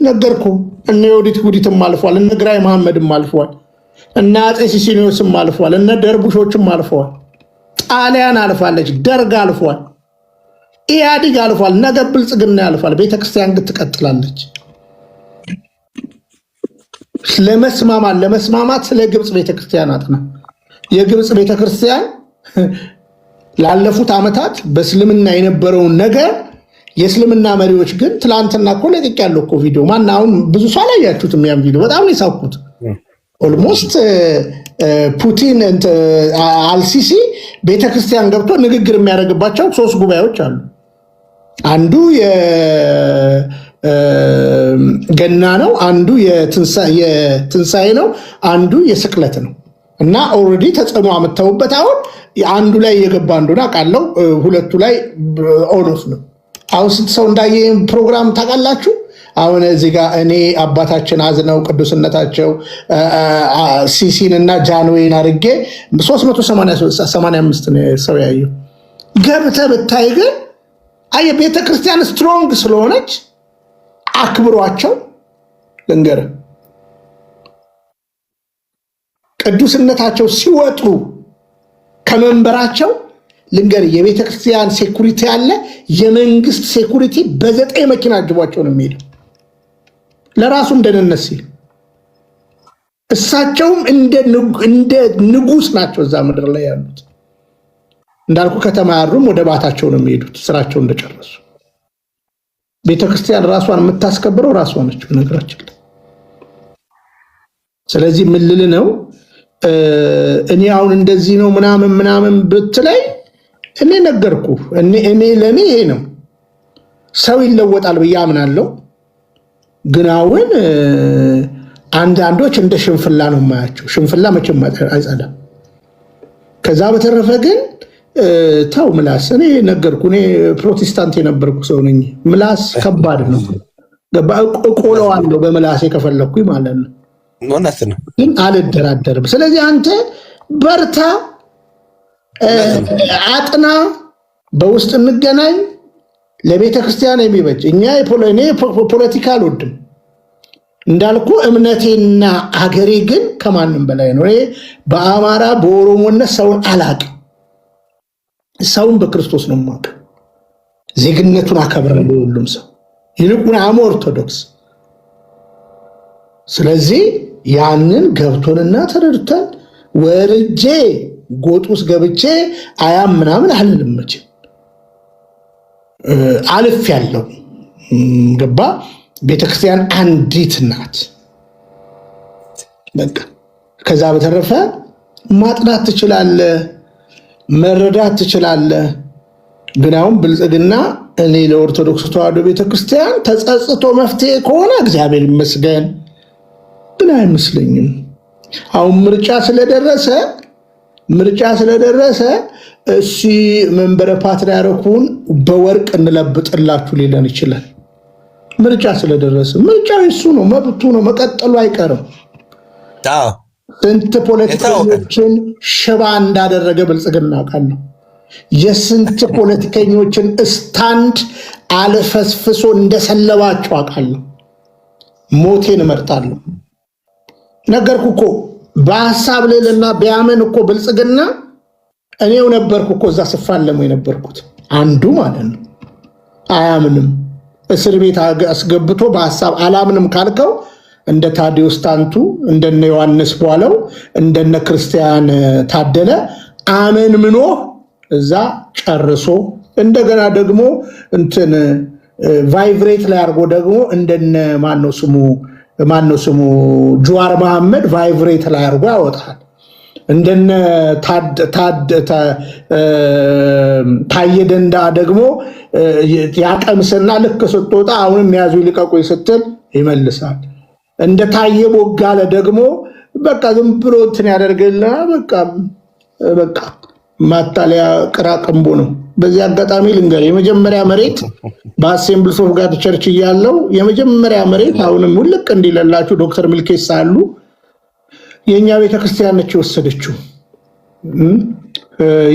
S3: ነገርኩ። እነ ዮዲት ጉዲትም አልፏል፣ እነ ግራይ መሐመድም አልፏል፣ እነ አፄ ሲሲኒዮስም አልፏል፣ እነ ደርቡሾችም አልፈዋል። ጣሊያን አልፋለች፣ ደርግ አልፏል፣ ኢህአዲግ አልፏል፣ ነገ ብልጽግና ያልፋል። ቤተክርስቲያን ግን ትቀጥላለች። ለመስማማት ስለ ግብፅ ቤተክርስቲያን አጥና። የግብፅ ቤተክርስቲያን ላለፉት ዓመታት በእስልምና የነበረውን ነገር የእስልምና መሪዎች ግን ትላንትና እኮ ለቅቄያለሁ እኮ ቪዲዮ ማን አሁን ብዙ ሰው አላያችሁትም። ያን ቪዲዮ በጣም ነው የሳኩት። ኦልሞስት ፑቲን አልሲሲ ቤተክርስቲያን ገብቶ ንግግር የሚያደርግባቸው 3 ጉባኤዎች አሉ። አንዱ የገና ነው፣ አንዱ የትንሣኤ ነው፣ አንዱ የስቅለት ነው። እና ኦልሬዲ ተጽዕኖ አመተውበት አሁን አንዱ ላይ የገባ እንደሆነ አውቃለሁ። ሁለቱ ላይ ኦሎፍ ነው። አሁን ስንት ሰው እንዳየ ፕሮግራም ታውቃላችሁ? አሁን እዚህ ጋር እኔ አባታችን አዝነው ቅዱስነታቸው ሲሲን እና ጃንዌን አድርጌ 385 ሰው ያየው። ገብተህ ብታይ ግን አየህ ቤተክርስቲያን ስትሮንግ ስለሆነች አክብሯቸው። ልንገርህ ቅዱስነታቸው ሲወጡ ከመንበራቸው ልንገር የቤተክርስቲያን ሴኩሪቲ አለ። የመንግስት ሴኩሪቲ በ9 መኪና አጅቧቸው ነው የሚሄደው ለራሱም ደህንነት ሲል። እሳቸውም እንደ ንጉስ ናቸው እዛ ምድር ላይ ያሉት። እንዳልኩ ከተማ ያሩም ወደ ባታቸው ነው የሚሄዱት ስራቸው እንደጨረሱ። ቤተክርስቲያን ራሷን የምታስከብረው ራሷ ነች በነገራችን ላይ። ስለዚህ ምን ልል ነው እኔ አሁን እንደዚህ ነው ምናምን ብትለኝ እኔ ነገርኩ። እኔ ለኔ ይሄ ነው። ሰው ይለወጣል ብዬ አምናለሁ። ግን አሁን አንዳንዶች እንደ ሽንፍላ ነው የማያቸው። ሽንፍላ መቼም አይጸዳም። ከዛ በተረፈ ግን ተው ምላስ። እኔ ነገርኩ፣ እኔ ፕሮቴስታንት የነበርኩ ሰው ነኝ። ምላስ ከባድ ነው። እቆለዋለሁ በምላሴ ከፈለኩኝ ማለት ነው።
S10: እውነት ነው፣
S3: ግን አልደራደርም። ስለዚህ አንተ በርታ፣ አጥና፣ በውስጥ እንገናኝ። ለቤተ ክርስቲያን የሚበጅ እኔ ፖለቲካ አልወድም እንዳልኩ፣ እምነቴና አገሬ ግን ከማንም በላይ ነው። እኔ በአማራ በኦሮሞነት ሰውን አላቅም። ሰውን በክርስቶስ ነው የማውቅ። ዜግነቱን አከብራለሁ ሁሉም ሰው፣ ይልቁን አሞ ኦርቶዶክስ። ስለዚህ ያንን ገብቶንና ተረድተን ወርጄ ጎጥ ውስጥ ገብቼ አያም ምናምን አልልምችም። አልፍ ያለው ገባ። ቤተክርስቲያን አንዲት ናት በቃ። ከዛ በተረፈ ማጥናት ትችላለህ፣ መረዳት ትችላለህ። ግን አሁን ብልጽግና እኔ ለኦርቶዶክስ ተዋሕዶ ቤተክርስቲያን ተጸጽቶ መፍትሄ ከሆነ እግዚአብሔር ይመስገን፣ ግን አይመስለኝም። አሁን ምርጫ ስለደረሰ እሺ መንበረ ፓትርያርኩን በወርቅ እንለብጥላችሁ ሊለን ይችላል። ምርጫ ስለደረሰ ምርጫው እሱ ነው፣ መብቱ ነው፣ መቀጠሉ አይቀርም። ስንት ፖለቲከኞችን ሽባ እንዳደረገ ብልጽግና ቃል ነው። የስንት ፖለቲከኞችን ስታንድ አልፈስፍሶ እንደሰለባቸው አውቃለሁ። ሞቴን እመርጣለሁ። ነገርኩ እኮ በሀሳብ ልዕልና ቢያምን እኮ ብልጽግና እኔው ነበርኩ እኮ እዛ ስፋለመው የነበርኩት አንዱ ማለት ነው። አያምንም። እስር ቤት አስገብቶ በሀሳብ አላምንም ካልከው እንደ ታዲዮስ ታንቱ፣ እንደነ ዮሐንስ ቧለው፣ እንደነ ክርስቲያን ታደለ አመን ምኖ እዛ ጨርሶ እንደገና ደግሞ እንትን ቫይብሬት ላይ አድርጎ ደግሞ እንደነ ማነው ስሙ ጁዋር መሐመድ ቫይብሬት ላይ አድርጎ ያወጣል። እንደነ ታየ ደንዳ ደግሞ ያቀምስና ልክ ስትወጣ አሁንም ያዙ ልቀቁኝ ስትል ይመልሳል። እንደ ታየ ቦጋለ ደግሞ በቃ ዝም ብሎ እንትን ያደርግልና በቃ ማታለያ ቅራቅንቦ ነው። በዚህ አጋጣሚ ልንገር፣ የመጀመሪያ መሬት በአሴምብልስ ኦፍ ጋድ ቸርች እያለው የመጀመሪያ መሬት አሁንም ውልቅ እንዲለላችሁ ዶክተር ሚልኬሳ አሉ የኛ ቤተክርስቲያን ነች የወሰደችው።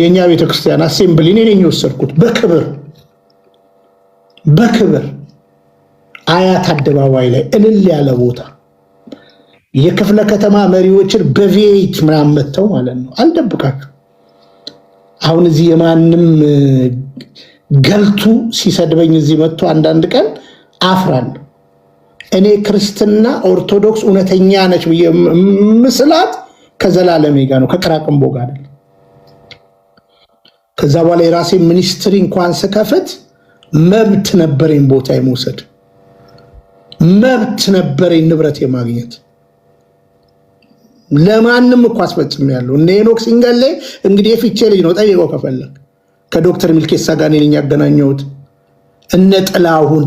S3: የኛ ቤተክርስቲያን አሴምብሊ እኔ ነኝ የወሰድኩት በክብር አያት አደባባይ ላይ እልል ያለ ቦታ የክፍለ ከተማ መሪዎችን በቪኤት ምናምን መተው ማለት ነው። አልደብቃችሁ። አሁን እዚህ የማንም ገልቱ ሲሰድበኝ እዚህ መጥቶ አንዳንድ ቀን አፍራለሁ። እኔ ክርስትና ኦርቶዶክስ እውነተኛ ነች ብዬ ምስላት ከዘላለሜ ጋር ነው፣ ከቅራቅንቦ ጋር አይደለም። ከዛ በኋላ የራሴ ሚኒስትሪ እንኳን ስከፍት መብት ነበረኝ ቦታ የመውሰድ መብት ነበረኝ ንብረት የማግኘት። ለማንም እኮ አስፈጽሜያለሁ። እነ ሄኖክ ሲንገሌ እንግዲህ የፊቼ ልጅ ነው፣ ጠይቀው ከፈለግ። ከዶክተር ሚልኬሳ ጋር እኔ ነኝ ያገናኘሁት። እነ ጥላሁን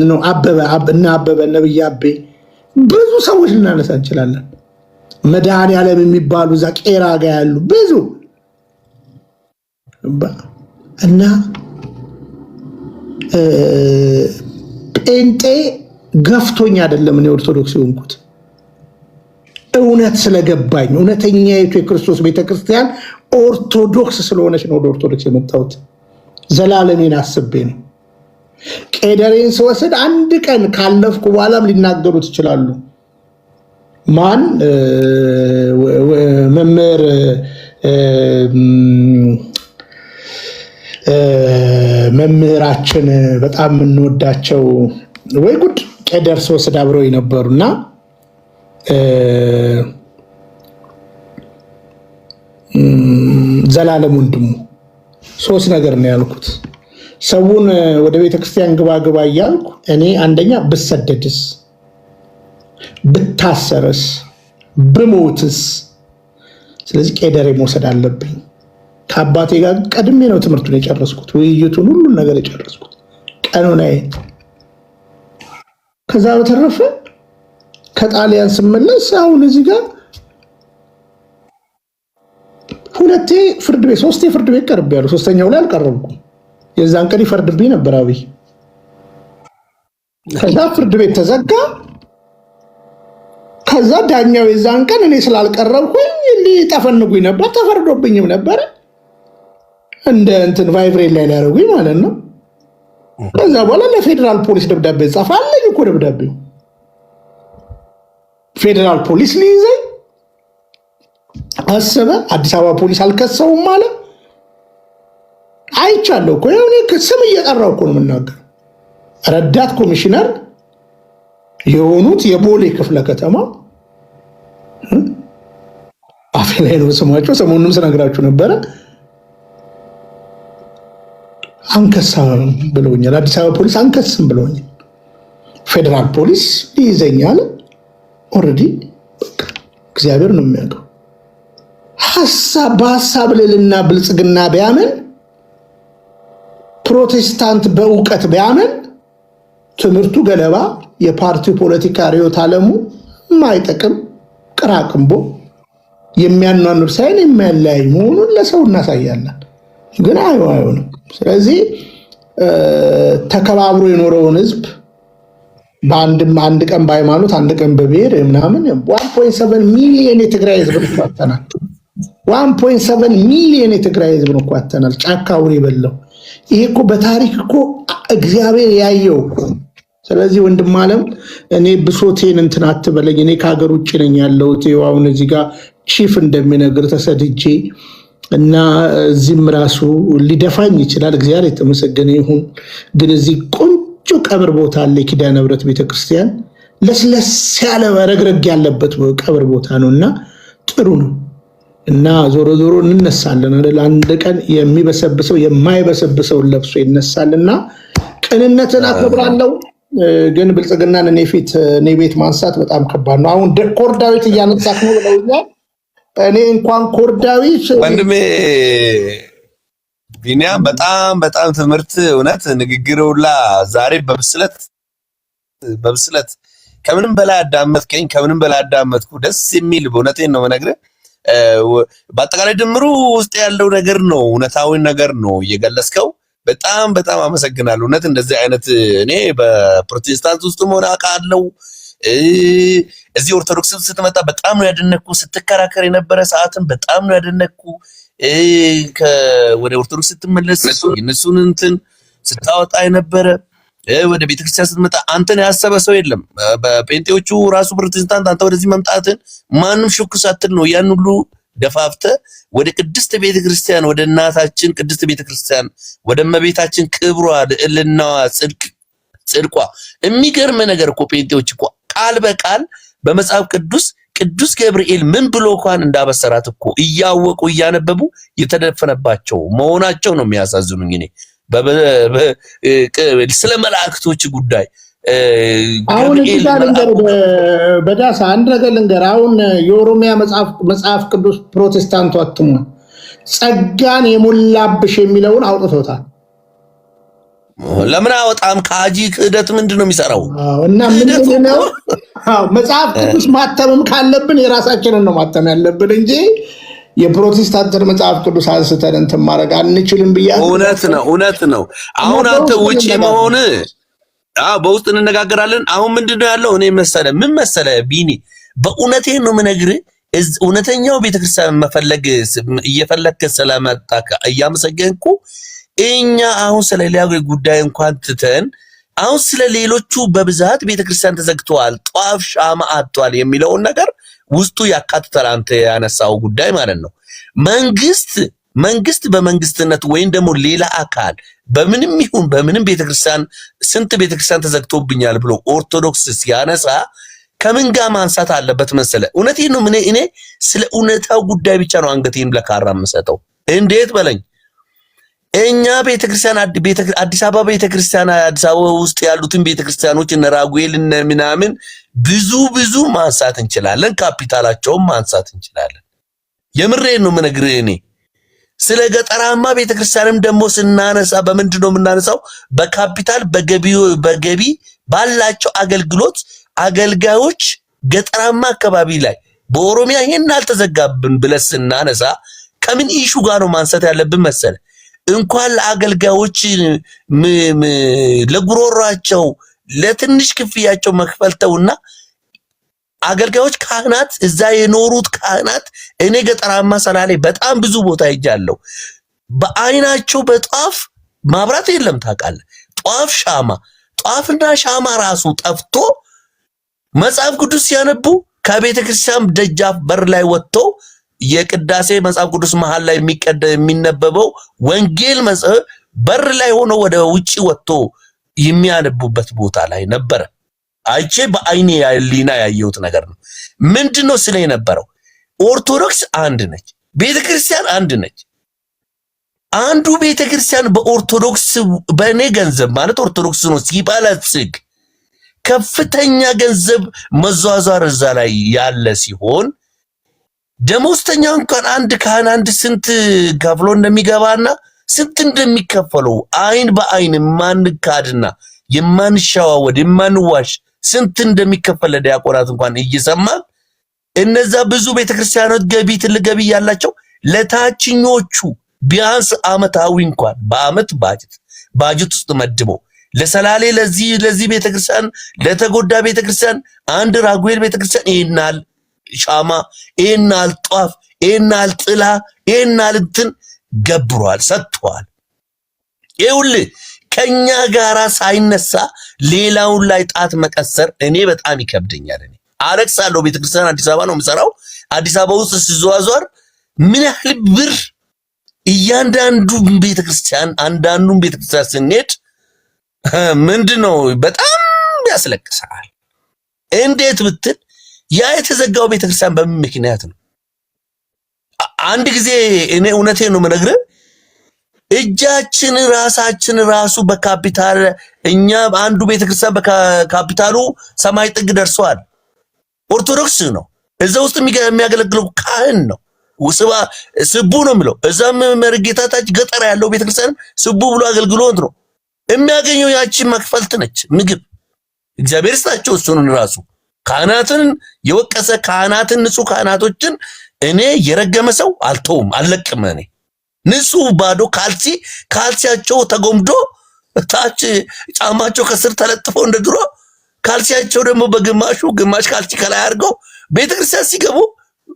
S3: ነው አበበ ነብይ አቤ፣ ብዙ ሰዎች ልናነሳ እንችላለን። መድኃኔዓለም የሚባሉ እዛ ቄራ ጋር ያሉ ብዙ እና ጴንጤ ገፍቶኝ አይደለም እኔ ኦርቶዶክስ የሆንኩት፣ እውነት ስለገባኝ እውነተኛይቱ የክርስቶስ ቤተክርስቲያን ኦርቶዶክስ ስለሆነች ነው ወደ ኦርቶዶክስ የመጣሁት። ዘላለሜን አስቤ ነው። ቄደሬን ስወስድ አንድ ቀን ካለፍኩ በኋላም ሊናገሩት ይችላሉ። ማን መምህራችን በጣም የምንወዳቸው ወይ ጉድ ቄደር ስወስድ አብረው የነበሩና ዘላለም ወንድሙ ሶስት ነገር ነው ያልኩት። ሰውን ወደ ቤተክርስቲያን ግባ እያልኩ እኔ አንደኛ ብሰደድስ፣ ብታሰርስ፣ ብሞትስ፣ ስለዚህ ቄደሬ መውሰድ አለብኝ። ከአባቴ ጋር ቀድሜ ነው ትምህርቱን የጨረስኩት፣ ውይይቱን፣ ሁሉን ነገር የጨረስኩት ቀኑን። ከዛ በተረፈ ከጣሊያን ስመለስ አሁን እዚህ ጋር ሁለቴ ፍርድ ቤት ሶስቴ ፍርድ ቤት ቀርቤያለሁ። ሶስተኛው ላይ አልቀረብኩም። የዛን ቀን ይፈርድብኝ ነበር አብይ። ከዛ ፍርድ ቤት ተዘጋ። ከዛ ዳኛው የዛን ቀን እኔ ስላልቀረብኩኝ ሊጠፈንጉኝ ነበር፣ ተፈርዶብኝም ነበር። እንደ እንትን ቫይብሬት ላይ ያደረጉኝ ማለት ነው። ከዛ በኋላ ለፌዴራል ፖሊስ ደብዳቤ ጻፋለኝ እኮ ደብዳቤው ፌዴራል ፖሊስ ሊይዘኝ አሰበ። አዲስ አበባ ፖሊስ አልከሰውም ማለት አይቻለሁ እኮ ያው እኔ ስም እየጠራው እኮ ነው የምናገረው። ረዳት ኮሚሽነር የሆኑት የቦሌ ክፍለ ከተማ አፌ ላይ ነው ስማቸው፣ ሰሞኑንም ስነግራችሁ ነበረ። አንከሳም ብለውኛል። አዲስ አበባ ፖሊስ አንከስም ብለውኛል። ፌዴራል ፖሊስ ይይዘኛል። ኦልሬዲ እግዚአብሔር ነው የሚያውቀው። በሀሳብ ልዕልና ብልጽግና ቢያምን፣ ፕሮቴስታንት በእውቀት ቢያምን፣ ትምህርቱ ገለባ፣ የፓርቲው ፖለቲካ ርዕዮተ ዓለሙ የማይጠቅም ቅራቅንቦ የሚያኗኑር ሳይሆን የሚያለያይ መሆኑን ለሰው እናሳያለን። ግን አይሆንም። ስለዚህ ተከባብሮ የኖረውን ህዝብ አንድ ቀን በሃይማኖት አንድ ቀን በብሔር ምናምን 1.7 ሚሊዮን የትግራይ ህዝብ እንኳተናል። 1.7 ሚሊዮን የትግራይ ህዝብ እንኳተናል። ጫካውን የበላው ይሄ እኮ በታሪክ እኮ እግዚአብሔር ያየው። ስለዚህ ወንድም አለም እኔ ብሶቴን እንትን አትበለኝ። እኔ ከሀገር ውጭ ነኝ ያለሁት። አሁን እዚህ ጋር ቺፍ እንደሚነግር ተሰድጄ እና እዚህም ራሱ ሊደፋኝ ይችላል። እግዚአብሔር የተመሰገነ ይሁን። ግን እዚህ ቆንጆ ቀብር ቦታ አለ፣ ኪዳነ ምሕረት ቤተክርስቲያን። ለስለስ ያለ ረግረግ ያለበት ቀብር ቦታ ነው እና ጥሩ ነው እና ዞሮ ዞሮ እንነሳለን አይደል? አንድ ቀን የሚበሰብሰው የማይበሰብሰውን ለብሶ ይነሳልና ቅንነትን አከብራለሁ። ግን ብልጽግናን እኔ ቤት ማንሳት በጣም ከባድ ነው። አሁን ኮር ዳዊት እያነሳክ ነው ብለውኛል። እኔ እንኳን ኮር ዳዊት
S10: ወንድሜ ቢኒያም በጣም ትምህርት እውነት ንግግር ሁላ ዛሬ በብስለት ከምንም በላይ አዳመጥከኝ፣ ከምንም በላይ አዳመጥኩ። ደስ የሚል በእውነቴን ነው የምነግርህ። በአጠቃላይ ድምሩ ውስጥ ያለው ነገር ነው፣ እውነታዊ ነገር ነው እየገለጽከው። በጣም አመሰግናለሁ። እውነት እንደዚህ አይነት እኔ በፕሮቴስታንት ውስጥ ሆነ አውቃለሁ። እዚህ ኦርቶዶክስ ስትመጣ በጣም ነው ያደነኩ። ስትከራከር የነበረ ሰዓትን በጣም ነው ያደነኩ። ወደ ኦርቶዶክስ ስትመለስ እነሱን እንትን ስታወጣ የነበረ ወደ ቤተክርስቲያን ስትመጣ አንተን ያሰበ ሰው የለም። በጴንጤዎቹ ራሱ ፕሮቴስታንት አንተ ወደዚህ መምጣትን ማንም ሹክ ሳትል ነው ያን ሁሉ ደፋፍተ ወደ ቅድስት ቤተክርስቲያን፣ ወደ እናታችን ቅድስት ቤተክርስቲያን፣ ወደ እመቤታችን ክብሯ፣ ልዕልናዋ፣ ጽድቋ። የሚገርም ነገር እኮ ጴንጤዎች እኮ ቃል በቃል በመጽሐፍ ቅዱስ ገብርኤል ምን ብሎ እንኳን እንዳበሰራት እኮ እያወቁ እያነበቡ የተደፈነባቸው መሆናቸው ነው የሚያሳዝኑኝ። እኔ ስለ መላእክቶች ጉዳይ
S3: አሁን በዳሳ አንድ ነገር ልንገር። አሁን የኦሮሚያ መጽሐፍ ቅዱስ ፕሮቴስታንቱ አትሟል ጸጋን የሞላብሽ የሚለውን አውጥቶታል።
S10: ለምን አወጣም? ከአጂ ክህደት ምንድን ነው የሚሰራው?
S3: እና ምንድን ነው መጽሐፍ ቅዱስ ማተምም ካለብን የራሳችንን ነው ማተም ያለብን እንጂ የፕሮቴስታንትን መጽሐፍ ቅዱስ አንስተን እንትን ማድረግ አንችልም ብያለሁ።
S10: እውነት ነው። አሁን አንተ ውጪ መሆን በውስጥ እንነጋገራለን። አሁን ምንድነው ያለው? እኔ ምን መሰለ ቢኒ፣ በእውነቴ ነው የምነግርህ። እውነተኛው ቤተክርስቲያን እየፈለክ ስለመጣ እያመሰገንኩ እኛ አሁን ስለ ሌላ ጉዳይ እንኳን ትተን አሁን ስለ ሌሎቹ በብዛት ቤተክርስቲያን ተዘግተዋል፣ ጧፍ ሻማ አጥቷል የሚለውን ነገር ውስጡ ያካትታል። አንተ ያነሳው ጉዳይ ማለት ነው። መንግስት በመንግስትነት ወይም ደግሞ ሌላ አካል በምንም ይሁን በምንም ቤተክርስቲያን ስንት ቤተክርስቲያን ተዘግቶብኛል ብሎ ኦርቶዶክስ ሲያነሳ ከምን ጋር ማንሳት አለበት መሰለ? እውነቴን ነው። እኔ ስለ እውነታው ጉዳይ ብቻ ነው አንገቴን ለካራ የምሰጠው። እንዴት በለኝ። እኛ ቤተክርስቲያን አዲስ አበባ ቤተክርስቲያን አዲስ አበባ ውስጥ ያሉትን ቤተክርስቲያኖች እነ ራጉኤል እነ ምናምን ብዙ ማንሳት እንችላለን። ካፒታላቸውን ማንሳት እንችላለን። የምሬን ነው የምነግርህ። እኔ ስለ ገጠራማ ቤተክርስቲያንም ደግሞ ስናነሳ በምንድነው የምናነሳው? በካፒታል በገቢ ባላቸው አገልግሎት አገልጋዮች ገጠራማ አካባቢ ላይ በኦሮሚያ ይሄን አልተዘጋብን ብለን ስናነሳ ከምን ኢሹ ጋር ነው ማንሳት ያለብን መሰለ? እንኳን ለአገልጋዮች ለጉሮሯቸው ለትንሽ ክፍያቸው መክፈልተውና አገልጋዮች ካህናት እዛ የኖሩት ካህናት እኔ ገጠራማ ሰላሌ በጣም ብዙ ቦታ ሄጃለሁ። በአይናቸው በጧፍ ማብራት የለም ታውቃለህ። ጧፍ ሻማ ጧፍና ሻማ ራሱ ጠፍቶ መጽሐፍ ቅዱስ ሲያነቡ ከቤተ ክርስቲያን ደጃፍ በር ላይ ወጥቶ የቅዳሴ መጽሐፍ ቅዱስ መሃል ላይ የሚነበበው ወንጌል መጽሐፍ በር ላይ ሆኖ ወደ ውጪ ወጥቶ የሚያነቡበት ቦታ ላይ ነበረ። አይቼ በአይኔ ያሊና ያየሁት ነገር ነው። ምንድነው ስለ የነበረው? ኦርቶዶክስ አንድ ነች፣ ቤተክርስቲያን አንድ ነች። አንዱ ቤተክርስቲያን በኦርቶዶክስ በእኔ ገንዘብ ማለት ኦርቶዶክስ ነው ሲባለጽግ ከፍተኛ ገንዘብ መዟዟር እዛ ላይ ያለ ሲሆን ደሞዝተኛ እንኳን አንድ ካህን አንድ ስንት ከፍሎ እንደሚገባና ስንት እንደሚከፈለው አይን በአይን ማንካድና የማንሻዋወድ የማንዋሽ ስንት እንደሚከፈል ለዲያቆናት እንኳን እየሰማን እነዛ ብዙ ቤተክርስቲያኖች ገቢ ትልቅ ገቢ ያላቸው ለታችኞቹ ቢያንስ አመታዊ እንኳን በአመት ባጀት ውስጥ መድበው ለሰላሌ ለዚህ ቤተክርስቲያን ለተጎዳ ቤተክርስቲያን አንድ ራጉኤል ቤተክርስቲያን ይናል ሻማ ይናል ጧፍ ይናል ጥላ ይናል እንትን ገብሯል ሰጥቷል። ይኸውልህ ከኛ ጋራ ሳይነሳ ሌላውን ላይ ጣት መቀሰር እኔ በጣም ይከብደኛል። እኔ አለቅሳለሁ። ቤተክርስቲያን አዲስ አበባ ነው የምሰራው። አዲስ አበባ ውስጥ ሲዘዋወር ምን ያህል ብር እያንዳንዱ ቤተክርስቲያን አንዳንዱን ቤተክርስቲያን ስንሄድ ምንድነው በጣም ያስለቅሳል። እንዴት ብትል ያ የተዘጋው ቤተክርስቲያን በምን ምክንያት ነው? አንድ ጊዜ እኔ እውነቴን ነው የምነግርህ እጃችን ራሳችን ራሱ በካፒታል እኛ አንዱ ቤተክርስቲያን በካፒታሉ ሰማይ ጥግ ደርሷል። ኦርቶዶክስ ነው። እዛ ውስጥ የሚያገለግለው ካህን ነው። ስቡ ነው የሚለው እዛም መርጌታ ታች ገጠር ያለው ቤተክርስቲያን ስቡ ብሎ አገልግሎት ነው የሚያገኘው። ያቺን መክፈልት ነች ምግብ እግዚአብሔር ይስጣቸው። እሱን ራሱ ካህናትን የወቀሰ ካህናትን ንጹህ ካህናቶችን እኔ የረገመ ሰው አልተውም አልለቅም። እኔ ንጹህ ባዶ ካልሲያቸው ተጎምዶ ታች ጫማቸው ከስር ተለጥፈው እንደ ድሮ ካልሲያቸው ደግሞ ግማሽ ካልሲ ከላይ አድርገው ቤተክርስቲያን ሲገቡ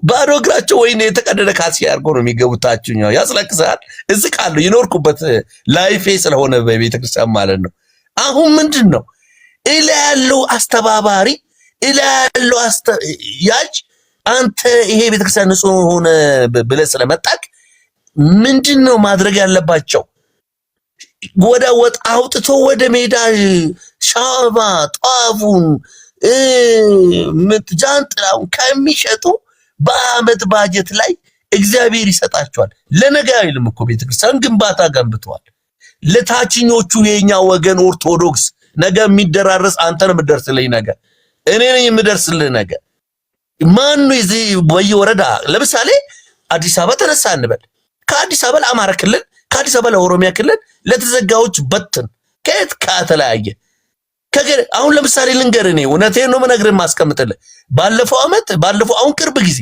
S10: ባዶ እግራቸው ወይኔ የተቀደደ ካልሲ አድርገው ነው የሚገቡት። ታችኛው ያስለቅሳል። እዝቃለሁ የኖርኩበት ላይፌ ስለሆነ በቤተክርስቲያን ማለት ነው። አሁን ምንድነው እላ ያለው አስተባባሪ እላ ያለው ያጅ አንተ ይሄ ቤተክርስቲያን ንጹህ ሆነ ብለህ ስለመጣክ ምንድነው ማድረግ ያለባቸው? ወደ ወጥ አውጥቶ ወደ ሜዳ ሻማ ጧፉን ጃንጥላውን ከሚሸጡ በአመት ባጀት ላይ እግዚአብሔር ይሰጣቸዋል። ለነገ አይልም እኮ ቤተክርስቲያን ግንባታ ገንብተዋል። ለታችኞቹ የኛ ወገን ኦርቶዶክስ ነገ የሚደራረስ አንተ ነው የምደርስልኝ ነገ እኔ ነኝ የምደርስልህ ነገ ማን ነው እዚህ በየወረዳ ለምሳሌ አዲስ አበባ ተነሳ እንበል ከአዲስ አበባ ለአማራ ክልል ከአዲስ አበባ ለኦሮሚያ ክልል ለተዘጋዎች በትን ከየት ከተለያየ አሁን ለምሳሌ ልንገርህ እኔ እውነቴን ነው የምነግርህ ማስቀምጥልህ ባለፈው አሁን ቅርብ ጊዜ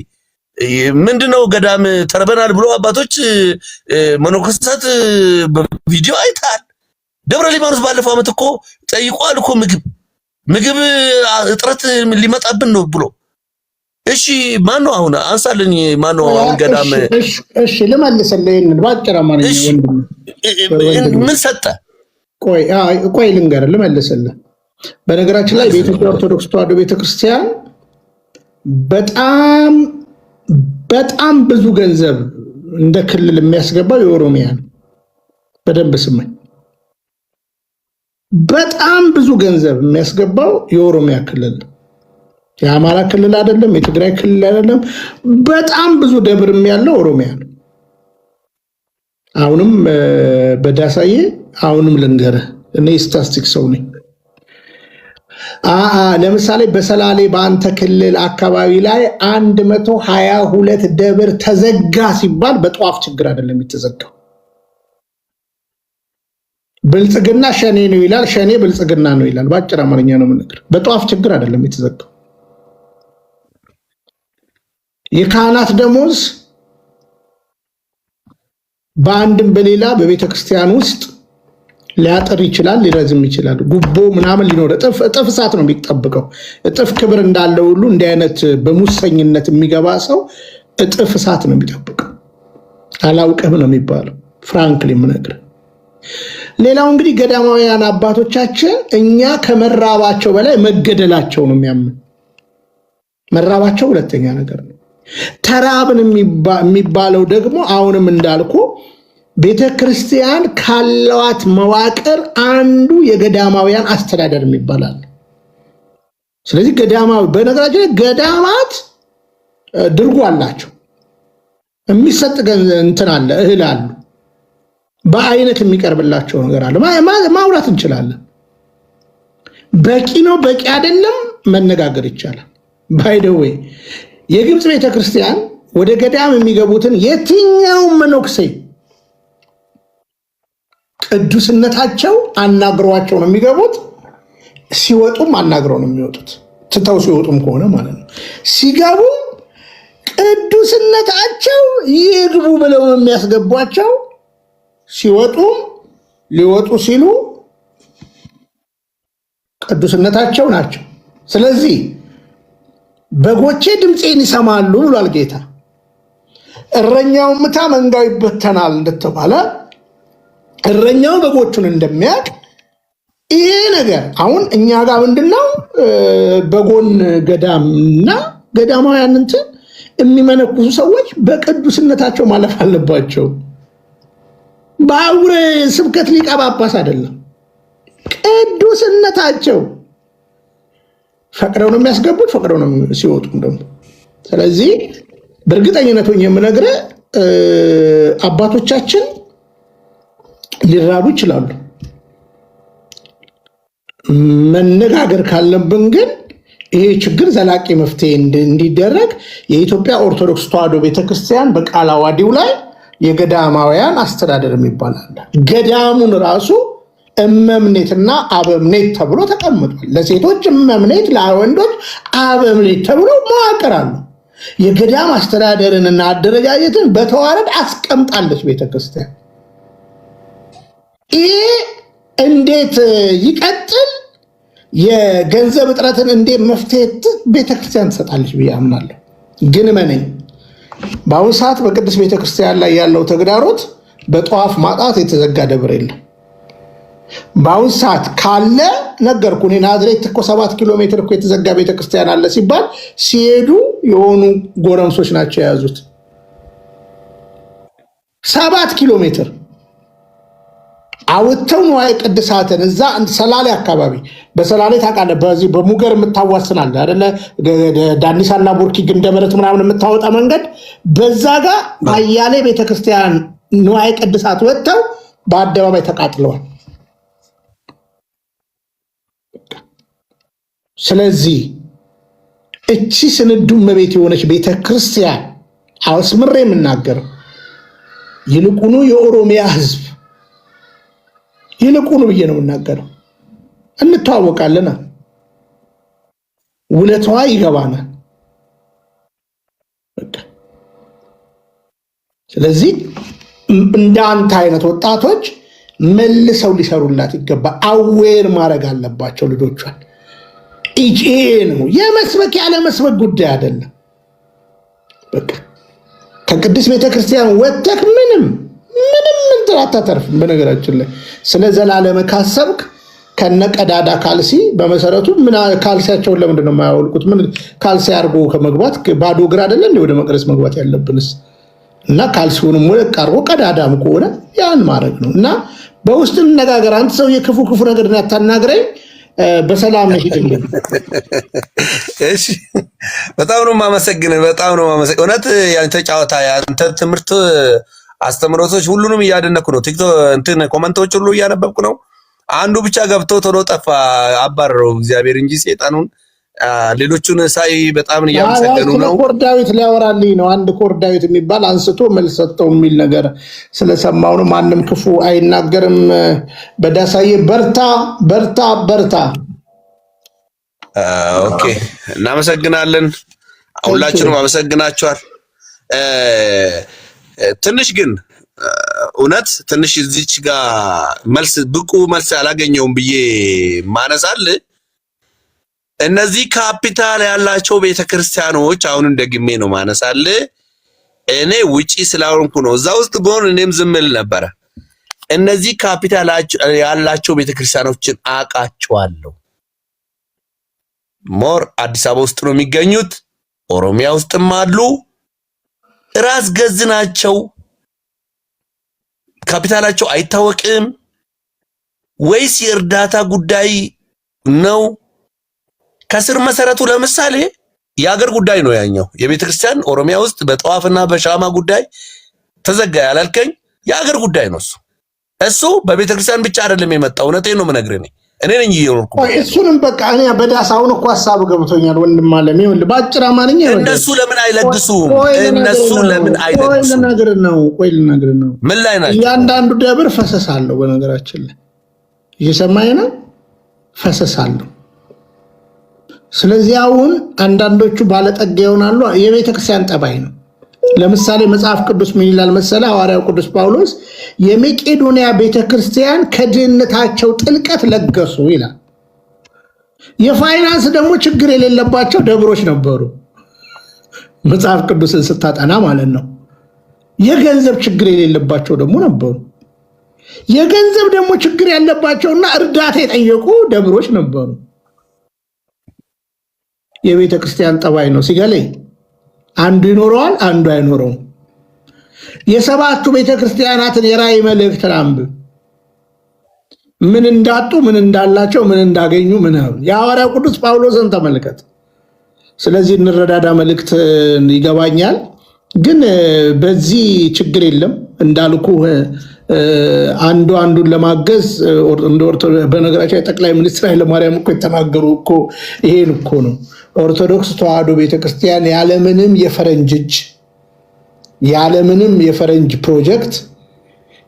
S10: ምንድነው ገዳም ተርበናል ብሎ አባቶች መነኮሳት በቪዲዮ አይታል። ደብረ ሊባኖስ ባለፈው አመት እኮ ጠይቋል እኮ ምግብ እጥረት ሊመጣብን ነው ብሎ እሺ ማን ነው አሁን አንሳልኝ ማን ነው አሁን ገዳም
S3: እሺ ልመልስልህ ይሄንን ባጭራ ማን ምን ሰጠ ቆይ ልንገርህ ልመልስልህ በነገራችን ላይ በኢትዮጵያ ኦርቶዶክስ ተዋሕዶ ቤተክርስቲያን በጣም ብዙ ገንዘብ እንደ ክልል የሚያስገባው የኦሮሚያ ነው። በደንብ ስማኝ። በጣም ብዙ ገንዘብ የሚያስገባው የኦሮሚያ ክልል፣ የአማራ ክልል አይደለም፣ የትግራይ ክልል አይደለም። በጣም ብዙ ደብርም ያለው ኦሮሚያ ነው። አሁንም በዳሳዬ አሁንም ልንገርህ እኔ ስታስቲክ ሰው ነኝ። ለምሳሌ በሰላሌ በአንተ ክልል አካባቢ ላይ 122 ደብር ተዘጋ ሲባል በጧፍ ችግር አይደለም የተዘጋው። ብልጽግና ሸኔ ነው ይላል፣ ሸኔ ብልጽግና ነው ይላል። በአጭር አማርኛ ነው የምነግርህ። በጧፍ ችግር አይደለም የተዘጋው። የካህናት ደሞዝ በአንድም በሌላ በቤተክርስቲያን ውስጥ ሊያጥር ይችላል፣ ሊረዝም ይችላል። ጉቦ ምናምን ሊኖር እጥፍ እሳት ነው የሚጠብቀው። እጥፍ ክብር እንዳለ ሁሉ እንዲህ አይነት በሙሰኝነት የሚገባ ሰው እጥፍ እሳት ነው የሚጠብቀው። አላውቅም ነው የሚባለው። ፍራንክሊ የምነግርህ። ሌላው እንግዲህ ገዳማውያን አባቶቻችን እኛ ከመራባቸው በላይ መገደላቸው ነው የሚያምን። መራባቸው ሁለተኛ ነገር ነው። ተራብን የሚባለው ደግሞ አሁንም እንዳልኩ ቤተ ክርስቲያን ካለዋት መዋቅር አንዱ የገዳማውያን አስተዳደር የሚባላል። ስለዚህ ገዳማዊ በነገራችን ላይ ገዳማት ድርጎ አላቸው፣ የሚሰጥ እንትን አለ፣ እህል አሉ፣ በአይነት የሚቀርብላቸው ነገር አለ። ማውራት እንችላለን። በቂ ነው በቂ አይደለም መነጋገር ይቻላል። ባይደዌ የግብፅ ቤተክርስቲያን ወደ ገዳም የሚገቡትን የትኛውም መነኩሴ ቅዱስነታቸው አናግሯቸው ነው የሚገቡት። ሲወጡም አናግረው ነው የሚወጡት። ትተው ሲወጡም ከሆነ ማለት ነው። ሲገቡ ቅዱስነታቸው ይግቡ ብለው ነው የሚያስገቧቸው። ሲወጡም ሊወጡ ሲሉ ቅዱስነታቸው ናቸው። ስለዚህ በጎቼ ድምፄን ይሰማሉ ብሏል ጌታ። እረኛው ምታ መንጋው ይበተናል እንደተባለ እረኛው በጎቹን እንደሚያውቅ ይሄ ነገር አሁን እኛ ጋር ምንድነው በጎን ገዳምና ገዳማውያን እንትን የሚመነኩሱ ሰዎች በቅዱስነታቸው ማለፍ አለባቸው። በአውሬ ስብከት ሊቀ ጳጳስ አይደለም፣ ቅዱስነታቸው ፈቅደው ነው የሚያስገቡት፣ ፈቅደው ነው ሲወጡም ደግሞ። ስለዚህ በእርግጠኝነት ሆኜ የምነግርህ አባቶቻችን ሊራቡ ይችላሉ። መነጋገር ካለብን ግን ይሄ ችግር ዘላቂ መፍትሄ እንዲደረግ የኢትዮጵያ ኦርቶዶክስ ተዋሕዶ ቤተክርስቲያን በቃለ ዓዋዲው ላይ የገዳማውያን አስተዳደር የሚባል አለ። ገዳሙን ራሱ እመምኔትና አበምኔት ተብሎ ተቀምጧል። ለሴቶች እመምኔት፣ ለወንዶች አበምኔት ተብሎ መዋቅር አሉ። የገዳም አስተዳደርንና አደረጃጀትን በተዋረድ አስቀምጣለች ቤተክርስቲያን። ይህ እንዴት ይቀጥል? የገንዘብ እጥረትን እንዴት መፍትሄ ቤተክርስቲያን ትሰጣለች ብዬ አምናለሁ። ግን መነኝ በአሁኑ ሰዓት በቅዱስ ቤተክርስቲያን ላይ ያለው ተግዳሮት በጧፍ ማጣት የተዘጋ ደብር የለም። በአሁኑ ሰዓት ካለ ነገርኩ። እኔ ናዝሬት እኮ 7 ኪሎ ሜትር እኮ የተዘጋ ቤተክርስቲያን አለ ሲባል ሲሄዱ የሆኑ ጎረምሶች ናቸው የያዙት። 7 ኪሎ ሜትር አውጥተው ንዋየ ቅድሳትን እዛ ሰላሌ አካባቢ በሰላሌ ታውቃለህ፣ በዚህ በሙገር የምታዋስናለ አይደለ? ዳኒሳና ቡርኪ ግንደበረት ምናምን የምታወጣ መንገድ በዛ ጋር አያሌ ቤተክርስቲያን ንዋየ ቅድሳት ወጥተው በአደባባይ ተቃጥለዋል። ስለዚህ እቺ ስንዱ እመቤት የሆነች ቤተክርስቲያን አስምሬ የምናገረው ይልቁኑ የኦሮሚያ ህዝብ ይልቁኑ ብዬ ነው የምናገረው። እንተዋወቃለና ውለቷ ይገባናል። ስለዚህ እንዳንተ አይነት ወጣቶች መልሰው ሊሰሩላት ይገባል። አዌር ማድረግ አለባቸው ልጆቿን። ይሄ ነው የመስበክ ያለ መስበክ ጉዳይ አይደለም። በቃ ከቅድስት ቤተክርስቲያን ወጥተህ ምንም እንትን አታተርፍም። በነገራችን ላይ ስለ ዘላለም ካሰብክ ከነቀዳዳ ካልሲ በመሰረቱ ምን ካልሲያቸውን ለምንድን ነው የማያወልቁት? ምን ካልሲ አድርጎ ከመግባት ባዶ እግር አይደለ እንደ ወደ መቅደስ መግባት ያለብንስ? እና ካልሲውንም ወለቅ አድርጎ ቀዳዳም ከሆነ ያን ማድረግ ነው። እና በውስጥ እንነጋገር። አንተ ሰው የክፉ ነገር ያታናግረኝ። በሰላም ሄድልኝ።
S10: እሺ፣ በጣም ነው የማመሰግንህ። በጣም ነው የማመሰግንህ። እውነት ያንተ ጨዋታ፣ ያንተ ትምህርት አስተምሮቶች ሁሉንም እያደነኩ ነው። ቲክቶክ እንትን ኮመንቶች ሁሉ እያነበብኩ ነው። አንዱ ብቻ ገብቶ ቶሎ ጠፋ፣ አባረረው እግዚአብሔር እንጂ ሰይጣኑን። ሌሎቹን ሳይ በጣም እያመሰገኑ ነው።
S3: ኮር ዳዊት ሊያወራልኝ ነው። አንድ ኮር ዳዊት የሚባል አንስቶ መልስ ሰጠው የሚል ነገር ስለሰማው ነው። ማንም ክፉ አይናገርም። በዳሳዬ በርታ በርታ በርታ።
S10: ኦኬ እናመሰግናለን። ሁላችንም አመሰግናችኋል። ትንሽ ግን እውነት ትንሽ እዚች ጋር መልስ ብቁ መልስ አላገኘውም ብዬ ማነሳል። እነዚህ ካፒታል ያላቸው ቤተክርስቲያኖች አሁን ደግሜ ነው ማነሳል። እኔ ውጪ ስላልሆንኩ ነው። እዛ ውስጥ ብሆን እኔም ዝም እል ነበረ። እነዚህ ካፒታል ያላቸው ቤተክርስቲያኖችን አውቃቸዋለሁ። ሞር አዲስ አበባ ውስጥ ነው የሚገኙት፣ ኦሮሚያ ውስጥም አሉ። ራስ ገዝ ናቸው። ካፒታላቸው አይታወቅም ወይስ የእርዳታ ጉዳይ ነው? ከስር መሰረቱ ለምሳሌ የሀገር ጉዳይ ነው ያኛው። የቤተክርስቲያን ኦሮሚያ ውስጥ በጠዋፍና በሻማ ጉዳይ ተዘጋ ያላልከኝ የሀገር ጉዳይ ነው። እሱ በቤተክርስቲያን ብቻ አይደለም የመጣው። እውነቴን ነው የምነግርህ እኔ ነኝ እየኖርኩ።
S3: እሱንም በቃ እኔ በዳሳውን እኮ ሀሳብ ገብቶኛል ወንድም አለም። ይኸውልህ በአጭር አማርኛ
S10: እነሱ ለምን አይለግሱም? እነሱ ለምን አይለግሱም?
S3: ቆይ ልነግርህ ነው።
S10: ምን ላይ ናቸው?
S3: እያንዳንዱ ደብር ፈሰስ አለው። በነገራችን ላይ እየሰማኸኝ ነው? ፈሰስ አለው። ስለዚህ አሁን አንዳንዶቹ ባለጠጋ ይሆናሉ። የቤተክርስቲያን ጠባይ ነው። ለምሳሌ መጽሐፍ ቅዱስ ምን ይላል መሰለ? ሐዋርያው ቅዱስ ጳውሎስ የመቄዶንያ ቤተክርስቲያን ከድህነታቸው ጥልቀት ለገሱ ይላል። የፋይናንስ ደግሞ ችግር የሌለባቸው ደብሮች ነበሩ። መጽሐፍ ቅዱስን ስታጠና ማለት ነው። የገንዘብ ችግር የሌለባቸው ደግሞ ነበሩ። የገንዘብ ደግሞ ችግር ያለባቸውና እርዳታ የጠየቁ ደብሮች ነበሩ። የቤተክርስቲያን ጠባይ ነው። ሲገለኝ አንዱ ይኖረዋል፣ አንዱ አይኖረውም። የሰባቱ ቤተክርስቲያናትን የራእይ መልእክትን አንብብ። ምን እንዳጡ፣ ምን እንዳላቸው፣ ምን እንዳገኙ ምናምን የሐዋርያው ቅዱስ ጳውሎስን ተመልከት። ስለዚህ እንረዳዳ መልእክት ይገባኛል። ግን በዚህ ችግር የለም እንዳልኩ አንዱ አንዱን ለማገዝ በነገራችን ጠቅላይ ሚኒስትር ኃይለማርያም እኮ የተናገሩ እኮ ይሄን እኮ ነው። ኦርቶዶክስ ተዋሕዶ ቤተክርስቲያን ያለምንም የፈረንጅ እጅ ያለምንም የፈረንጅ ፕሮጀክት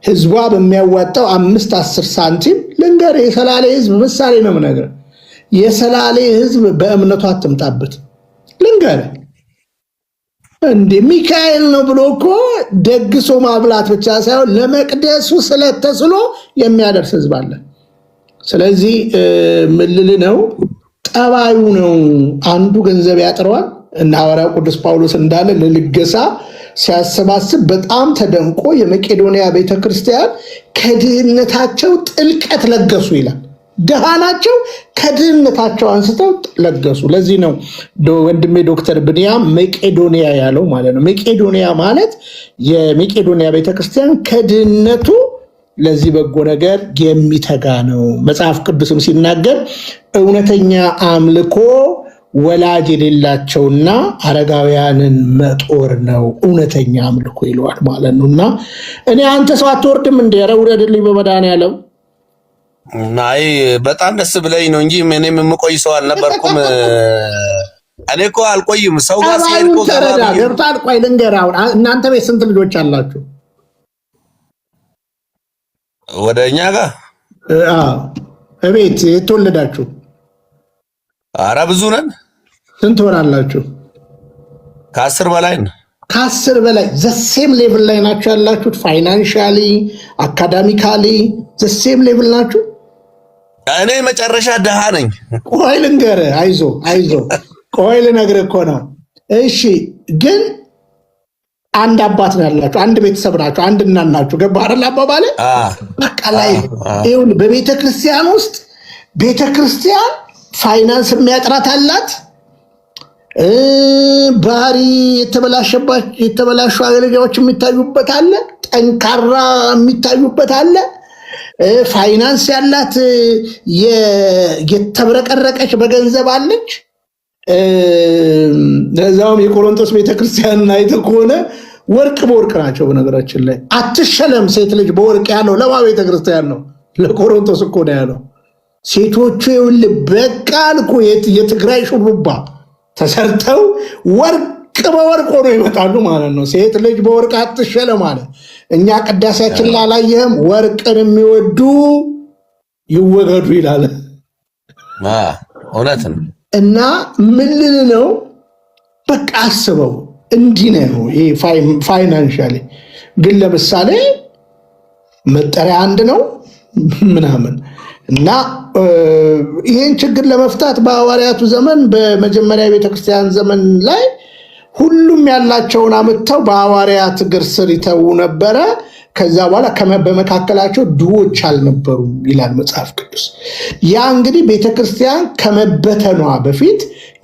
S3: ህዝቧ በሚያዋጣው 5-10 ሳንቲም ልንገር፣ የሰላሌ ህዝብ ምሳሌ ነው የምነግርህ። የሰላሌ ህዝብ በእምነቱ አትምጣበት ልንገር። እንደ ሚካኤል ነው ብሎ እኮ ደግሶ ማብላት ብቻ ሳይሆን ለመቅደሱ ስለተስሎ የሚያደርስ ህዝብ አለ። ስለዚህ ምልል ነው ጠባዩ ነው። አንዱ ገንዘብ ያጥረዋል እና ሐዋርያው ቅዱስ ጳውሎስ እንዳለ ለልገሳ ሲያሰባስብ በጣም ተደንቆ የመቄዶንያ ቤተክርስቲያን ከድህነታቸው ጥልቀት ለገሱ ይላል። ደሃ ናቸው፣ ከድህነታቸው አንስተው ለገሱ። ለዚህ ነው ወንድሜ ዶክተር ብንያም መቄዶንያ ያለው ማለት ነው። መቄዶንያ ማለት የመቄዶንያ ቤተክርስቲያን ከድህነቱ ለዚህ በጎ ነገር የሚተጋ ነው። መጽሐፍ ቅዱስም ሲናገር እውነተኛ አምልኮ ወላጅ የሌላቸውና አረጋውያንን መጦር ነው እውነተኛ አምልኮ ይለዋል ማለት ነው። እና እኔ አንተ ሰው አትወርድም እንደ ኧረ ውረድልኝ በመድኃኒዓለም።
S10: አይ በጣም ደስ ብለኝ ነው እንጂ እኔም የምቆይ ሰው አልነበርኩም። እኔ እኮ አልቆይም ሰው ጋር ሲሄድ እኮ
S3: ገብቷል። ቆይ ልንገርህ፣ አሁን እናንተ ቤት ስንት ልጆች አላችሁ?
S10: ወደ እኛ ጋር
S3: እቤት የተወለዳችሁ?
S10: ኧረ ብዙ ነን።
S3: ስንት ሆናላችሁ?
S10: ከ10 በላይ ነው።
S3: ከ10 በላይ ዘሴም ሌቭል ላይ ናችሁ ያላችሁት? ፋይናንሻሊ አካዳሚካሊ ዘሴም ሌቭል ናችሁ?
S10: እኔ መጨረሻ ደሃ ነኝ።
S3: ቆይ ልንገርህ፣ አይዞ ቆይ ልነግርህ እኮ ነው። እሺ ግን አንድ አባት ነው ያላችሁ፣ አንድ ቤተሰብ ናችሁ፣ አንድ እናት ናችሁ። ገባህ አይደል አባባሌ? በቃ ላይ ይሁን። በቤተክርስቲያን ውስጥ ቤተክርስቲያን ፋይናንስ የሚያጥራት አላት። ባህሪ የተበላሹ አገልጋዮች የሚታዩበት አለ። ጠንካራ የሚታዩበት አለ። ፋይናንስ ያላት የተብረቀረቀች በገንዘብ አለች። ለዛውም የቆሮንቶስ ቤተክርስቲያን አይተህ ከሆነ ወርቅ በወርቅ ናቸው። በነገራችን ላይ አትሸለም ሴት ልጅ በወርቅ ያለው ለማ ቤተክርስቲያን ነው ለቆሮንቶስ እኮ ነው ያለው። ሴቶቹ ይኸውልህ በቃ አልኩ የትግራይ ሹሩባ ተሰርተው ወርቅ በወርቅ ሆኖ ይመጣሉ ማለት ነው። ሴት ልጅ በወርቅ አትሸለ ማለት እኛ ቅዳሴያችን ላላየህም ወርቅን የሚወዱ ይወገዱ ይላል።
S10: እውነት ነው።
S3: እና ምን ልል ነው በቃ አስበው እንዲህ ነው ይሄ ፋይናንሻሊ። ግን ለምሳሌ መጠሪያ አንድ ነው ምናምን እና ይህን ችግር ለመፍታት በሐዋርያቱ ዘመን በመጀመሪያ ቤተክርስቲያን ዘመን ላይ ሁሉም ያላቸውን አምጥተው በሐዋርያት እግር ስር ይተዉ ነበረ። ከዛ በኋላ በመካከላቸው ድሆች አልነበሩም ይላል መጽሐፍ ቅዱስ። ያ እንግዲህ ቤተክርስቲያን ከመበተኗ በፊት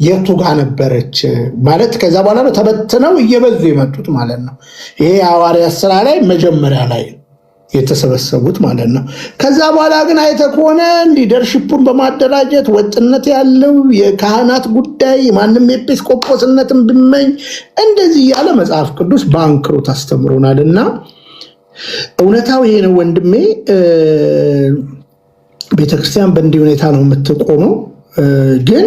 S3: የቱ ጋር ነበረች ማለት ከዛ በኋላ ተበትነው እየበዙ የመጡት ማለት ነው። ይሄ የሐዋርያት ስራ ላይ መጀመሪያ ላይ የተሰበሰቡት ማለት ነው። ከዛ በኋላ ግን አይተህ ከሆነ ሊደርሺፑን በማደራጀት ወጥነት ያለው የካህናት ጉዳይ ማንም ኤጲስቆጶስነትን ብመኝ እንደዚህ ያለ መጽሐፍ ቅዱስ በአንክሮት አስተምሮናል። እና እውነታው ይሄ ነው ወንድሜ። ቤተክርስቲያን በእንዲህ ሁኔታ ነው የምትቆመው። ግን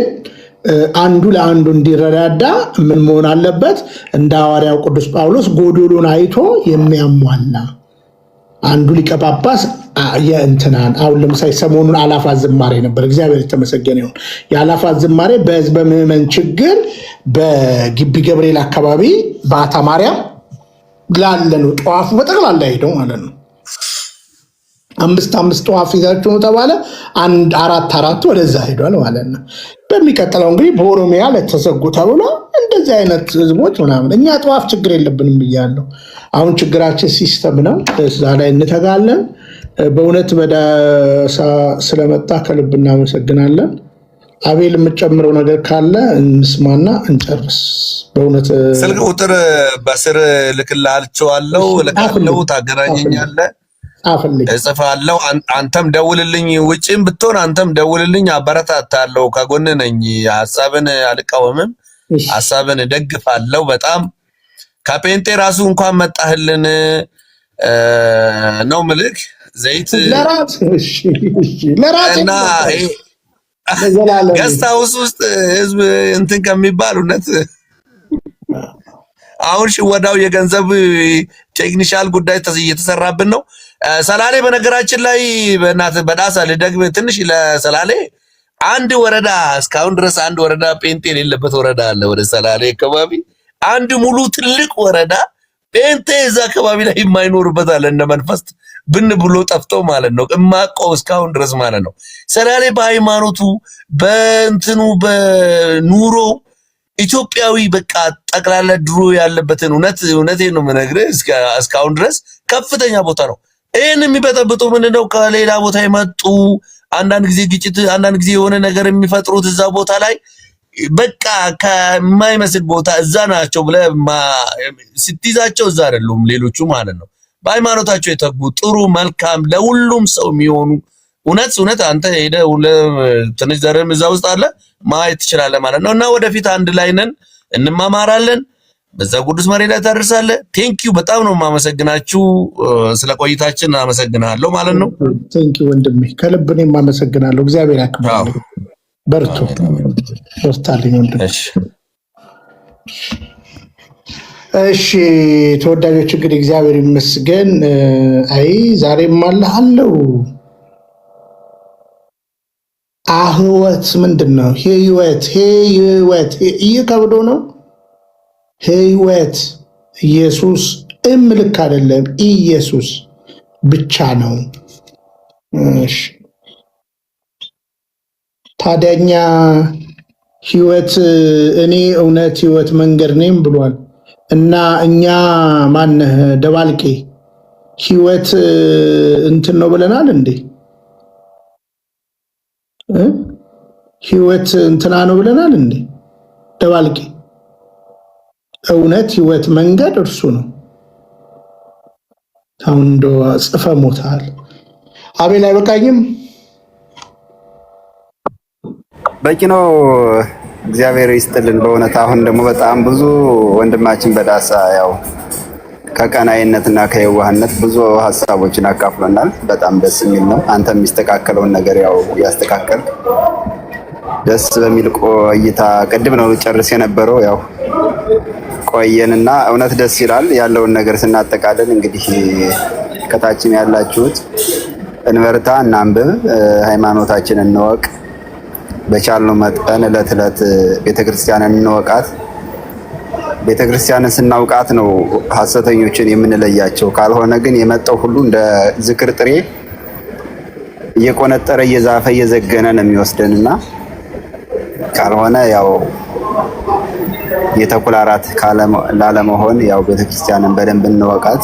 S3: አንዱ ለአንዱ እንዲረዳዳ ምን መሆን አለበት? እንደ ሐዋርያው ቅዱስ ጳውሎስ ጎዶሎን አይቶ የሚያሟላ አንዱ ሊቀ ጳጳስ የእንትናን አሁን ለምሳሌ ሰሞኑን አላፋት ዝማሬ ነበር። እግዚአብሔር የተመሰገነ ይሁን። የአላፋት ዝማሬ በህዝበ ምዕመን ችግር በግቢ ገብርኤል አካባቢ በአታ ማርያም ላለ ነው ጠዋፉ በጠቅላላ ሄደው ማለት ነው። 5 ጠዋፍ ይዛችሁ ነው ተባለ። 4 ወደዛ ሄዷል ማለት ነው። በሚቀጥለው እንግዲህ በኦሮሚያ ለተዘጉ ተብሎ እንደዚህ አይነት ህዝቦች ምናምን እኛ ጠዋፍ ችግር የለብንም ብያለሁ። አሁን ችግራችን ሲስተም ነው። እዛ ላይ እንተጋለን። በእውነት በዳሳ ስለመጣ ከልብ እናመሰግናለን። አቤል የምጨምረው ነገር ካለ እንስማና እንጨርስ። በእውነት
S10: ስልክ ቁጥር በስር ልክልሃለሁ፣ ታገናኘኛለህ፣ እጽፋለሁ። አንተም ደውልልኝ፣ ውጭም ብትሆን አንተም ደውልልኝ፣ አበረታታለሁ፣ ከጎን ነኝ። ሀሳብን አልቃወምም፣ ሀሳብን ደግፋለሁ። በጣም ከጴንጤ ራሱ እንኳን መጣህልን ነው ምልክ ዘይት እና ገስት ሃውስ ውስጥ ህዝብ እንትን ከሚባል እውነት አሁን ሽወዳው የገንዘብ ቴክኒሻል ጉዳይ እየተሰራብን ነው። ሰላሌ በነገራችን ላይ በዳሳ ልደግም ትንሽ ለሰላሌ አንድ ወረዳ እስካሁን ድረስ አንድ ወረዳ ጴንጤ የሌለበት ወረዳ አለ። ወደ ሰላሌ አካባቢ አንድ ሙሉ ትልቅ ወረዳ ጴንጤ እዛ አካባቢ ላይ የማይኖርበት አለ። እነ መንፈስ ብን ብሎ ጠፍቶ ማለት ነው። እማቆው እስካሁን ድረስ ማለት ነው። ሰላሌ በሃይማኖቱ በእንትኑ በኑሮ ኢትዮጵያዊ በቃ ጠቅላላ ድሮ ያለበትን እውነቴን ነው የምነግርህ እስካሁን ድረስ ከፍተኛ ቦታ ነው። ይህን የሚበጠብጡ ምንድነው ከሌላ ቦታ የመጡ አንዳንድ ጊዜ ግጭት አንዳንድ ጊዜ የሆነ ነገር የሚፈጥሩት እዛ ቦታ ላይ በቃ ከማይመስል ቦታ እዛ ናቸው ብለህ ስትይዛቸው እዛ አይደሉም ሌሎቹ ማለት ነው። በሃይማኖታቸው የተጉ ጥሩ መልካም ለሁሉም ሰው የሚሆኑ እውነት አንተ ሄደህ ትንሽ ዘርም እዛ ውስጥ አለ ማየት ትችላለህ ማለት ነው። እና ወደፊት አንድ ላይ ነን፣ እንማማራለን፣ በዛ ቅዱስ መሬት ላይ ታደርሳለህ። ቴንኪው በጣም ነው የማመሰግናችሁ። ስለ ቆይታችን አመሰግናለሁ ማለት ነው።
S3: ቴንኪው ወንድሜ ከልብ እኔም አመሰግናለሁ። እግዚአብሔር ያክብርልኝ። በርቱ። ወስታልኝ ወንድሜ። እሺ ተወዳጆች እንግዲህ እግዚአብሔር ይመስገን። አይ ዛሬም አለው አህወት ምንድን ነው? ህይወት እየከብዶ ነው። ህይወት ኢየሱስ ልክ አይደለም። ኢየሱስ ብቻ ነው። እሺ ታዲያኛ ህይወት እኔ እውነት ህይወት መንገድ ነኝ ብሏል እና እኛ ማነህ ደባልቄ ህይወት እንትን ነው ብለናል እንዴ? ህይወት እንትና ነው ብለናል እንዴ? ደባልቄ እውነት ህይወት መንገድ እርሱ ነው። አሁን እንደው ጽፈ ሞታል። አቤል አይበቃኝም?
S11: በቂ ነው። እግዚአብሔር ይስጥልን በእውነት። አሁን ደግሞ በጣም ብዙ ወንድማችን በዳሳ ያው ከቀናይነትና ከየዋህነት ብዙ ሀሳቦችን አካፍሎናል። በጣም ደስ የሚል ነው። አንተ የሚስተካከለውን ነገር ያው ያስተካከል ደስ በሚል ቆይታ ቅድም ነው ጨርስ የነበረው ያው ቆየንና እውነት ደስ ይላል። ያለውን ነገር ስናጠቃልል እንግዲህ ከታችን ያላችሁት እንበርታ፣ እናንብብ፣ ሃይማኖታችንን እንወቅ፣ በቻልነው መጠን ዕለት ዕለት ቤተክርስቲያንን እንወቃት። ቤተክርስቲያንን ስናውቃት ነው ሐሰተኞችን የምንለያቸው። ካልሆነ ግን የመጣው ሁሉ እንደ ዝክር ጥሬ እየቆነጠረ እየዛፈ እየዘገነ ነው የሚወስደንና ካልሆነ ያው የተኩላራት ላለመሆን ያው ቤተክርስቲያንን በደንብ እንወቃት።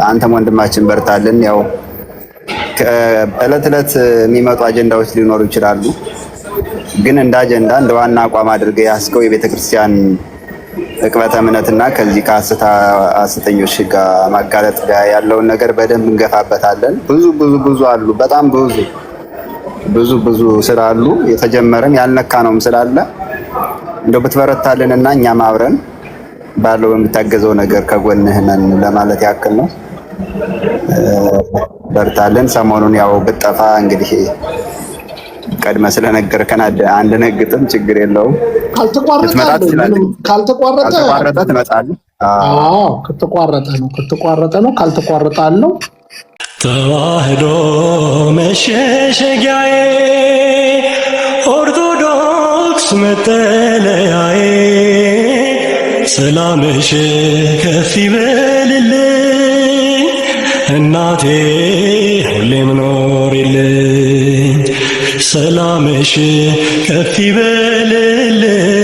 S11: አንተም ወንድማችን በርታልን። ያው ዕለት ዕለት የሚመጡ አጀንዳዎች ሊኖሩ ይችላሉ፣ ግን እንደ አጀንዳ እንደ ዋና አቋም አድርገህ ያስከው የቤተክርስቲያን እቅበተ እምነትና ከዚህ ከሐሰተኞች ጋር ማጋለጥ ጋር ያለውን ነገር በደንብ እንገፋበታለን። ብዙ አሉ፣ በጣም ብዙ ስላሉ የተጀመረም ያልነካነውም ስላለ እንደው ብትበረታልንና እኛም አብረን ባለው በምታገዘው ነገር ከጎንህ ነን ለማለት ያክል ነው። በርታልን። ሰሞኑን ያው ብጠፋ እንግዲህ ቀድመ ስለነገርከን አንድ ነግጥም ችግር የለውም። ካልተቋረጠ ትመጣለህ።
S3: አዎ ከተቋረጠ ነው ካልተቋረጠ አለው።
S1: ተዋህዶ መሸሸጊያዬ ኦርቶዶክስ መጠለያዬ ሰላምሽ ከፍ ይበልልኝ እናቴ ሁሌም ኖሪልኝ ሰላምሽ ከፍ ይበልልኝ